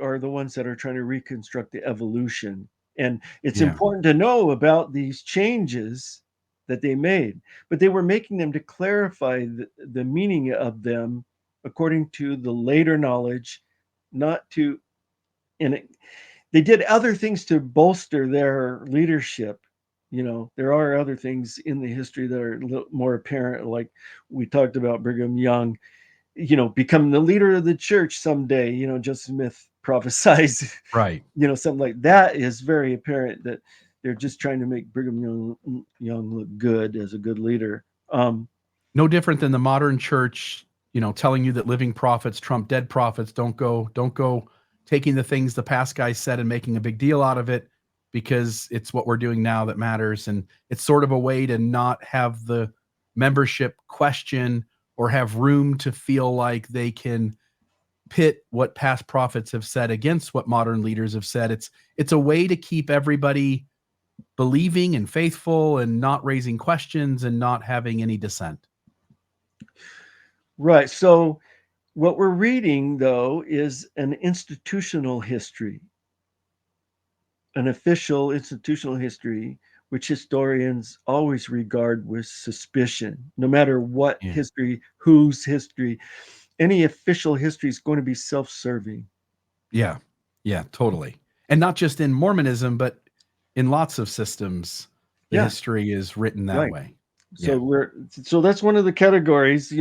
are the ones that are trying to reconstruct the evolution. And it's important to know about these changes that they made, but they were making them to clarify the meaning of them according to the later knowledge, not to, they did other things to bolster their leadership. There are other things in the history that are a little more apparent, like we talked about Brigham Young, become the leader of the church someday. Joseph Smith prophesies,
right?
Something like that is very apparent, that they're just trying to make Brigham Young look good as a good leader.
No different than the modern church, telling you that living prophets trump dead prophets. Don't go taking the things the past guy said and making a big deal out of it, because it's what we're doing now that matters. And it's sort of a way to not have the membership question or have room to feel like they can pit what past prophets have said against what modern leaders have said. It's a way to keep everybody believing and faithful and not raising questions and not having any dissent.
Right. So what we're reading, though, is an institutional history, an official institutional history, which historians always regard with suspicion, no matter what history, whose history. Any official history is going to be self-serving.
Yeah, totally. And not just in Mormonism, but in lots of systems, the history is written that way.
So that's one of the categories,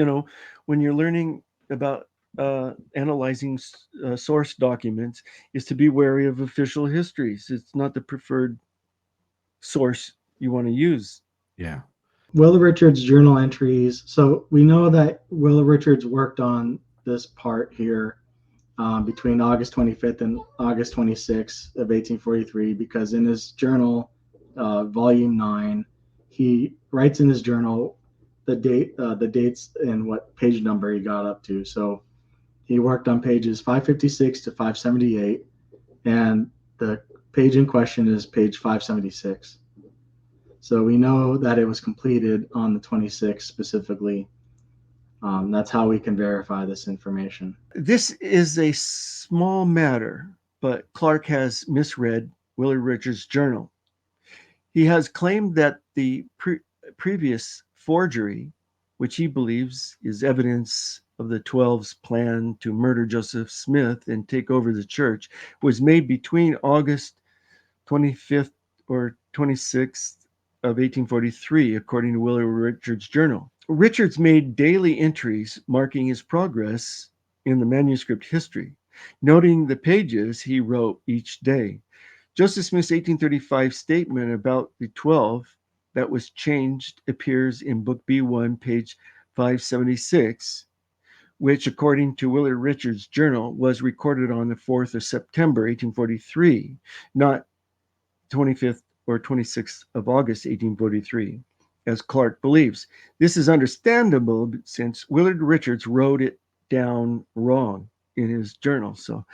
when you're learning about analyzing source documents, is to be wary of official histories. It's not the preferred source you want to use.
Yeah.
Willard Richards' journal entries. So we know that Willard Richards worked on this part here between August 25th and August 26th of 1843, because in his journal, volume 9, he writes in his journal the dates and what page number he got up to. So he worked on pages 556 to 578, and the page in question is page 576. So we know that it was completed on the 26th specifically. That's how we can verify this information.
This is a small matter, but Clark has misread Willard Richards' journal. He has claimed that the previous forgery, which he believes is evidence of the 12's plan to murder Joseph Smith and take over the church, was made between August 25th or 26th of 1843, according to Willard Richards' journal. Richards made daily entries marking his progress in the manuscript history, noting the pages he wrote each day. Joseph Smith's 1835 statement about the 12 that was changed appears in Book B1, page 576, which, according to Willard Richards' journal, was recorded on the 4th of September, 1843, not 25th or 26th of August, 1843, as Clark believes. This is understandable since Willard Richards wrote it down wrong in his journal. So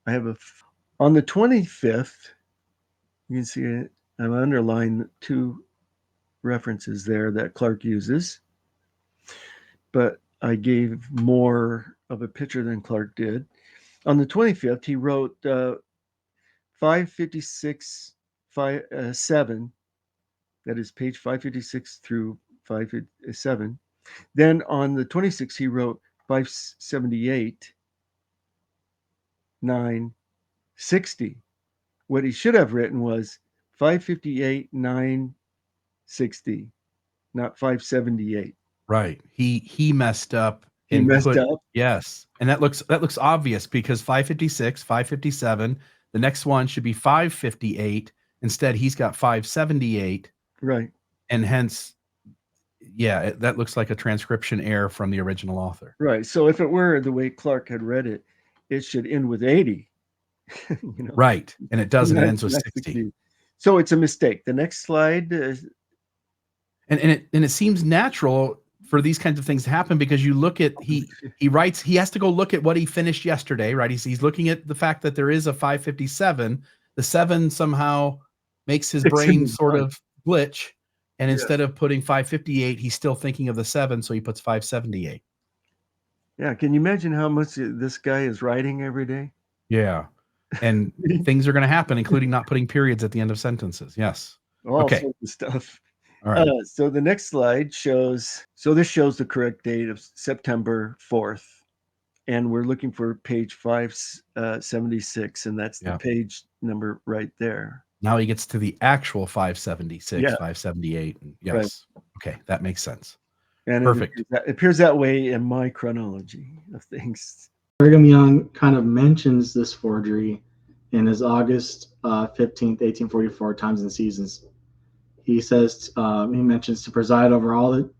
I have on the 25th, you can see it, I've underlined 2 references there that Clark uses, but I gave more of a picture than Clark did. On the 25th, he wrote 556, 7, that is page 556 through 557. Then on the 26th, he wrote 578, 960. What he should have written was 558, 960, not 578.
Right. He messed up.
He messed up.
Yes. And that looks obvious because 556, 557, the next one should be 558. Instead, he's got 578.
Right.
And hence, yeah, that looks like a transcription error from the original author.
Right. So if it were the way Clark had read it, it should end with 80.
Right. And it doesn't. It ends with 60.
So it's a mistake. The next slide is,
and it seems natural for these kinds of things to happen because you look at he writes, he has to go look at what he finished yesterday, right? He's looking at the fact that there is a 557. The 7 somehow makes his brain sort of glitch, and instead of putting 558, he's still thinking of the 7, so he puts 578.
Yeah, can you imagine how much this guy is writing every day?
Yeah, and things are going to happen, including not putting periods at the end of sentences. Yes.
All sorts of stuff.
All right.
So the next slide shows, this shows the correct date of September 4th. And we're looking for page 576, and that's the page number right there.
Now he gets to the actual 576, 578. Yes.
Right.
Okay, that makes sense.
And
perfect.
It appears that way in my chronology of things.
Brigham Young kind of mentions this forgery in his August 15th, 1844 Times and Seasons. He says he mentions to preside over all the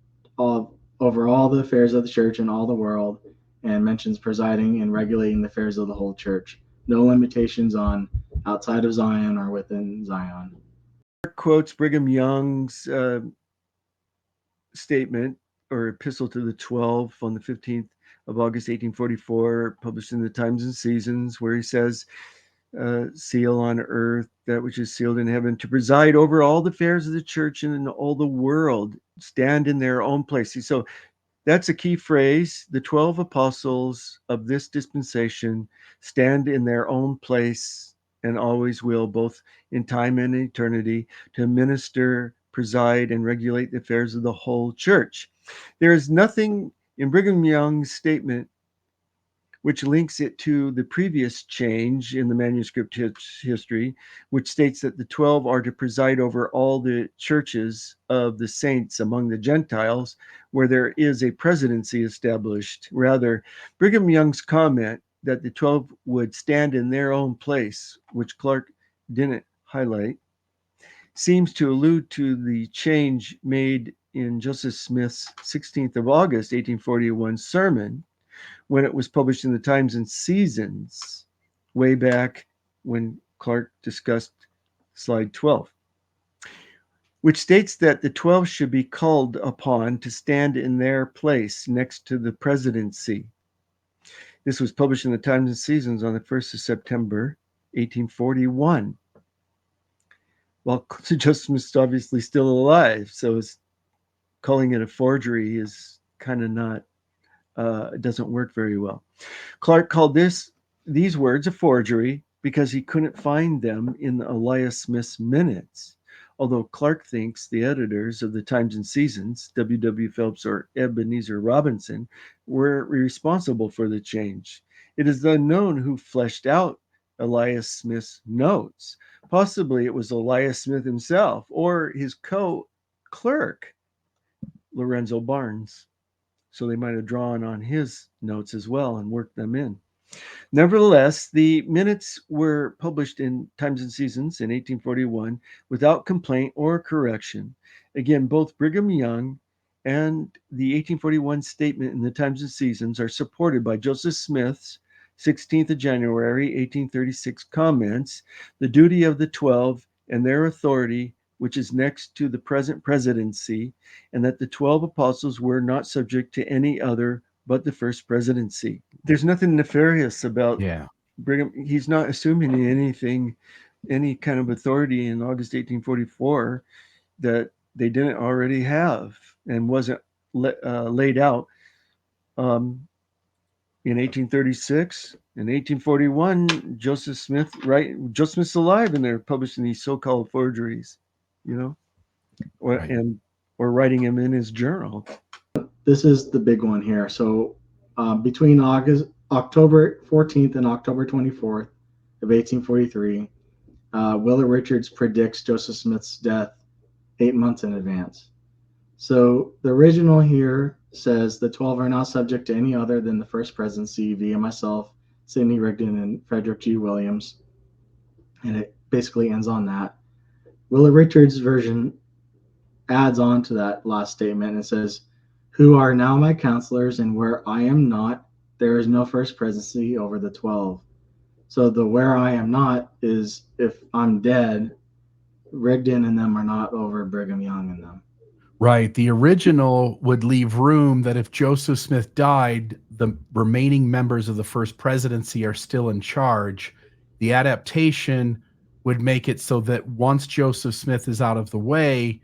affairs of the church and all the world, and mentions presiding and regulating the affairs of the whole church. No limitations on outside of Zion or within Zion.
Quotes Brigham Young's statement or epistle to the 12 on the 15th of August, 1844, published in the Times and Seasons, where he says, seal on earth that which is sealed in heaven, to preside over all the affairs of the church and in all the world, stand in their own place. So that's a key phrase. The 12 apostles of this dispensation stand in their own place and always will, both in time and eternity, to minister, preside, and regulate the affairs of the whole church. There is nothing in Brigham Young's statement which links it to the previous change in the manuscript history, which states that the 12 are to preside over all the churches of the saints among the Gentiles, where there is a presidency established. Rather, Brigham Young's comment that the 12 would stand in their own place, which Clark didn't highlight, seems to allude to the change made in Joseph Smith's 16th of August, 1841 sermon, when it was published in the Times and Seasons, way back when Clark discussed slide 12, which states that the 12 should be called upon to stand in their place next to the presidency. This was published in the Times and Seasons on the 1st of September, 1841. Well, Joseph Smith's obviously still alive, so calling it a forgery is kind of not, it doesn't work very well. Clark called these words a forgery because he couldn't find them in Elias Smith's minutes, although Clark thinks the editors of the Times and Seasons, W.W. Phelps or Ebenezer Robinson, were responsible for the change. It is unknown who fleshed out Elias Smith's notes. Possibly it was Elias Smith himself or his co-clerk, Lorenzo Barnes. So they might have drawn on his notes as well and worked them in. Nevertheless, the minutes were published in Times and Seasons in 1841 without complaint or correction. Again, both Brigham Young and the 1841 statement in the Times and Seasons are supported by Joseph Smith's 16th of January, 1836 comments, the duty of the 12 and their authority, which is next to the present presidency, and that the 12 apostles were not subject to any other but the first presidency. There's nothing nefarious about Brigham. He's not assuming anything, any kind of authority in August 1844 that they didn't already have and wasn't laid out in 1836. In 1841, Joseph Smith's alive, and they're publishing these so-called forgeries, or writing him in his journal.
This is the big one here. So between October 14th and October 24th of 1843, Willard Richards predicts Joseph Smith's death 8 months in advance. So the original here says the 12 are not subject to any other than the first presidency via myself, Sidney Rigdon, and Frederick G. Williams. And it basically ends on that. Willard Richards' version adds on to that last statement and says, who are now my counselors, and where I am not, there is no first presidency over the 12. So the where I am not is if I'm dead, Rigdon and them are not over Brigham Young and them.
Right. The original would leave room that if Joseph Smith died, the remaining members of the first presidency are still in charge. The adaptation would make it so that once Joseph Smith is out of the way,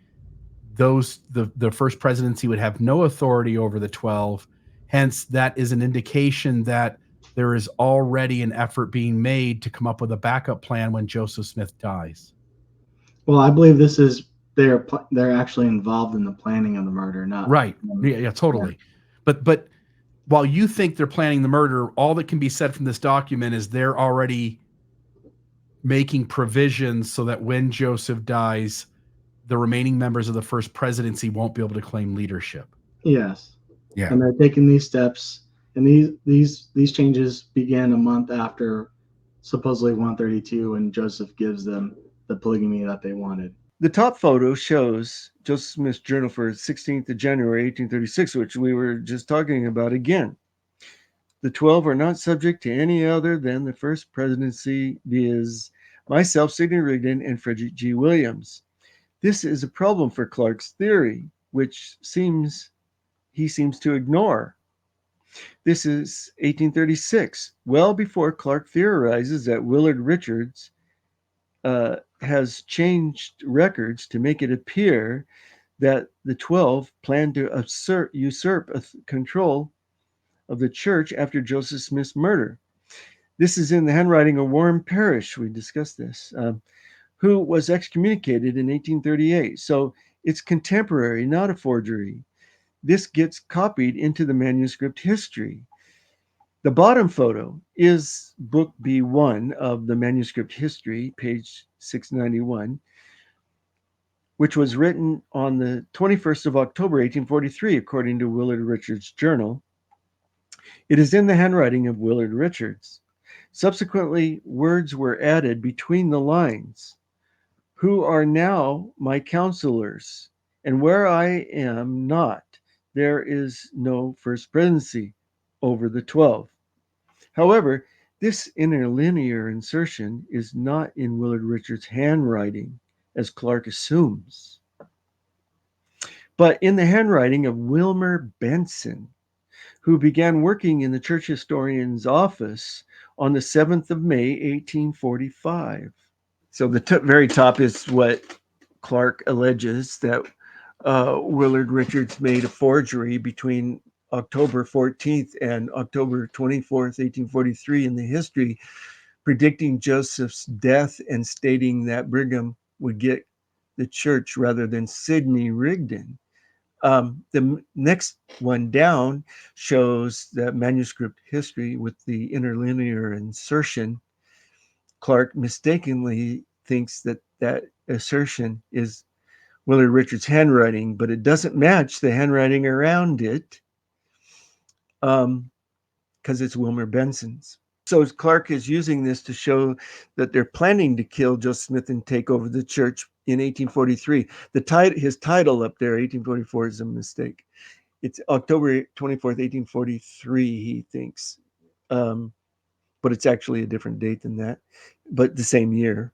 the first presidency would have no authority over the 12. Hence, that is an indication that there is already an effort being made to come up with a backup plan when Joseph Smith dies.
Well, I believe this is they're actually involved in the planning of the murder, not
right. Yeah, totally. Yeah. But while you think they're planning the murder, all that can be said from this document is they're already making provisions so that when Joseph dies, the remaining members of the first presidency won't be able to claim leadership.
Yes.
Yeah.
And they're taking these steps, and these changes began a month after supposedly 132, and Joseph gives them the polygamy that they wanted.
The top photo shows Joseph Smith's journal for 16th of January, 1836, which we were just talking about again. The 12 are not subject to any other than the first presidency, viz. Myself, Sidney Rigdon, and Frederick G. Williams. This is a problem for Clark's theory, which he seems to ignore. This is 1836, well before Clark theorizes that Willard Richards has changed records to make it appear that the 12 planned to usurp control of the church after Joseph Smith's murder. This is in the handwriting of Warren Parrish. We discussed this, who was excommunicated in 1838. So it's contemporary, not a forgery. This gets copied into the manuscript history. The bottom photo is book B1 of the manuscript history, page 691, which was written on the 21st of October, 1843, according to Willard Richards' journal. It is in the handwriting of Willard Richards. Subsequently, words were added between the lines, who are now my counselors, and where I am not, there is no first presidency over the 12. However, this interlinear insertion is not in Willard Richards' handwriting, as Clark assumes, but in the handwriting of Wilmer Benson, who began working in the church historian's office on the 7th of May, 1845. So the very top is what Clark alleges, that Willard Richards made a forgery between October 14th and October 24th, 1843 in the history, predicting Joseph's death and stating that Brigham would get the church rather than Sidney Rigdon. The next one down shows that manuscript history with the interlinear insertion. Clark mistakenly thinks that assertion is Willard Richards' handwriting, but it doesn't match the handwriting around it because it's Wilmer Benson's. So Clark is using this to show that they're planning to kill Joseph Smith and take over the church in 1843. His title up there, 1844, is a mistake. It's October 24th, 1843, he thinks. But it's actually a different date than that, but the same year.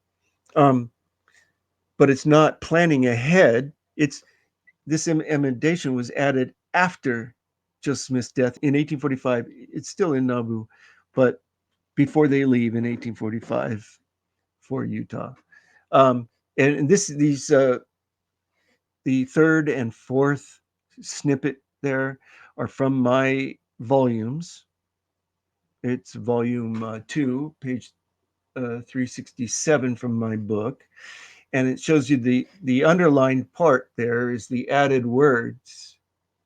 But it's not planning ahead. This emendation was added after Joseph Smith's death in 1845. It's still in Nauvoo, but before they leave in 1845 for Utah. And the third and fourth snippet there are from my volumes. It's volume 2, page 367 from my book. And it shows you the underlined part there is the added words,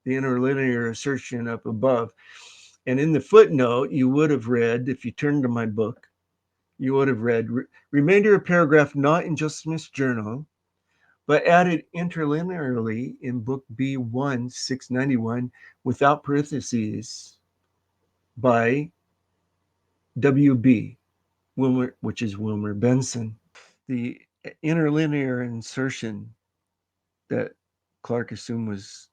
the interlinear assertion up above. And in the footnote, you would have read, if you turn to my book, you would have read, remainder of paragraph not in Joseph Smith's journal, but added interlinearly in book B1, 691, without parentheses, by W.B., Wilmer, which is Wilmer Benson. The interlinear insertion that Clark assumed was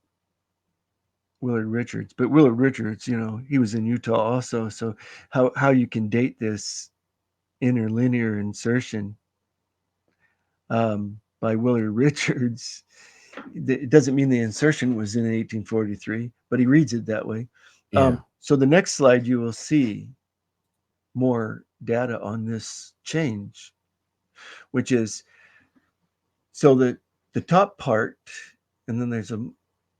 Willard Richards, but Willard Richards, he was in Utah also. So how you can date this interlinear insertion by Willard Richards, it doesn't mean the insertion was in 1843, but he reads it that way.
Yeah.
So the next slide, you will see more data on this change, which is, so the top part, and then there's a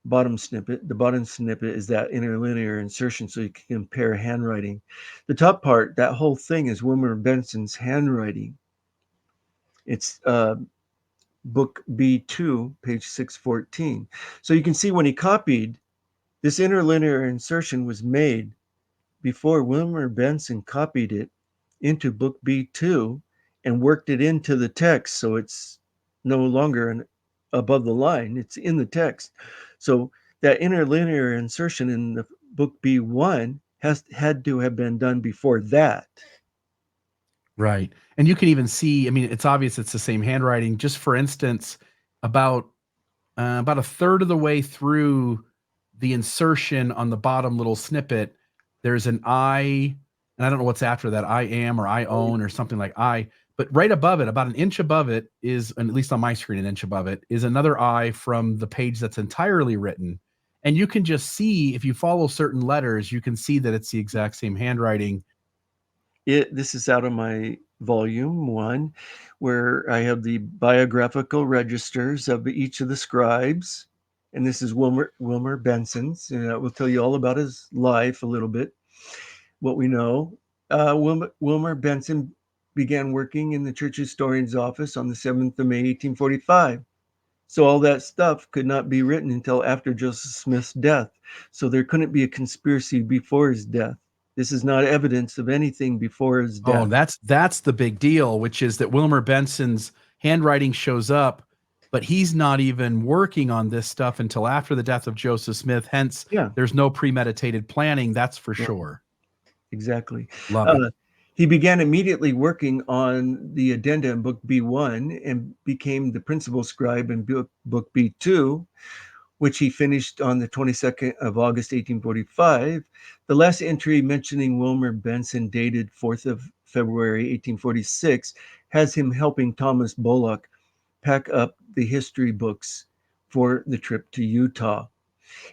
bottom snippet. The bottom snippet is that interlinear insertion, so you can compare handwriting. The top part, that whole thing, is Wilmer Benson's handwriting. It's book B2, page 614. So you can see when he copied, this interlinear insertion was made before Wilmer Benson copied it into book B2 and worked it into the text, so it's no longer above the line, it's in the text. So that interlinear insertion in the book B1 had to have been done before that.
Right. And you can even see, I mean, it's obvious it's the same handwriting. Just for instance, about a third of the way through the insertion on the bottom little snippet, there's an I, and I don't know what's after that, I am or I own or something like I, but right above it, about an inch above it is, and at least on my screen, an inch above it is another I from the page that's entirely written. And you can just see, if you follow certain letters, you can see that it's the exact same handwriting.
This is out of my volume 1, where I have the biographical registers of each of the scribes. And this is Wilmer Benson's. And I will tell you all about his life a little bit, what we know. Wilmer Benson began working in the church historian's office on the 7th of May, 1845. So all that stuff could not be written until after Joseph Smith's death. So there couldn't be a conspiracy before his death. This is not evidence of anything before his death.
Oh, that's the big deal, which is that Wilmer Benson's handwriting shows up, but he's not even working on this stuff until after the death of Joseph Smith. Hence, there's no premeditated planning. That's for sure.
Exactly.
Love it.
He began immediately working on the addenda in book B1 and became the principal scribe in book B2, which he finished on the 22nd of August, 1845. The last entry mentioning Wilmer Benson, dated 4th of February, 1846, has him helping Thomas Bullock pack up the history books for the trip to Utah.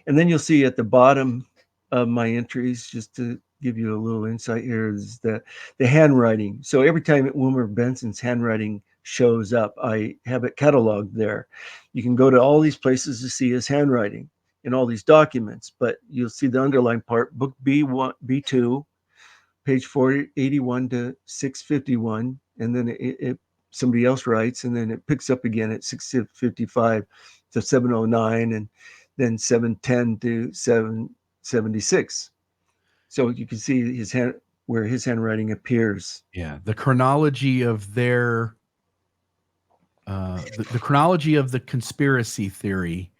And then you'll see at the bottom of my entries, just to give you a little insight here, is the handwriting. So every time Wilmer Benson's handwriting shows up, I have it cataloged there. You can go to all these places to see his handwriting in all these documents, but you'll see the underlined part, book B1, B2, page 481 to 651, and then it somebody else writes, and then it picks up again at 655 to 709, and then 710 to 776. So you can see his hand, where his handwriting appears.
Yeah, the chronology of their the chronology of the conspiracy theory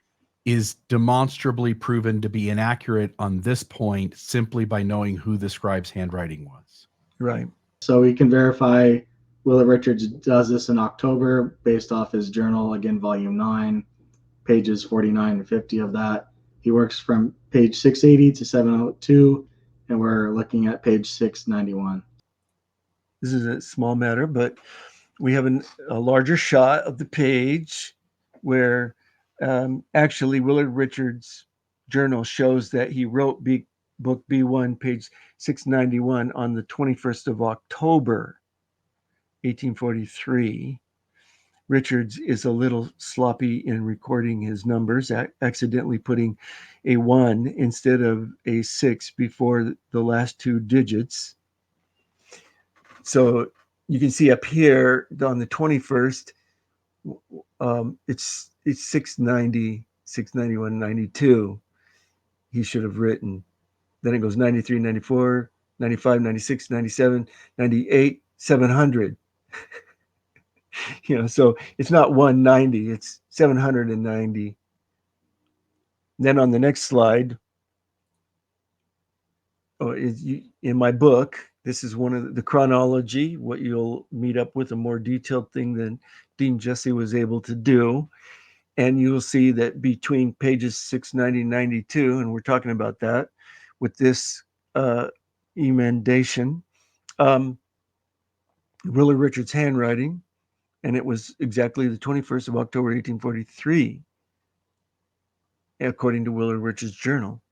is demonstrably proven to be inaccurate on this point simply by knowing who the scribe's handwriting was.
Right.
So we can verify Willard Richards does this in October based off his journal, again, volume 9, pages 49 and 50 of that. He works from page 680 to 702, and we're looking at page 691.
This is a small matter, but we have a larger shot of the page where actually Willard Richards' journal shows that he wrote book B1, page 691, on the 21st of October, 1843. Richards is a little sloppy in recording his numbers, accidentally putting a 1 instead of a 6 before the last two digits. So you can see up here on the 21st, it's 690, 691, 92. He should have written. Then it goes 93, 94, 95, 96, 97, 98, 700. So it's not 190, it's 790. Then on the next slide, in my book, this is one of the chronology, what you'll meet up with, a more detailed thing than Dean Jesse was able to do. And you will see that between pages 690 and 92, and we're talking about that with this emendation, Willard Richards' handwriting, and it was exactly the 21st of October, 1843, according to Willard Richards' journal.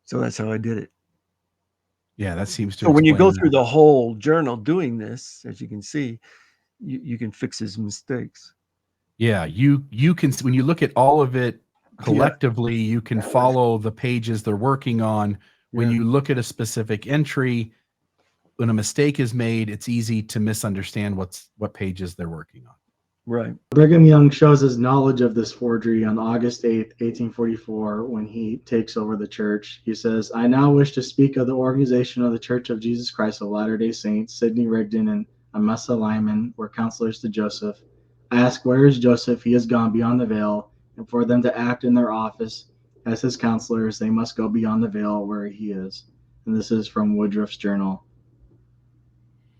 So that's how I did it.
Yeah, that seems to.
So when you go
explain
through the whole journal doing this, as you can see, you can fix his mistakes.
Yeah, you can, when you look at all of it collectively, you can follow the pages they're working on. When you look at a specific entry, when a mistake is made, it's easy to misunderstand what pages they're working on.
Right.
Brigham Young shows his knowledge of this forgery on August 8th, 1844, when he takes over the church. He says, "I now wish to speak of the organization of the Church of Jesus Christ of Latter-day Saints. Sidney Rigdon and Amasa Lyman were counselors to Joseph. I ask, where is Joseph? He has gone beyond the veil, and for them to act in their office as his counselors, they must go beyond the veil where he is." And this is from Woodruff's journal.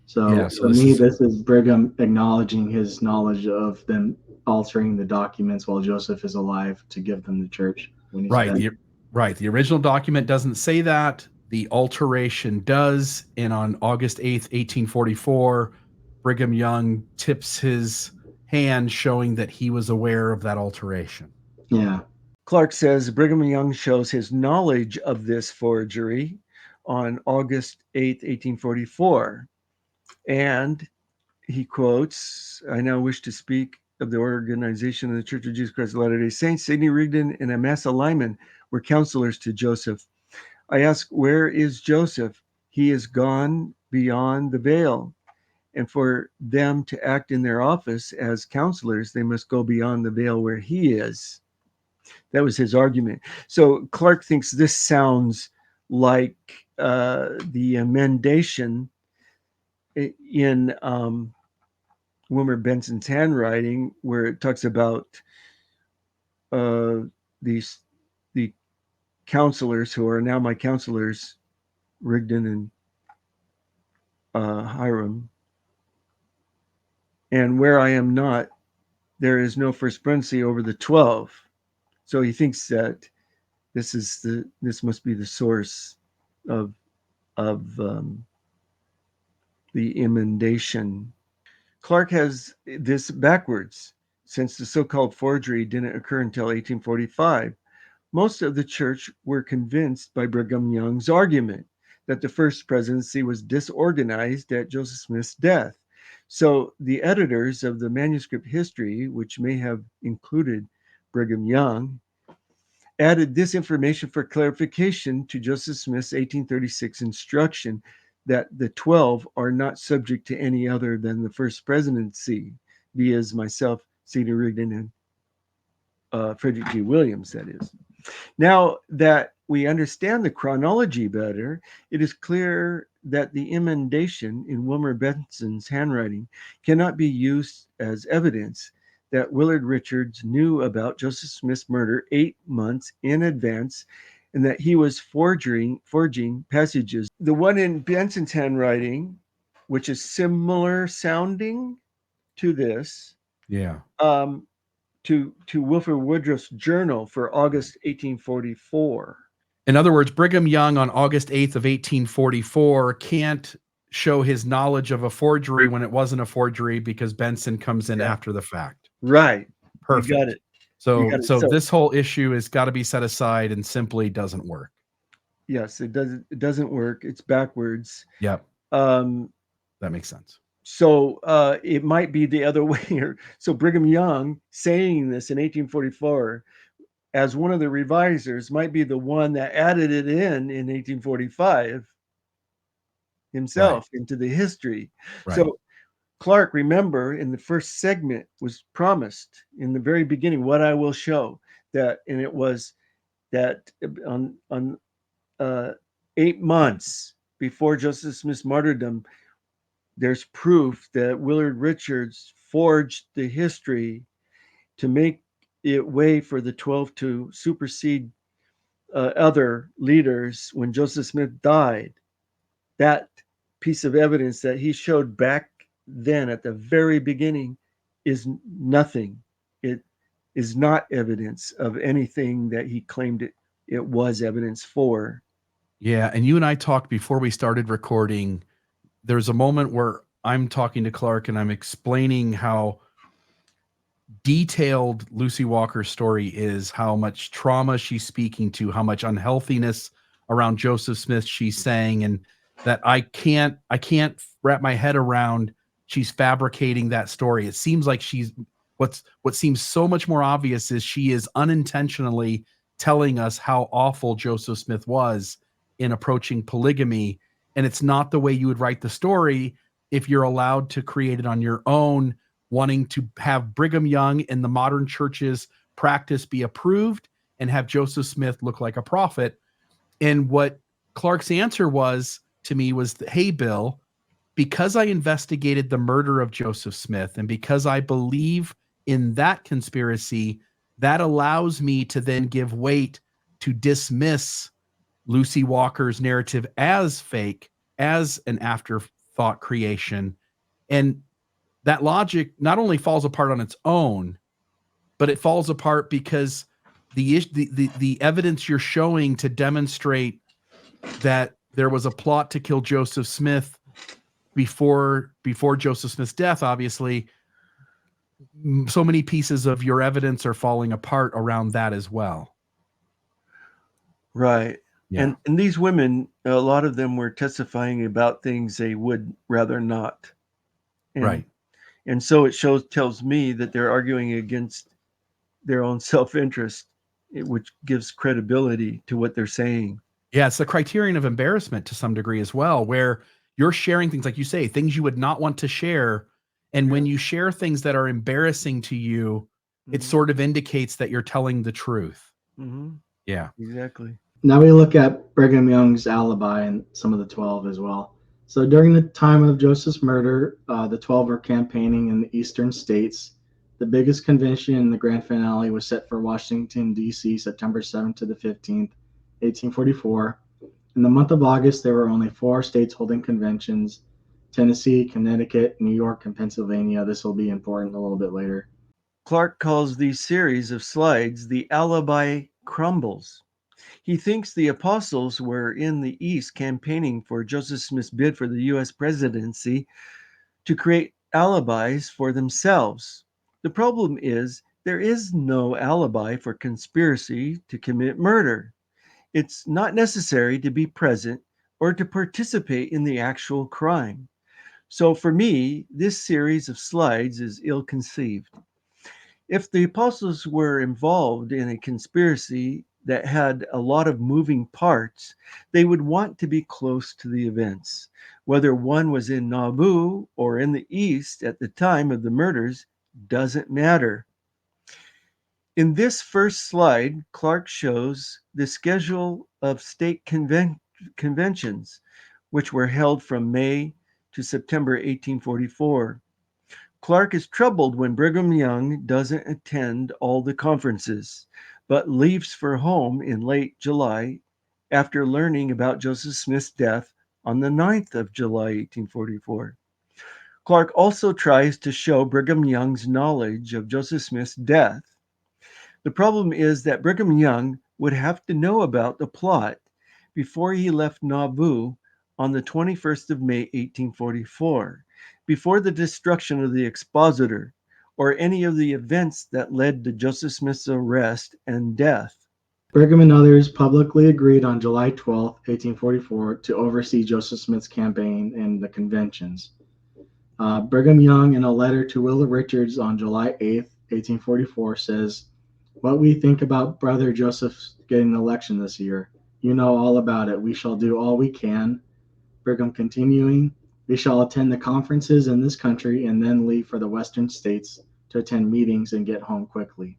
So for me, this is Brigham acknowledging his knowledge of them altering the documents while Joseph is alive to give them the church. When he's dead.
The original document doesn't say that. The alteration does. And on August 8th, 1844, Brigham Young tips his hand, showing that he was aware of that alteration.
Yeah.
Clark says Brigham Young shows his knowledge of this forgery on August 8th, 1844. And he quotes, "I now wish to speak of the organization of the Church of Jesus Christ of Latter-day Saints. Sidney Rigdon and Amasa Lyman were counselors to Joseph. I ask, where is Joseph? He is gone beyond the veil. And for them to act in their office as counselors, they must go beyond the veil where he is." That was his argument. So Clark thinks this sounds like the emendation in Wilmer Benson's handwriting, where it talks about the counselors who are now my counselors, Rigdon and Hiram. "And where I am not, there is no firstprency over the 12. So he thinks that this must be the source of the emendation. Clark has this backwards, since the so-called forgery didn't occur until 1845. Most of the church were convinced by Brigham Young's argument that the first presidency was disorganized at Joseph Smith's death. So the editors of the manuscript history, which may have included Brigham Young, added this information for clarification to Joseph Smith's 1836 instruction that the 12 are not subject to any other than the first presidency, viz. Myself, Sidney Rigdon, and Frederick G. Williams, that is. Now that we understand the chronology better, it is clear that the emendation in Wilmer Benson's handwriting cannot be used as evidence that Willard Richards knew about Joseph Smith's murder 8 months in advance and that he was forging passages. The one in Benson's handwriting, which is similar sounding to this,
Yeah.
to Wilford Woodruff's journal for August 1844.
In other words, Brigham Young on August 8th of 1844 can't show his knowledge of a forgery when it wasn't a forgery because Benson comes in after the fact.
Right.
Perfect.
You got it.
So,
You got it.
so this whole issue has got to be set aside and simply doesn't work.
Yes, it doesn't work. It's backwards.
Yep.
Um,
That makes sense.
So it might be the other way. So Brigham Young saying this in 1844 as one of the revisers might be the one that added it in 1845 himself into the history.
Right.
So Clark, remember, in the first segment was promised in the very beginning what I will show that, and it was that on 8 months before Joseph Smith's martyrdom, there's proof that Willard Richards forged the history to make it way for the 12 to supersede other leaders when Joseph Smith died. That piece of evidence that he showed back then at the very beginning is nothing. It is not evidence of anything that he claimed it was evidence for.
Yeah. And you and I talked before we started recording. There's a moment where I'm talking to Clark and I'm explaining how detailed Lucy Walker's story is, how much trauma she's speaking to, how much unhealthiness around Joseph Smith she's saying, and that I can't wrap my head around she's fabricating that story. It seems like what seems so much more obvious is she is unintentionally telling us how awful Joseph Smith was in approaching polygamy. And it's not the way you would write the story if you're allowed to create it on your own, wanting to have Brigham Young and the modern church's practice be approved and have Joseph Smith look like a prophet. And what Clark's answer was to me was, hey, Bill, because I investigated the murder of Joseph Smith and because I believe in that conspiracy, that allows me to then give weight to dismiss Lucy Walker's narrative as fake, as an afterthought creation. And that logic not only falls apart on its own, but it falls apart because the evidence you're showing to demonstrate that there was a plot to kill Joseph Smith before Joseph Smith's death, obviously, so many pieces of your evidence are falling apart around that as well.
Right.
Yeah.
And these women, a lot of them were testifying about things they would rather not. And,
Right.
And so it tells me that they're arguing against their own self-interest, which gives credibility to what they're saying.
Yeah, it's the criterion of embarrassment to some degree as well, where you're sharing things, like you say, things you would not want to share. And when you share things that are embarrassing to you, it sort of indicates that you're telling the truth.
Mm-hmm.
Yeah,
exactly.
Now we look at Brigham Young's alibi and some of the 12 as well. So during the time of Joseph's murder, the 12 were campaigning in the eastern states. The biggest convention in the grand finale was set for Washington, D.C., September 7th to the 15th, 1844. In the month of August, there were only 4 states holding conventions: Tennessee, Connecticut, New York, and Pennsylvania. This will be important a little bit later.
Clark calls these series of slides the alibi crumbles. He thinks the apostles were in the East campaigning for Joseph Smith's bid for the U.S. presidency to create alibis for themselves. The problem is there is no alibi for conspiracy to commit murder. It's not necessary to be present or to participate in the actual crime. So for me, this series of slides is ill-conceived. If the apostles were involved in a conspiracy that had a lot of moving parts, they would want to be close to the events. Whether one was in Nauvoo or in the East at the time of the murders doesn't matter. In this first slide, Clark shows the schedule of state conventions, which were held from May to September 1844. Clark is troubled when Brigham Young doesn't attend all the conferences. but leaves for home in late July after learning about Joseph Smith's death on the 9th of July, 1844. Clark also tries to show Brigham Young's knowledge of Joseph Smith's death. The problem is that Brigham Young would have to know about the plot before he left Nauvoo on the 21st of May, 1844, before the destruction of the expositor or any of the events that led to Joseph Smith's arrest and death.
Brigham and others publicly agreed on July 12, 1844, to oversee Joseph Smith's campaign and the conventions. Brigham Young, in a letter to Willard Richards on July 8, 1844, says, "What we think about Brother Joseph getting the election this year, you know all about it. We shall do all we can." Brigham continuing, "We shall attend the conferences in this country and then leave for the western states to attend meetings and get home quickly."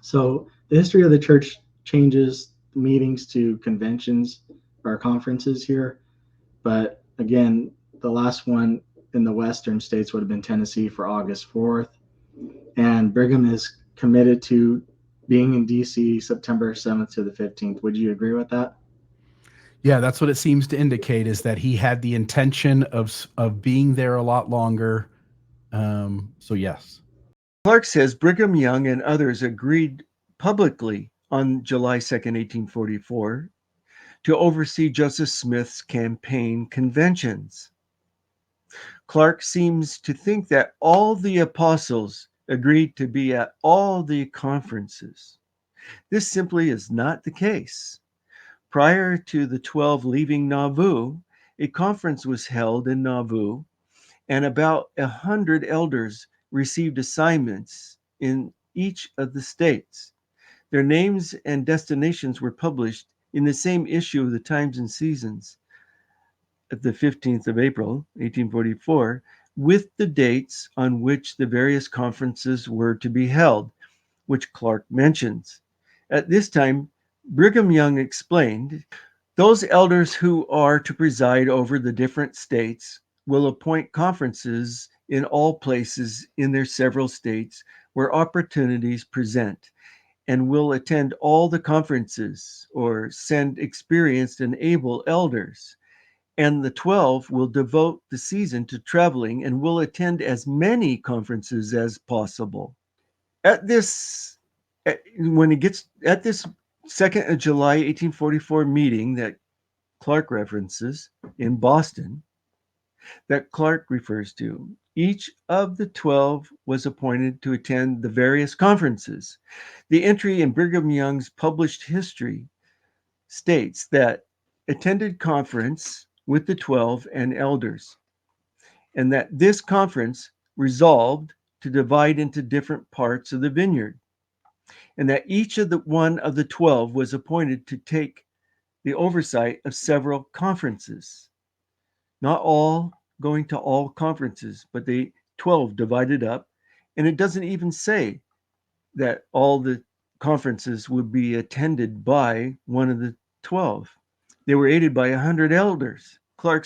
So the history of the church changes meetings to conventions or conferences here. But again, the last one in the western states would have been Tennessee for August 4th. And Brigham is committed to being in DC September 7th to the 15th. Would you agree with that?
Yeah, that's what it seems to indicate, is that he had the intention of being there a lot longer. So yes.
Clark says Brigham Young and others agreed publicly on July 2nd, 1844, to oversee Joseph Smith's campaign conventions. Clark seems to think that all the apostles agreed to be at all the conferences. This simply is not the case. Prior to the 12 leaving Nauvoo, a conference was held in Nauvoo, and about 100 elders received assignments in each of the states. Their names and destinations were published in the same issue of the Times and Seasons of the 15th of April, 1844, with the dates on which the various conferences were to be held, which Clark mentions. At this time, Brigham Young explained, "Those elders who are to preside over the different states will appoint conferences in all places in their several states where opportunities present, and will attend all the conferences or send experienced and able elders. And the 12 will devote the season to traveling and will attend as many conferences as possible." When it gets at this 2nd of July, 1844 meeting that Clark references in Boston, that Clark refers to, each of the 12 was appointed to attend the various conferences. The entry in Brigham Young's published history states that attended conference with the 12 and elders, and that this conference resolved to divide into different parts of the vineyard, and that each of the one of the 12 was appointed to take the oversight of several conferences. Not all going to all conferences, but the 12 divided up, and it doesn't even say that all the conferences would be attended by one of the 12. They were aided by 100 elders. Clark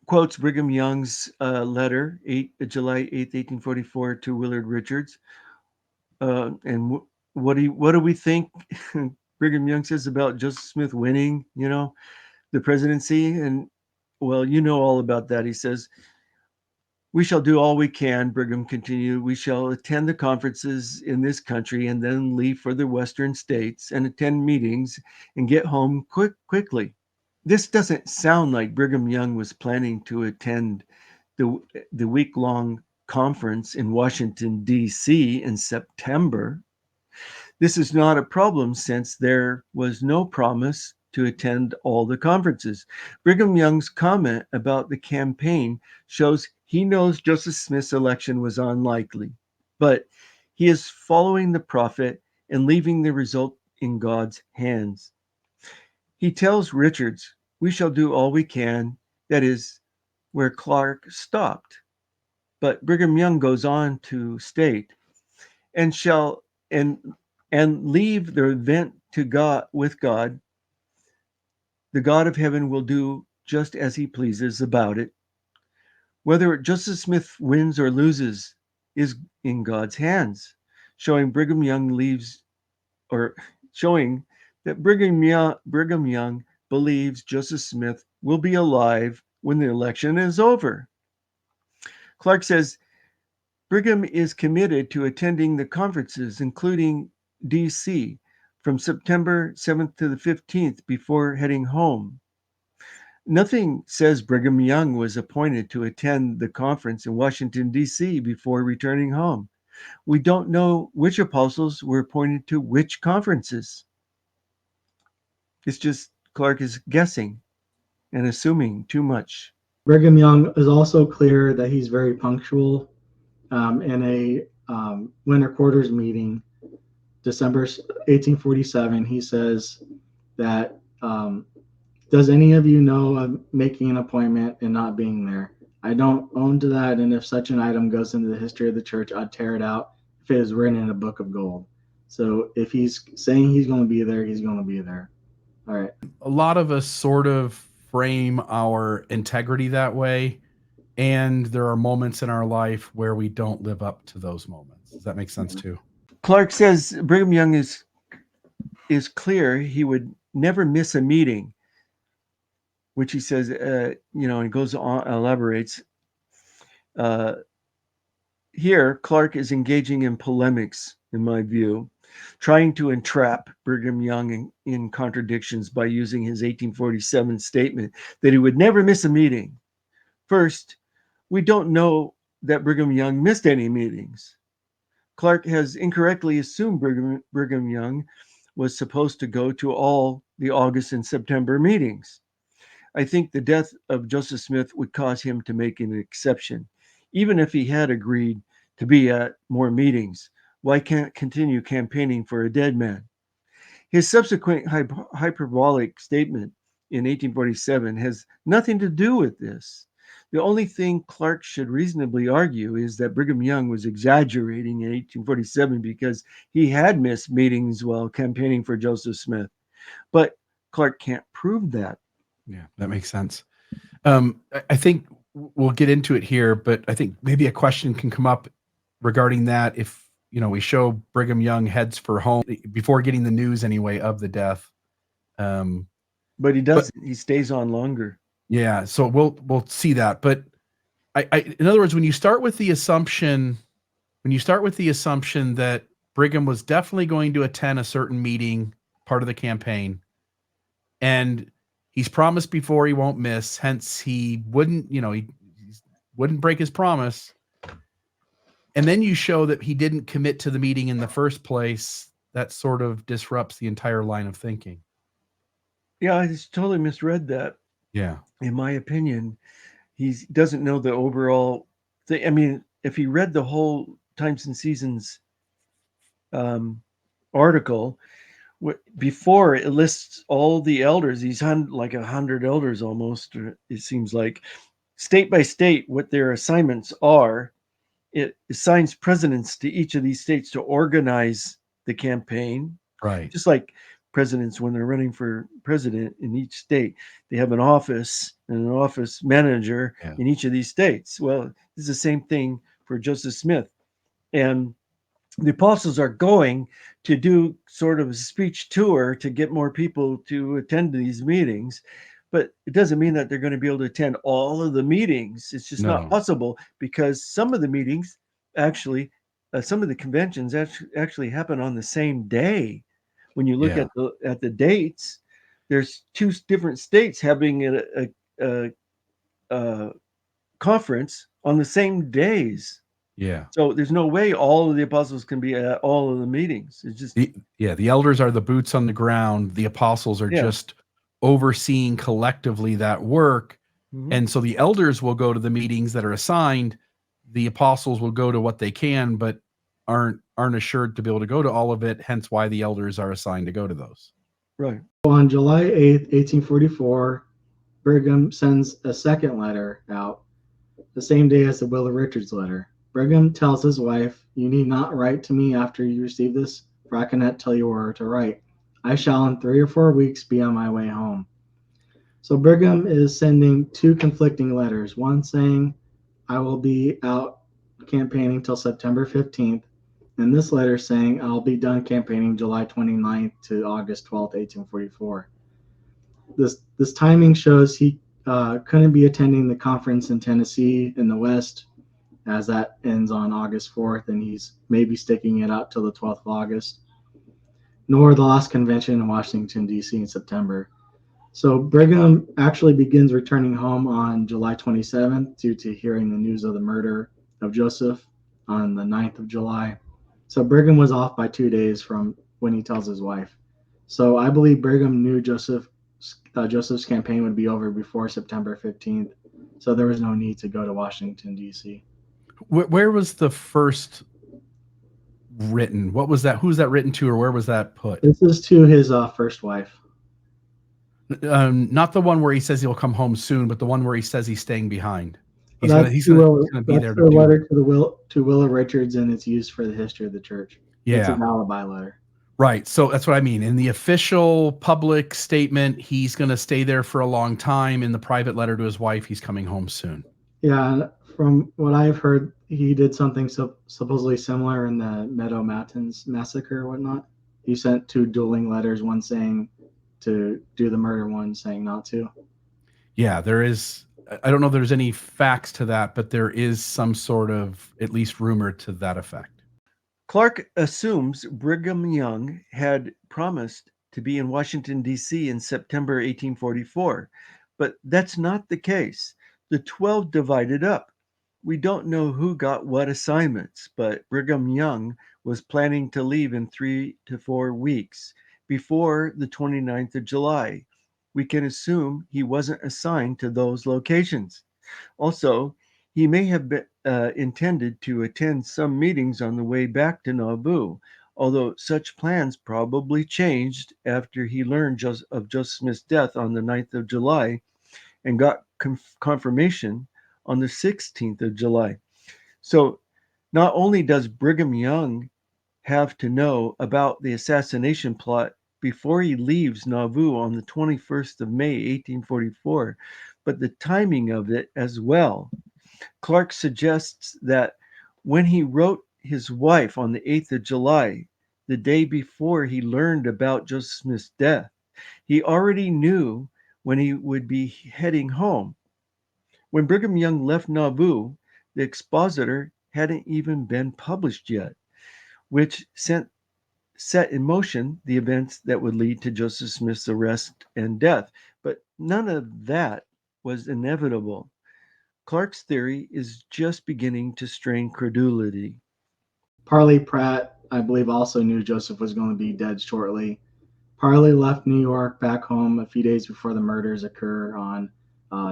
quotes Brigham Young's letter, July 8th, 1844, to Willard Richards. And what do we think Brigham Young says about Joseph Smith winning, the presidency? And well, you know all about that. He says, "We shall do all we can," Brigham continued. "We shall attend the conferences in this country and then leave for the western states and attend meetings and get home quickly." This doesn't sound like Brigham Young was planning to attend the week-long conference in Washington, D.C. in September. This is not a problem since there was no promise to attend all the conferences. Brigham Young's comment about the campaign shows he knows Joseph Smith's election was unlikely, but he is following the prophet and leaving the result in God's hands. He tells Richards, "We shall do all we can," that is where Clark stopped. But Brigham Young goes on to state, and leave the event to God with God. The God of heaven will do just as he pleases about it. Whether Joseph Smith wins or loses is in God's hands, showing Brigham Young leaves or showing that Brigham Young believes Joseph Smith will be alive when the election is over. Clark says Brigham is committed to attending the conferences, including D.C., from September 7th to the 15th before heading home. Nothing says Brigham Young was appointed to attend the conference in Washington, D.C. before returning home. We don't know which apostles were appointed to which conferences. It's just Clark is guessing and assuming too much.
Brigham Young is also clear that he's very punctual. In a winter quarters meeting, December 1847, he says that, does any of you know of making an appointment and not being there? I don't own to that, and if such an item goes into the history of the church, I'd tear it out if it is written in a book of gold. So if he's saying he's going to be there, he's going to be there. All right.
A lot of us sort of frame our integrity that way, and there are moments in our life where we don't live up to those moments. Does that make sense too?
Clark says Brigham Young is clear he would never miss a meeting, which he says, and goes on, elaborates. Here, Clark is engaging in polemics, in my view, trying to entrap Brigham Young in contradictions by using his 1847 statement that he would never miss a meeting. First, we don't know that Brigham Young missed any meetings. Clark has incorrectly assumed Brigham Young was supposed to go to all the August and September meetings. I think the death of Joseph Smith would cause him to make an exception. Even if he had agreed to be at more meetings, why can't continue campaigning for a dead man? His subsequent hyperbolic statement in 1847 has nothing to do with this. The only thing Clark should reasonably argue is that Brigham Young was exaggerating in 1847 because he had missed meetings while campaigning for Joseph Smith. But Clark can't prove that.
Yeah, that makes sense. I think we'll get into it here, but I think maybe a question can come up regarding that if, we show Brigham Young heads for home before getting the news anyway of the death.
But he doesn't. He stays on longer.
Yeah, so we'll see that. But I in other words, when you start with the assumption that Brigham was definitely going to attend a certain meeting, part of the campaign, and he's promised before he won't miss, hence he wouldn't, he wouldn't break his promise. And then you show that he didn't commit to the meeting in the first place. That sort of disrupts the entire line of thinking.
Yeah, I just totally misread that.
Yeah.
In my opinion, he doesn't know the overall thing. I mean, if he read the whole Times and Seasons article, before it lists all the elders, he's like 100 elders almost, it seems like, state by state, what their assignments are. It assigns presidents to each of these states to organize the campaign.
Right.
Just like presidents, when they're running for president in each state, they have an office and an office manager in each of these states. Well, it's the same thing for Joseph Smith. And the apostles are going to do sort of a speech tour to get more people to attend these meetings. But it doesn't mean that they're going to be able to attend all of the meetings. It's just not possible, because some of the meetings actually, some of the conventions actually happen on the same day. When you look at the dates, there's two different states having a conference on the same days.
Yeah.
So there's no way all of the apostles can be at all of the meetings. It's just
the elders are the boots on the ground. The apostles are just overseeing collectively that work. Mm-hmm. And so the elders will go to the meetings that are assigned. The apostles will go to what they can, but aren't assured to be able to go to all of it. Hence why the elders are assigned to go to those.
Right.
On July 8th, 1844, Brigham sends a second letter out the same day as the Willard Richards letter. Brigham tells his wife, "You need not write to me after you receive this, for I cannot tell you where to write. I shall in 3 or 4 weeks be on my way home." So Brigham is sending two conflicting letters, one saying, "I will be out campaigning till September 15th," in this letter saying, I'll be done campaigning July 29th to August 12th, 1844. This timing shows he couldn't be attending the conference in Tennessee in the West, as that ends on August 4th, and he's maybe sticking it out till the 12th of August, nor the last convention in Washington, D.C. in September. So Brigham actually begins returning home on July 27th due to hearing the news of the murder of Joseph on the 9th of July. So Brigham was off by 2 days from when he tells his wife. So I believe Brigham knew Joseph's campaign would be over before September 15th. So there was no need to go to Washington, D.C.
Where was the first written? What was that? Who's that written to, or where was that put?
This is to his first wife.
Not the one where he says he'll come home soon, but the one where he says he's staying behind. He's
That's
gonna be there
the letter to Willard Richards, and it's used for the history of the church.
Yeah.
It's an alibi letter.
Right. So that's what I mean. In the official public statement, he's going to stay there for a long time. In the private letter to his wife, he's coming home soon.
Yeah, from what I've heard, he did something supposedly similar in the Meadow Mountains massacre or whatnot. He sent 2 dueling letters, one saying to do the murder, one saying not to.
Yeah, there is. I don't know if there's any facts to that, but there is some sort of at least rumor to that effect.
Clark assumes Brigham Young had promised to be in Washington, D.C. in September 1844, but that's not the case. The 12 divided up. We don't know who got what assignments, but Brigham Young was planning to leave in 3 to 4 weeks before the 29th of July. We can assume he wasn't assigned to those locations. Also, he may have been intended to attend some meetings on the way back to Nauvoo, although such plans probably changed after he learned of Joseph Smith's death on the 9th of July and got confirmation on the 16th of July. So not only does Brigham Young have to know about the assassination plot before he leaves Nauvoo on the 21st of May, 1844, but the timing of it as well. Clark suggests that when he wrote his wife on the 8th of July, the day before he learned about Joseph Smith's death, he already knew when he would be heading home. When Brigham Young left Nauvoo, the expositor hadn't even been published yet, which set in motion the events that would lead to Joseph Smith's arrest and death. But none of that was inevitable. Clark's theory is just beginning to strain credulity.
Parley Pratt, I believe, also knew Joseph was going to be dead shortly. Parley left New York back home a few days before the murders occur on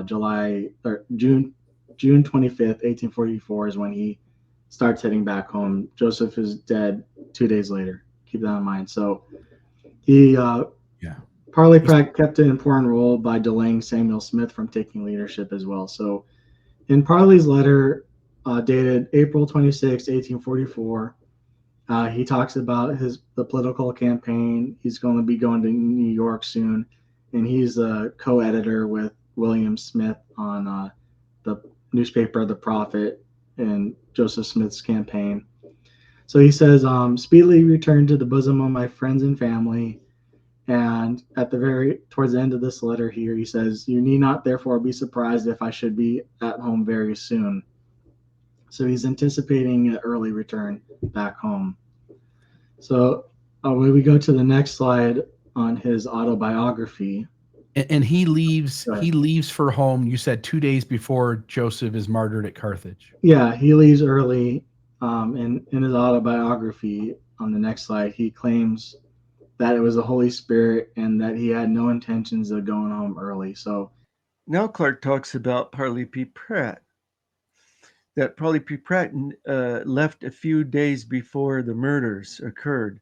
June 25th, 1844 is when he starts heading back home. Joseph is dead 2 days later. Keep that in mind. So Parley Pratt kept an important role by delaying Samuel Smith from taking leadership as well. So in Parley's letter dated April 26, 1844, he talks about the political campaign. He's going to be going to New York soon, and he's a co-editor with William Smith on the newspaper The Prophet and Joseph Smith's campaign. So he says, speedily return to the bosom of my friends and family. And towards the end of this letter here, he says, you need not therefore be surprised if I should be at home very soon. So he's anticipating an early return back home. So when we go to the next slide on his autobiography.
And he leaves for home, you said 2 days before Joseph is martyred at Carthage.
Yeah, he leaves early. In his autobiography on the next slide, he claims that it was the Holy Spirit and that he had no intentions of going home early. So
now Clark talks about Parley P. Pratt. That Parley P. Pratt left a few days before the murders occurred.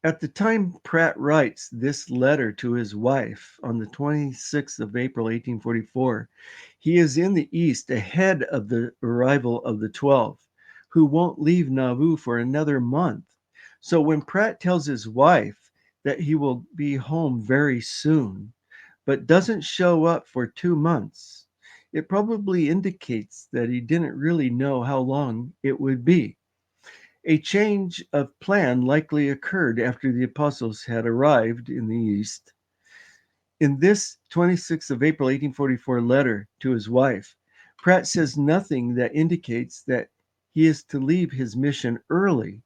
At the time Pratt writes this letter to his wife on the 26th of April, 1844, he is in the East ahead of the arrival of the 12, who won't leave Nauvoo for another month. So when Pratt tells his wife that he will be home very soon, but doesn't show up for 2 months, it probably indicates that he didn't really know how long it would be. A change of plan likely occurred after the apostles had arrived in the East. In this 26th of April 1844 letter to his wife, Pratt says nothing that indicates that he is to leave his mission early,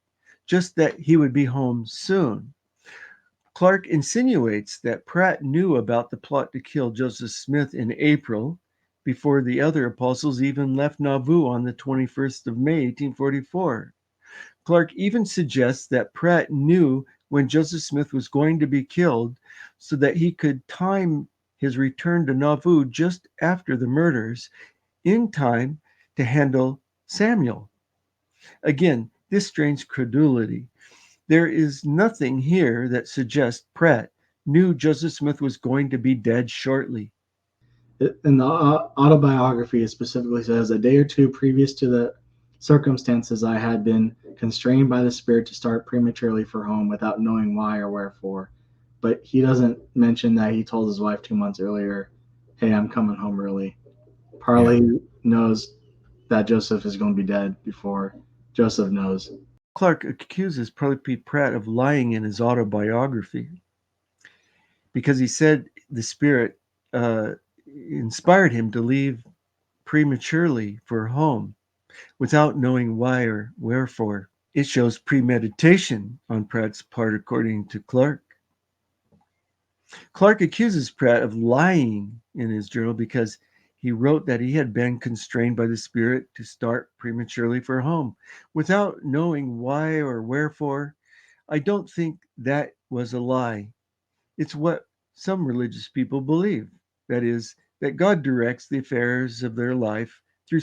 just that he would be home soon. Clark insinuates that Pratt knew about the plot to kill Joseph Smith in April, before the other apostles even left Nauvoo on the 21st of May, 1844. Clark even suggests that Pratt knew when Joseph Smith was going to be killed so that he could time his return to Nauvoo just after the murders, in time to handle Samuel. Again, this strains credulity. There is nothing here that suggests Pratt knew Joseph Smith was going to be dead shortly.
In the autobiography, it specifically says, a day or two previous to the circumstances, I had been constrained by the Spirit to start prematurely for home without knowing why or wherefore. But he doesn't mention that he told his wife 2 months earlier, hey, I'm coming home early. Probably knows that Joseph is going to be dead before Joseph knows.
Clark accuses P. Pratt of lying in his autobiography because he said the Spirit inspired him to leave prematurely for home without knowing why or wherefore. It shows premeditation on Pratt's part, according to Clark. Clark accuses Pratt of lying in his journal because he wrote that he had been constrained by the Spirit to start prematurely for home without knowing why or wherefore. I don't think that was a lie. It's what some religious people believe. That is, that God directs the affairs of their life through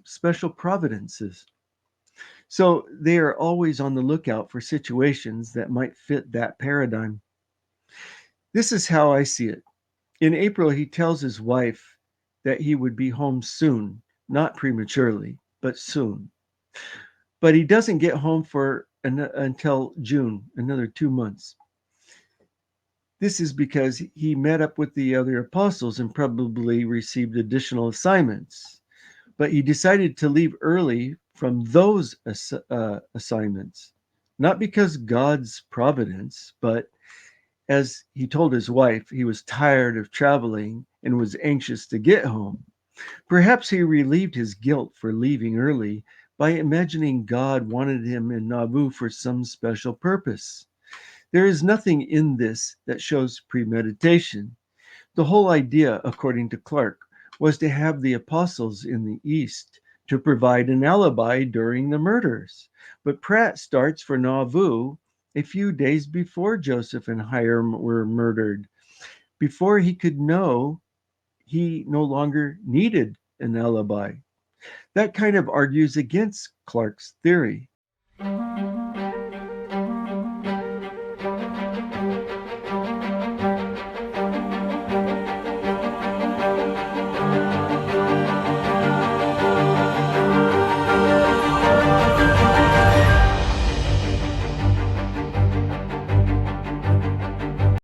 special providences. So they are always on the lookout for situations that might fit that paradigm. This is how I see it. In April, he tells his wife that he would be home soon, not prematurely, but soon. But he doesn't get home until June, another 2 months. This is because he met up with the other apostles and probably received additional assignments. But he decided to leave early from those assignments, not because God's providence, but as he told his wife, he was tired of traveling and was anxious to get home. Perhaps he relieved his guilt for leaving early by imagining God wanted him in Nauvoo for some special purpose. There is nothing in this that shows premeditation. The whole idea, according to Clark, was to have the apostles in the East to provide an alibi during the murders. But Pratt starts for Nauvoo a few days before Joseph and Hiram were murdered, before he could know he no longer needed an alibi. That kind of argues against Clark's theory.